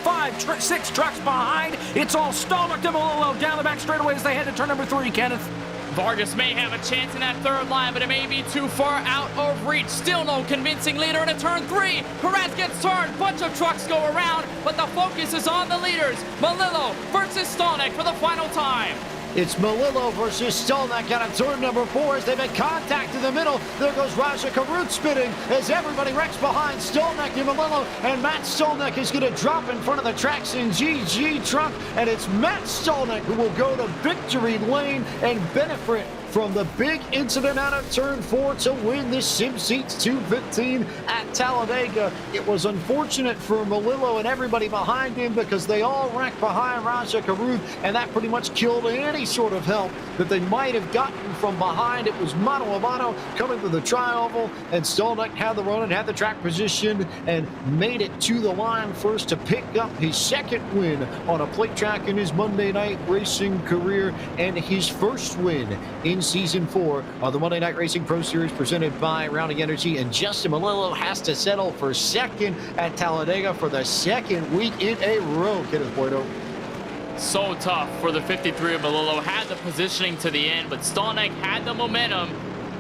6 trucks behind. It's all Stalnick to Melillo down the back straightaway as they head to turn number 3, Kenneth. Vargas may have a chance in that third line, but it may be too far out of reach. Still no convincing leader into turn 3. Perez gets turned. Bunch of trucks go around, but the focus is on the leaders. Melillo versus Stalnick for the final time. It's Melillo versus Stalnick out of turn number 4 as they make contact in the middle. There goes Raja Caruth spinning as everybody wrecks behind Stalnick and Melillo, and Matt Stalnick is going to drop in front of the Traxxon GG truck, and it's Matt Stalnick who will go to victory lane and benefit from the big incident out of turn 4 to win this Sim Seats 215 at Talladega. It was unfortunate for Melillo and everybody behind him because they all wrecked behind Raja Caruth, and that pretty much killed any sort of help that they might have gotten from behind. It was mano a mano coming to the tri-oval, and Stalnick had the run and had the track position and made it to the line first to pick up his second win on a plate track in his Monday night racing career and his first win in Season 4 of the Monday Night Racing Pro Series presented by Rounding Energy. And Justin Melillo has to settle for second at Talladega for the second week in a row. Kenneth Boydo. So tough for the 53 of Melillo. Had the positioning to the end, but Stalnick had the momentum.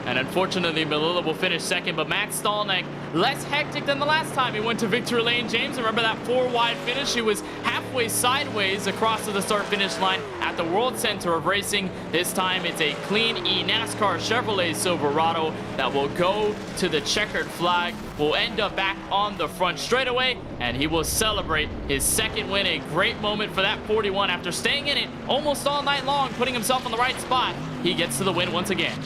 And unfortunately, Melilla will finish second, but Matt Stallneck, less hectic than the last time he went to victory lane. James, remember that 4-wide finish? He was halfway sideways across to the start-finish line at the World Center of Racing. This time, it's a clean NASCAR Chevrolet Silverado that will go to the checkered flag, will end up back on the front straightaway, and he will celebrate his second win. A great moment for that 41 after staying in it almost all night long, putting himself on the right spot. He gets to the win once again.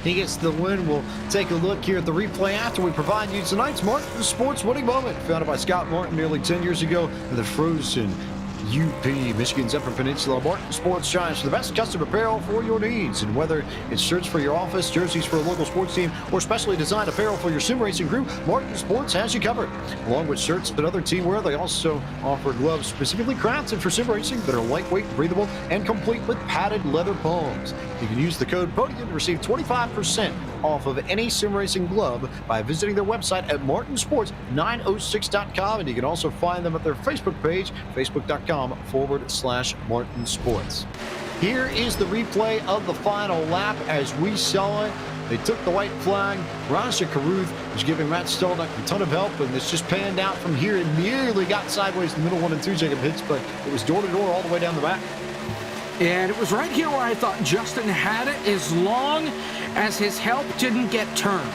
He gets the win. We'll take a look here at the replay after we provide you tonight's Martin Sports winning moment, founded by Scott Martin nearly 10 years ago in the frozen UP, Michigan's Upper Peninsula. Martin Sports shines for the best custom apparel for your needs. And whether it's shirts for your office, jerseys for a local sports team, or specially designed apparel for your sim racing crew, Martin Sports has you covered. Along with shirts and other team wear, they also offer gloves specifically crafted for sim racing that are lightweight, breathable, and complete with padded leather palms. You can use the code PODIUM to receive 25% off of any sim racing glove by visiting their website at martinsports906.com, and you can also find them at their Facebook page, facebook.com/Martin Sports. Here is the replay of the final lap as we saw it. They took the white flag. Raja Caruth was giving Matt Stallneck a ton of help, and this just panned out from here. It nearly got sideways in the middle 1 and 2 Jacob hits, but it was door to door all the way down the back. And it was right here where I thought Justin had it, as long as his help didn't get turned.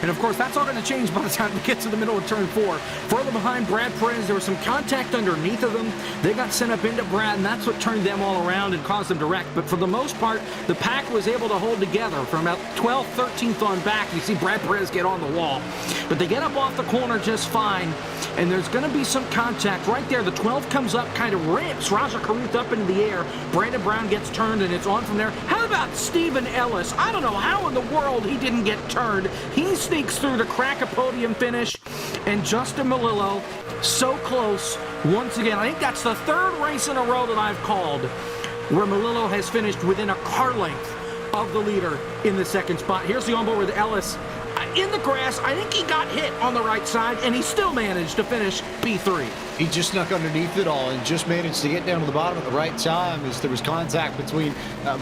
And of course, that's all going to change by the time we get to the middle of turn 4. Further behind Brad Perez, there was some contact underneath of them. They got sent up into Brad, and that's what turned them all around and caused them to wreck. But for the most part, the pack was able to hold together from about 12th, 13th on back. You see Brad Perez get on the wall. But they get up off the corner just fine, and there's going to be some contact right there. The 12 comes up, kind of rips Raja Caruth up into the air. Brandon Brown gets turned, and it's on from there. How about Stephen Ellis? I don't know how in the world he didn't get turned. He sneaks through to crack a podium finish, and Justin Melillo so close once again. I think that's the 3rd race in a row that I've called where Melillo has finished within a car length of the leader in the 2nd spot. Here's the onboard with Ellis in the grass. I think he got hit on the right side, and he still managed to finish P3. He just snuck underneath it all and just managed to get down to the bottom at the right time as there was contact between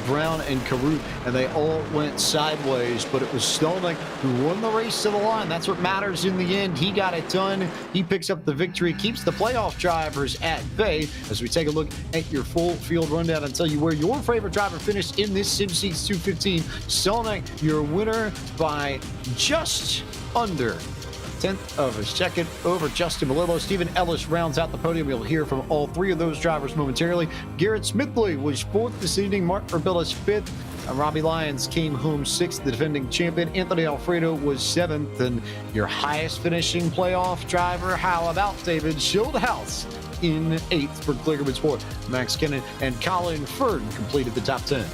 Brown and Caruth, and they all went sideways. But it was Stallneck who won the race to the line. That's what matters in the end. He got it done. He picks up the victory, keeps the playoff drivers at bay. As we take a look at your full field rundown and tell you where your favorite driver finished in this SimSeats 215. Stallneck, your winner by just under 10th of a second over Justin Melillo. Stephen Ellis rounds out the podium. You'll hear from all 3 of those drivers momentarily. Garrett Smithley was 4th this evening. Mark Urbillas 5th. Robbie Lyons came home 6th, the defending champion. Anthony Alfredo was 7th. And your highest finishing playoff driver, how about David Schildhouse in 8th for Kligerman Sport? Max Kennan and Colin Ferd completed the top 10.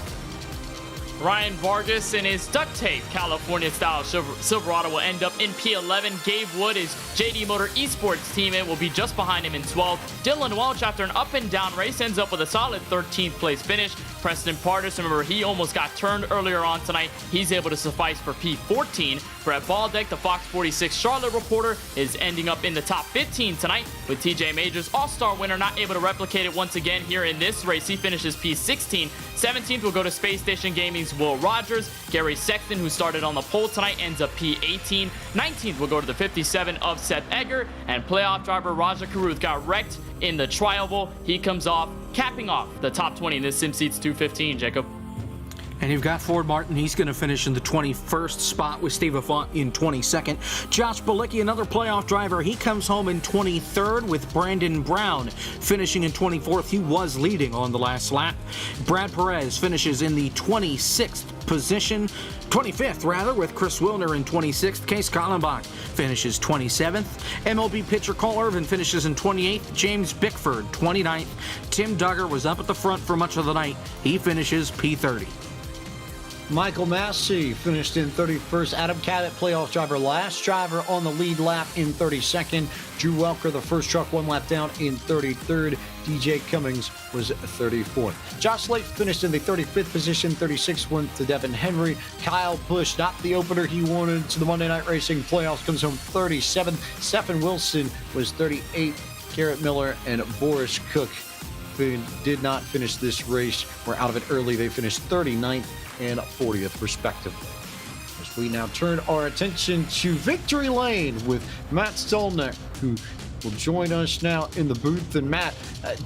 Ryan Vargas in his duct tape California-style Silverado will end up in P11. Gabe Wood, his JD Motor Esports teammate, will be just behind him in 12th. Dylan Welch, after an up-and-down race, ends up with a solid 13th place finish. Preston Pardus, remember, he almost got turned earlier on tonight. He's able to suffice for P14. Brett Baldeck, the Fox 46 Charlotte reporter, is ending up in the top 15 tonight, with TJ Majors, All-Star winner, not able to replicate it once again here in this race. He finishes P16. 17th will go to Space Station Gaming's Will Rogers. Gary Sexton, who started on the pole tonight, ends up P18. 19th will go to the 57 of Seth Egger. And playoff driver Raja Caruth got wrecked in the Trioval. He comes off, capping off the top 20 in this SimSeats 215, Jacob. And you've got Ford Martin. He's going to finish in the 21st spot with Steve Affont in 22nd. Josh Bilicki, another playoff driver. He comes home in 23rd with Brandon Brown finishing in 24th. He was leading on the last lap. Brad Perez finishes in the 26th position. 25th, rather, with Chris Wilner in 26th. Case Kallenbach finishes 27th. MLB pitcher Cole Irvin finishes in 28th. James Bickford, 29th. Tim Duggar was up at the front for much of the night. He finishes P30. Michael Massey finished in 31st. Adam Cadett, playoff driver, last driver on the lead lap in 32nd. Drew Welker, the first truck, 1 lap down in 33rd. DJ Cummings was 34th. Josh Slate finished in the 35th position. 36th went to Devin Henry. Kyle Busch, not the opener he wanted to the Monday Night Racing playoffs, comes home 37th. Stephen Wilson was 38th. Garrett Miller and Boris Cook did not finish this race. Were out of it early. They finished 39th and 40th, respectively. we now turn our attention to Victory Lane with Matt Stolnick, who will join us now in the booth. And Matt,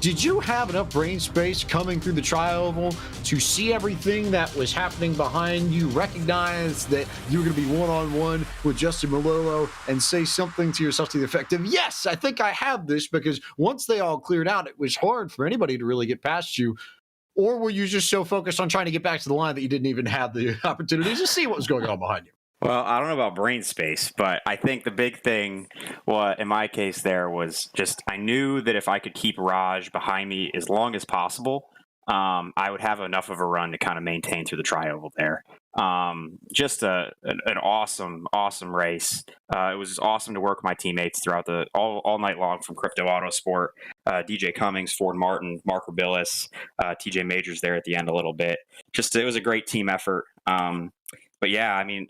did you have enough brain space coming through the tri-oval to see everything that was happening behind you, recognize that you were going to be one-on-one with Justin Malolo, and say something to yourself to the effect of, yes, I think I have this? Because once they all cleared out, it was hard for anybody to really get past you. Or were you just so focused on trying to get back to the line that you didn't even have the opportunity to see what was going on behind you? Well, I don't know about brain space, but I think the big thing, well, in my case there, was just I knew that if I could keep Raj behind me as long as possible, I would have enough of a run to kind of maintain through the tri-oval there. Just an awesome race. It was awesome to work with my teammates throughout all night long, from Crypto Autosport, DJ Cummings, Ford Martin, Mark Rebillis, TJ Majors there at the end a little bit. It was a great team effort. But yeah, I mean,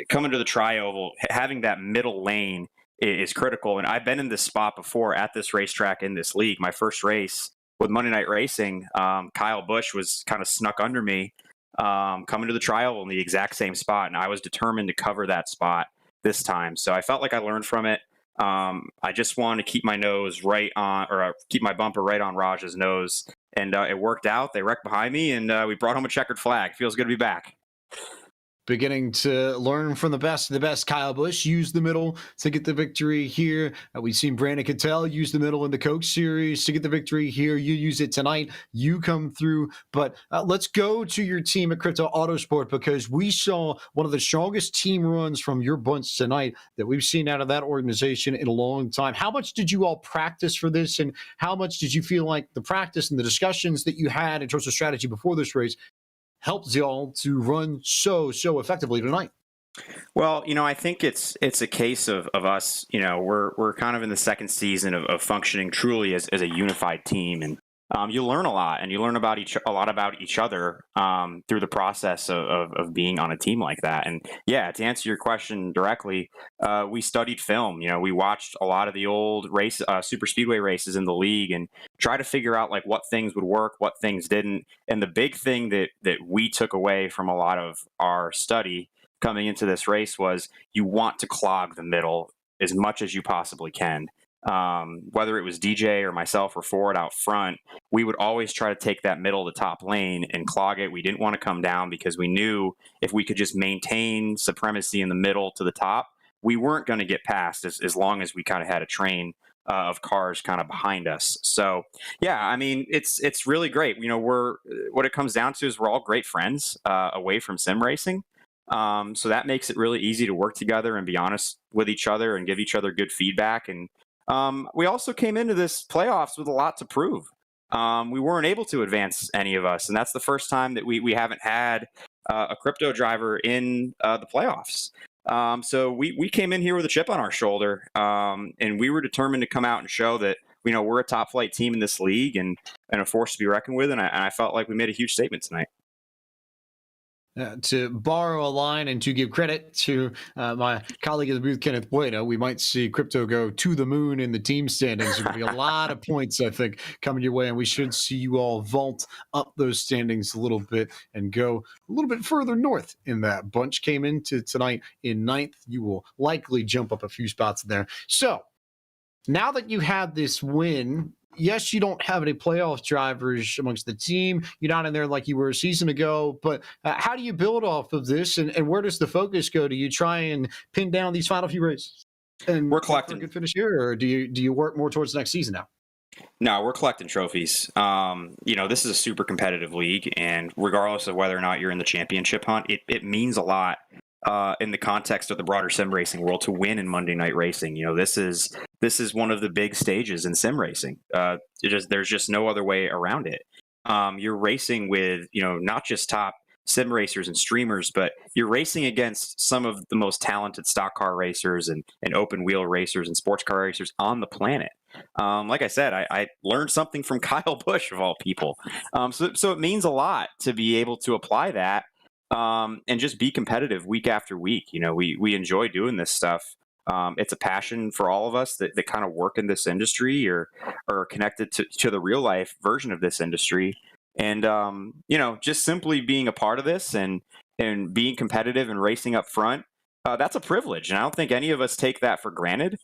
coming to the tri-oval, having that middle lane is critical. And I've been in this spot before at this racetrack in this league. My first race with Monday Night Racing, Kyle Busch was kind of snuck under me coming to the tri-oval in the exact same spot. And I was determined to cover that spot this time. So I felt like I learned from it. I just wanted to keep my nose right on, or keep my bumper right on Raj's nose. And it worked out. They wrecked behind me, and we brought home a checkered flag. Feels good to be back. Beginning to learn from the best of the best. Kyle Busch used the middle to get the victory here. We've seen Brandon Cattell use the middle in the Coke Series to get the victory here. You use it tonight. You come through. But let's go to your team at Crypto Autosport, because we saw one of the strongest team runs from your bunch tonight that we've seen out of that organization in a long time. How much did you all practice for this, and how much did you feel like the practice and the discussions that you had in terms of strategy before this race helped y'all to run so effectively tonight? Well, I think it's a case of us, we're kind of in the second season of functioning truly as a unified team. And you learn a lot, and you learn a lot about each other through the process of being on a team like that. And yeah, to answer your question directly, we studied film. We watched a lot of the old Superspeedway races in the league and try to figure out like what things would work, what things didn't. And the big thing that we took away from a lot of our study coming into this race was you want to clog the middle as much as you possibly can. Whether it was DJ or myself or Ford out front, we would always try to take that middle to top lane and clog it. We didn't want to come down, because we knew if we could just maintain supremacy in the middle to the top, we weren't going to get past as long as we kind of had a train of cars kind of behind us. So yeah, I mean, it's really great. What it comes down to is we're all great friends away from sim racing. So that makes it really easy to work together and be honest with each other and give each other good feedback. And we also came into this playoffs with a lot to prove. We weren't able to advance, any of us, and that's the first time that we haven't had a crypto driver in the playoffs. So we came in here with a chip on our shoulder, and we were determined to come out and show that we're a top flight team in this league and a force to be reckoned with. And I felt like we made a huge statement tonight. To borrow a line and to give credit to my colleague in the booth, Kenneth Bueno, we might see crypto go to the moon in the team standings. There'll be a lot of points, I think, coming your way, and we should see you all vault up those standings a little bit and go a little bit further north in that. Bunch came into tonight in 9th. You will likely jump up a few spots there. So now that you have this win, yes, you don't have any playoff drivers amongst the team. You're not in there like you were a season ago. But how do you build off of this, and where does the focus go? Do you try and pin down these final few races and we're collecting a good finish here, or do you work more towards next season now? No, we're collecting trophies. This is a super competitive league, and regardless of whether or not you're in the championship hunt, it means a lot in the context of the broader sim racing world to win in Monday Night Racing. This is one of the big stages in sim racing. There's just no other way around it. You're racing with, not just top sim racers and streamers, but you're racing against some of the most talented stock car racers and open wheel racers and sports car racers on the planet. Like I said, I learned something from Kyle Busch, of all people. So it means a lot to be able to apply that and just be competitive week after week. We enjoy doing this stuff. It's a passion for all of us that kind of work in this industry or are connected to the real life version of this industry. And, just simply being a part of this and and being competitive and racing up front, that's a privilege. And I don't think any of us take that for granted.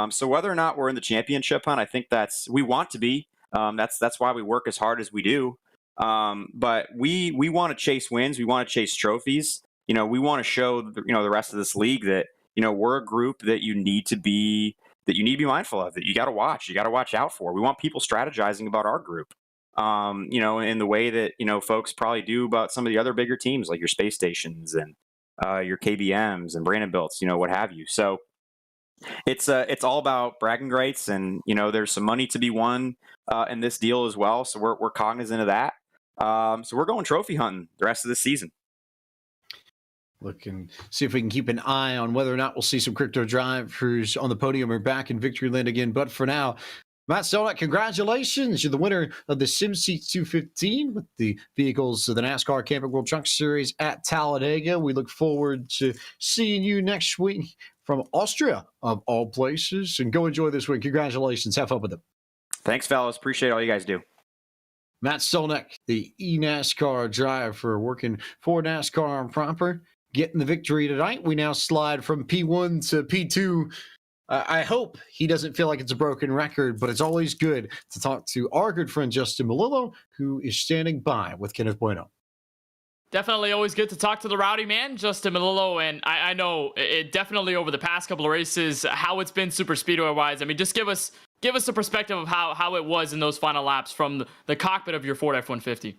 So whether or not we're in the championship hunt, I think we want to be. That's why we work as hard as we do. But we want to chase wins. We want to chase trophies. We want to show the rest of this league that we're a group that you need to be mindful of, that you got to watch out for. We want people strategizing about our group. In the way that folks probably do about some of the other bigger teams like your space stations and your KBMs and Brandonbilts, what have you. So it's all about bragging rights, and there's some money to be won in this deal as well. So we're cognizant of that. So we're going trophy hunting the rest of the season. Look and see if we can keep an eye on whether or not we'll see some crypto drivers on the podium or back in victory lane again. But for now, Matt Stelnick, congratulations. You're the winner of the SimSeats 215 with the vehicles of the NASCAR Camping World Truck Series at Talladega. We look forward to seeing you next week from Austria, of all places. And go enjoy this week. Congratulations. Have fun with it. Thanks, fellas. Appreciate all you guys do. Matt Stelnick, the eNASCAR driver working for NASCAR proper, getting the victory tonight. We now slide from P1 to P2. I hope he doesn't feel like it's a broken record, but it's always good to talk to our good friend Justin Melillo, who is standing by with Kenneth Bueno. Definitely always good to talk to the rowdy man, Justin Melillo, and I know it definitely over the past couple of races, how it's been Superspeedway wise. I mean, just give us a perspective of how it was in those final laps from the cockpit of your Ford F-150.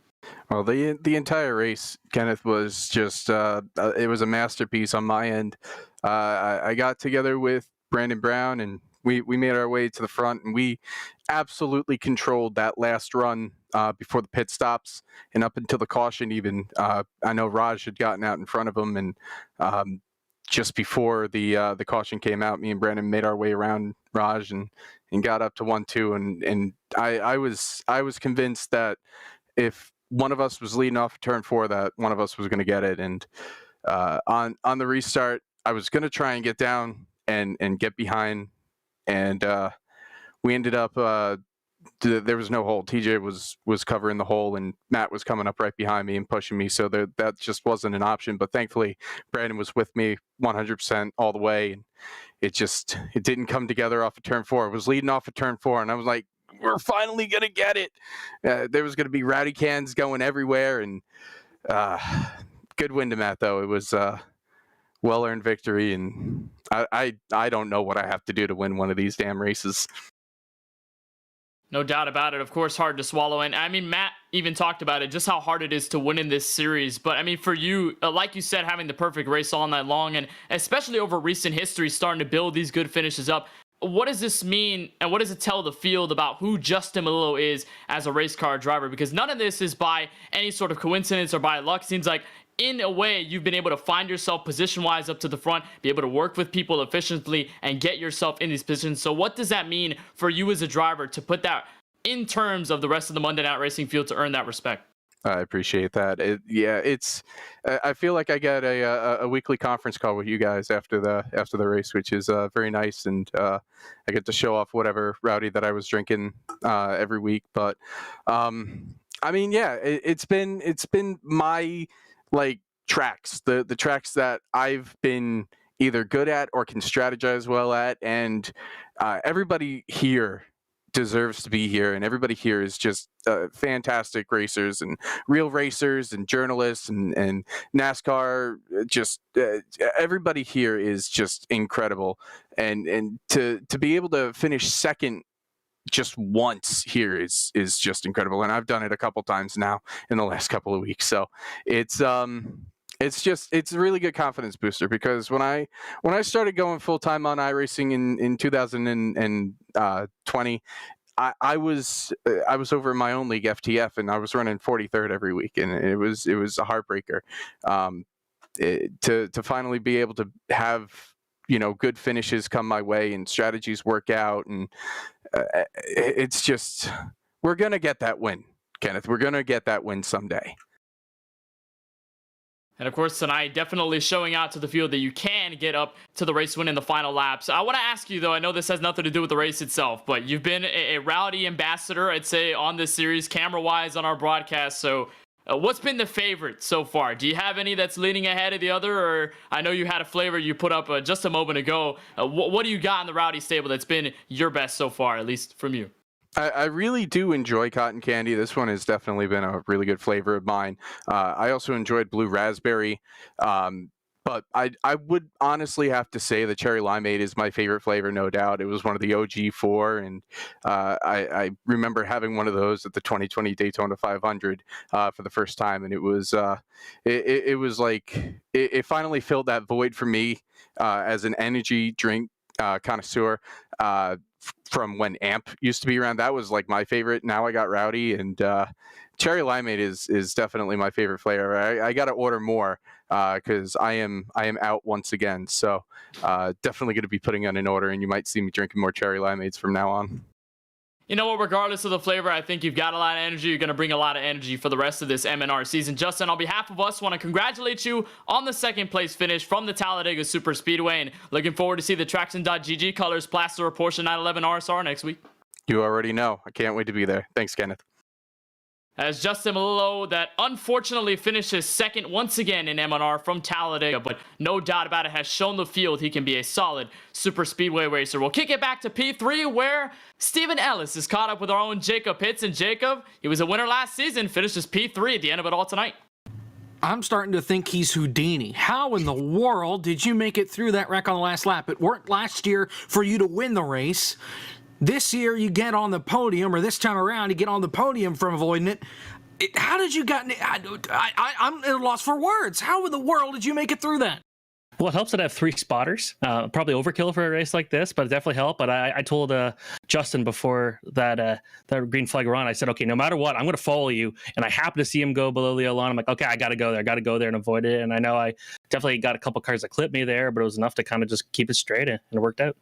Well, the entire race, Kenneth, was just it was a masterpiece on my end. I got together with Brandon Brown, and we made our way to the front, and we absolutely controlled that last run before the pit stops and up until the caution even. I know Raj had gotten out in front of him, and just before the caution came out, me and Brandon made our way around Raj and got up to 1-2, and I was convinced that if one of us was leading off turn 4, that one of us was going to get it. And on the restart, I was going to try and get down and get behind, and we ended up there was no hole. TJ was covering the hole, and Matt was coming up right behind me and pushing me, so that just wasn't an option. But thankfully Brandon was with me 100% all the way, and it didn't come together off of turn 4. It was leading off of turn 4, and I was like, we're finally gonna get it. There was gonna be rowdy cans going everywhere, and good win to Matt, though. It was well-earned victory, and I don't know what I have to do to win one of these damn races. No doubt about it. Of course, hard to swallow. And I mean, Matt even talked about it, just how hard it is to win in this series. But I mean, for you, like you said, having the perfect race all night long, and especially over recent history, starting to build these good finishes up. What does this mean, and what does it tell the field about who Justin Melillo is as a race car driver? Because none of this is by any sort of coincidence or by luck. It seems like, in a way, you've been able to find yourself position-wise up to the front, be able to work with people efficiently, and get yourself in these positions. So what does that mean for you as a driver to put that in terms of the rest of the Monday Night Racing field to earn that respect? I appreciate that. I feel like I get a weekly conference call with you guys after the race, which is very nice, and I get to show off whatever rowdy that I was drinking every week. But I mean, yeah, it's been my tracks, the tracks that I've been either good at or can strategize well at, and everybody here deserves to be here, and everybody here is just fantastic racers and real racers and journalists and NASCAR. Just everybody here is just incredible, and to be able to finish second just once here is just incredible, and I've done it a couple times now in the last couple of weeks. So it's a really good confidence booster, because when I started going full time on iRacing in 2020, I was over in my own league, FTF, and I was running 43rd every week, and it was a heartbreaker. To finally be able to have good finishes come my way and strategies work out, and it's just, we're gonna get that win, Kenneth. We're gonna get that win someday. And of course, tonight, definitely showing out to the field that you can get up to the race win in the final laps. I want to ask you, though, I know this has nothing to do with the race itself, but you've been a rowdy ambassador, I'd say, on this series, camera-wise on our broadcast. So What's been the favorite so far? Do you have any that's leaning ahead of the other? Or I know you had a flavor you put up just a moment ago. What do you got in the Rowdy stable that's been your best so far, at least from you? I really do enjoy cotton candy. This one has definitely been a really good flavor of mine. I also enjoyed blue raspberry. But I would honestly have to say the cherry limeade is my favorite flavor, no doubt. It was one of the OG4, and I remember having one of those at the 2020 Daytona 500 for the first time, and it was like it finally filled that void for me as an energy drink connoisseur. From when AMP used to be around, that was like my favorite. Now I got Rowdy, and cherry limeade is definitely my favorite flavor. I got to order more because I am out once again. So definitely going to be putting on an order, and you might see me drinking more cherry limeades from now on. You know what, regardless of the flavor, I think you've got a lot of energy. You're going to bring a lot of energy for the rest of this MNR season. Justin, on behalf of us, want to congratulate you on the second place finish from the Talladega Superspeedway, and looking forward to see the Traction.gg colors plaster a Porsche 911 RSR next week. You already know. I can't wait to be there. Thanks, Kenneth. As Justin Malillo, that unfortunately finishes second once again in MNR from Talladega, but no doubt about it, has shown the field he can be a solid super speedway racer. We'll kick it back to P3, where Stephen Ellis is caught up with our own Jacob Pitts. And Jacob, he was a winner last season, finishes P3 at the end of it all tonight. I'm starting to think he's Houdini. How in the world did you make it through that wreck on the last lap? It worked last year for you to win the race. This year you get on the podium, or this time around you get on the podium from avoiding it. How did you get? I'm at a loss for words. How in the world did you make it through that? Well, it helps that I have 3 spotters. Probably overkill for a race like this, but it definitely helped. But I told Justin before that green flag run, I said, okay, no matter what, I'm going to follow you. And I happened to see him go below the line. I'm like, okay, I got to go there and avoid it. And I know I definitely got a couple cars that clipped me there, but it was enough to kind of just keep it straight, and it worked out.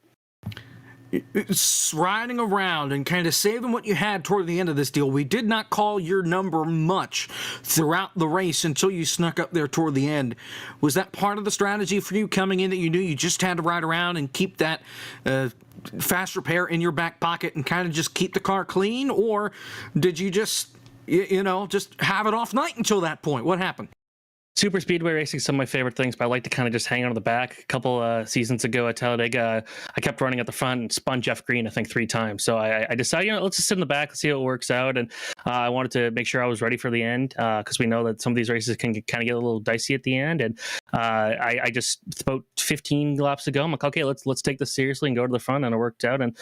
It's riding around and kind of saving what you had toward the end of this deal. We did not call your number much throughout the race until you snuck up there toward the end. Was that part of the strategy for you coming in, that you knew you just had to ride around and keep that fast repair in your back pocket and kind of just keep the car clean? Or did you just, just have it off night until that point? What happened? Super speedway racing is some of my favorite things, but I like to kind of just hang out on the back. A couple seasons ago at Talladega, I kept running at the front and spun Jeff Green, I think, 3 times. So I decided, let's just sit in the back, let's see how it works out. And I wanted to make sure I was ready for the end, because we know that some of these races can kind of get a little dicey at the end. And I just about 15 laps ago, I'm like, okay, let's take this seriously and go to the front, and it worked out. And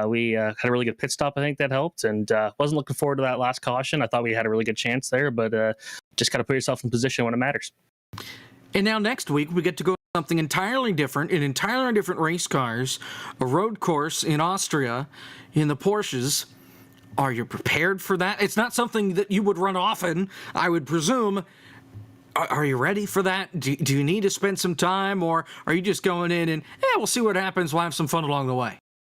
we had a really good pit stop, I think that helped. And wasn't looking forward to that last caution. I thought we had a really good chance there, but just got to put yourself in position when it matters. And now next week, we get to go to something entirely different, in entirely different race cars, a road course in Austria in the Porsches. Are you prepared for that? It's not something that you would run often, I would presume. Are you ready for that? Do you need to spend some time, or are you just going in and, we'll see what happens, we'll have some fun along the way?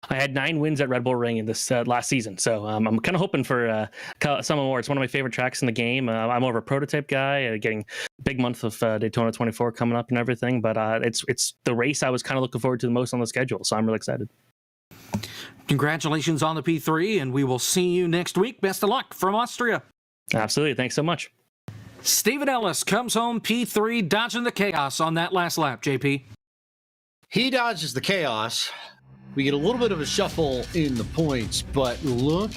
I had 9 wins at Red Bull Ring in this last season, so I'm kind of hoping for some more. It's one of my favorite tracks in the game. I'm more of a prototype guy, getting big month of Daytona 24 coming up and everything, but it's the race I was kind of looking forward to the most on the schedule, so I'm really excited. Congratulations on the P3, and we will see you next week. Best of luck from Austria. Absolutely. Thanks so much. Stephen Ellis comes home P3, dodging the chaos on that last lap, JP. He dodges the chaos. We get a little bit of a shuffle in the points, but look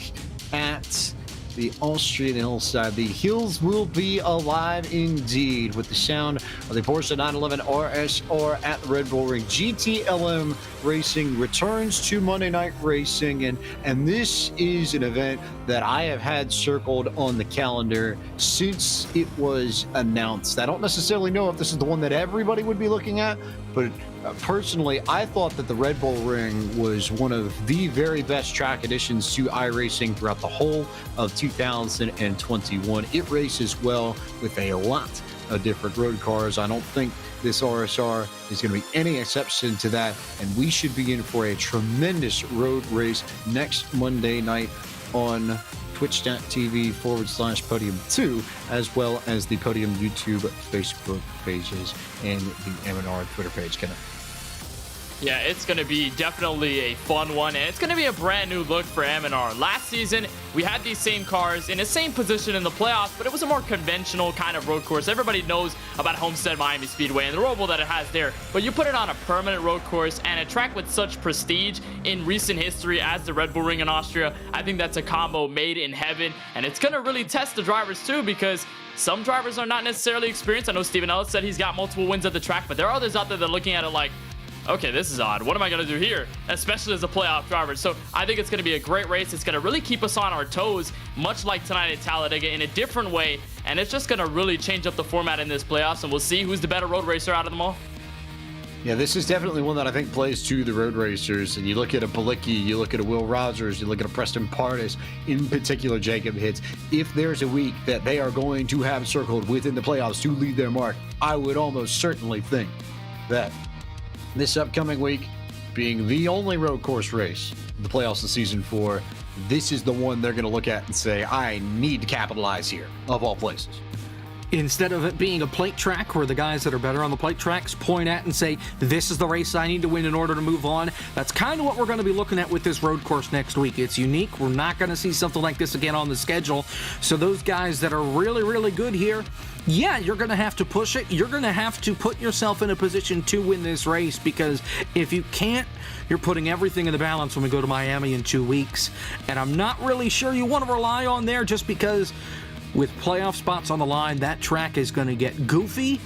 at the Austrian hillside. The hills will be alive indeed with the sound of the Porsche 911 RSR at the Red Bull Ring. GTLM Racing returns to Monday Night Racing, and this is an event that I have had circled on the calendar since it was announced. I don't necessarily know if this is the one that everybody would be looking at, but personally, I thought that the Red Bull Ring was one of the very best track additions to iRacing throughout the whole of 2021. It races well with a lot of different road cars. I don't think this RSR is going to be any exception to that, and we should be in for a tremendous road race next Monday night on twitch.tv/podium2, as well as the Podium YouTube, Facebook pages, and the MNR Twitter page. Yeah, it's going to be definitely a fun one, and it's going to be a brand new look for MNR. Last season, we had these same cars in the same position in the playoffs, but it was a more conventional kind of road course. Everybody knows about Homestead Miami Speedway and the roll that it has there, but you put it on a permanent road course and a track with such prestige in recent history as the Red Bull Ring in Austria. I think that's a combo made in heaven, and it's going to really test the drivers too, because some drivers are not necessarily experienced. I know Steven Ellis said he's got multiple wins at the track, but there are others out there that are looking at it like, okay, this is odd. What am I going to do here? Especially as a playoff driver. So I think it's going to be a great race. It's going to really keep us on our toes, much like tonight at Talladega, in a different way. And it's just going to really change up the format in this playoffs, and we'll see who's the better road racer out of them all. Yeah, this is definitely one that I think plays to the road racers. And you look at a Bilicki, you look at a Will Rogers, you look at a Preston Pardis, in particular Jacob Hitz. If there's a week that they are going to have circled within the playoffs to leave their mark, I would almost certainly think that this upcoming week, being the only road course race in the playoffs of season 4, this is the one they're going to look at and say, I need to capitalize here, of all places. Instead of it being a plate track where the guys that are better on the plate tracks point at and say, this is the race I need to win in order to move on, that's kind of what we're going to be looking at with this road course next week. It's unique. We're not going to see something like this again on the schedule. So those guys that are really, really good here, yeah, you're going to have to push it. You're going to have to put yourself in a position to win this race, because if you can't, you're putting everything in the balance when we go to Miami in 2 weeks. And I'm not really sure you want to rely on there, just because with playoff spots on the line, that track is going to get goofy.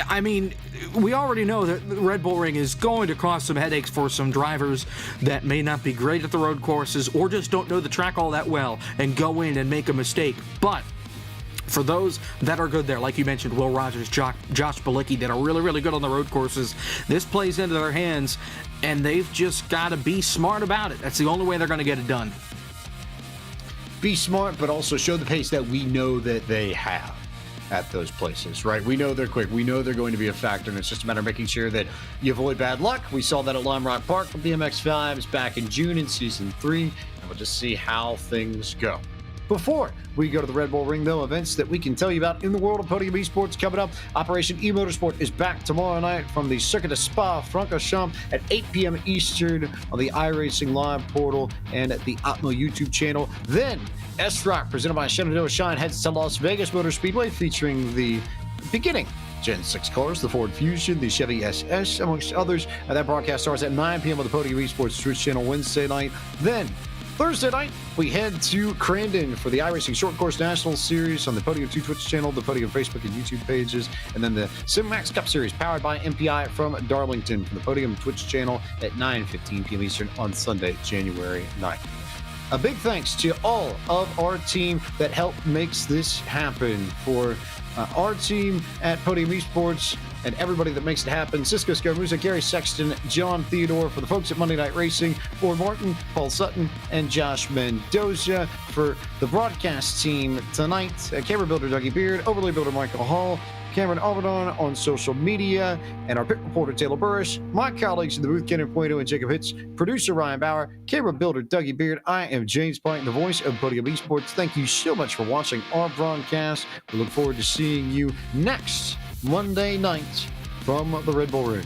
I mean, we already know that the Red Bull Ring is going to cause some headaches for some drivers that may not be great at the road courses or just don't know the track all that well and go in and make a mistake. But for those that are good there, like you mentioned, Will Rogers, Josh Bilicki, that are really, really good on the road courses, this plays into their hands, and they've just got to be smart about it. That's the only way they're going to get it done. Be smart, but also show the pace that we know that they have at those places, right? We know they're quick. We know they're going to be a factor, and it's just a matter of making sure that you avoid bad luck. We saw that at Lime Rock Park with BMX5s back in June in Season 3, and we'll just see how things go. Before we go to the Red Bull Ring, though, events that we can tell you about in the world of Podium Esports coming up. Operation eMotorsport is back tomorrow night from the Circuit de Spa-Francorchamps at 8 p.m. Eastern on the iRacing Live portal and at the Atmo YouTube channel. Then, S-Rock, presented by Shenandoah Shine, heads to Las Vegas Motor Speedway, featuring the beginning Gen 6 cars, the Ford Fusion, the Chevy SS, amongst others. That broadcast starts at 9 p.m. on the Podium Esports Twitch channel Wednesday night. Then, Thursday night, we head to Crandon for the iRacing Short Course National Series on the Podium 2 Twitch channel, the Podium Facebook and YouTube pages, and then the SimMax Cup Series powered by MPI from Darlington from the Podium Twitch channel at 9:15 p.m. Eastern on Sunday, January 9th. A big thanks to all of our team that helped makes this happen. For our team at Podium Esports and everybody that makes it happen: Cisco Scaramuza, Gary Sexton, John Theodore. For the folks at Monday Night Racing, Ford Martin, Paul Sutton, and Josh Mendoza. For the broadcast team tonight, camera builder Dougie Beard, overlay builder Michael Hall, Cameron Alvadon on social media, and our pit reporter Taylor Burrish, my colleagues in the booth Kenan Puedo and Jacob Hitz, producer Ryan Bauer, camera builder Dougie Beard. I am James Pike, the voice of Podium Esports. Thank you so much for watching our broadcast. We look forward to seeing you next Monday night from the Red Bull Ring.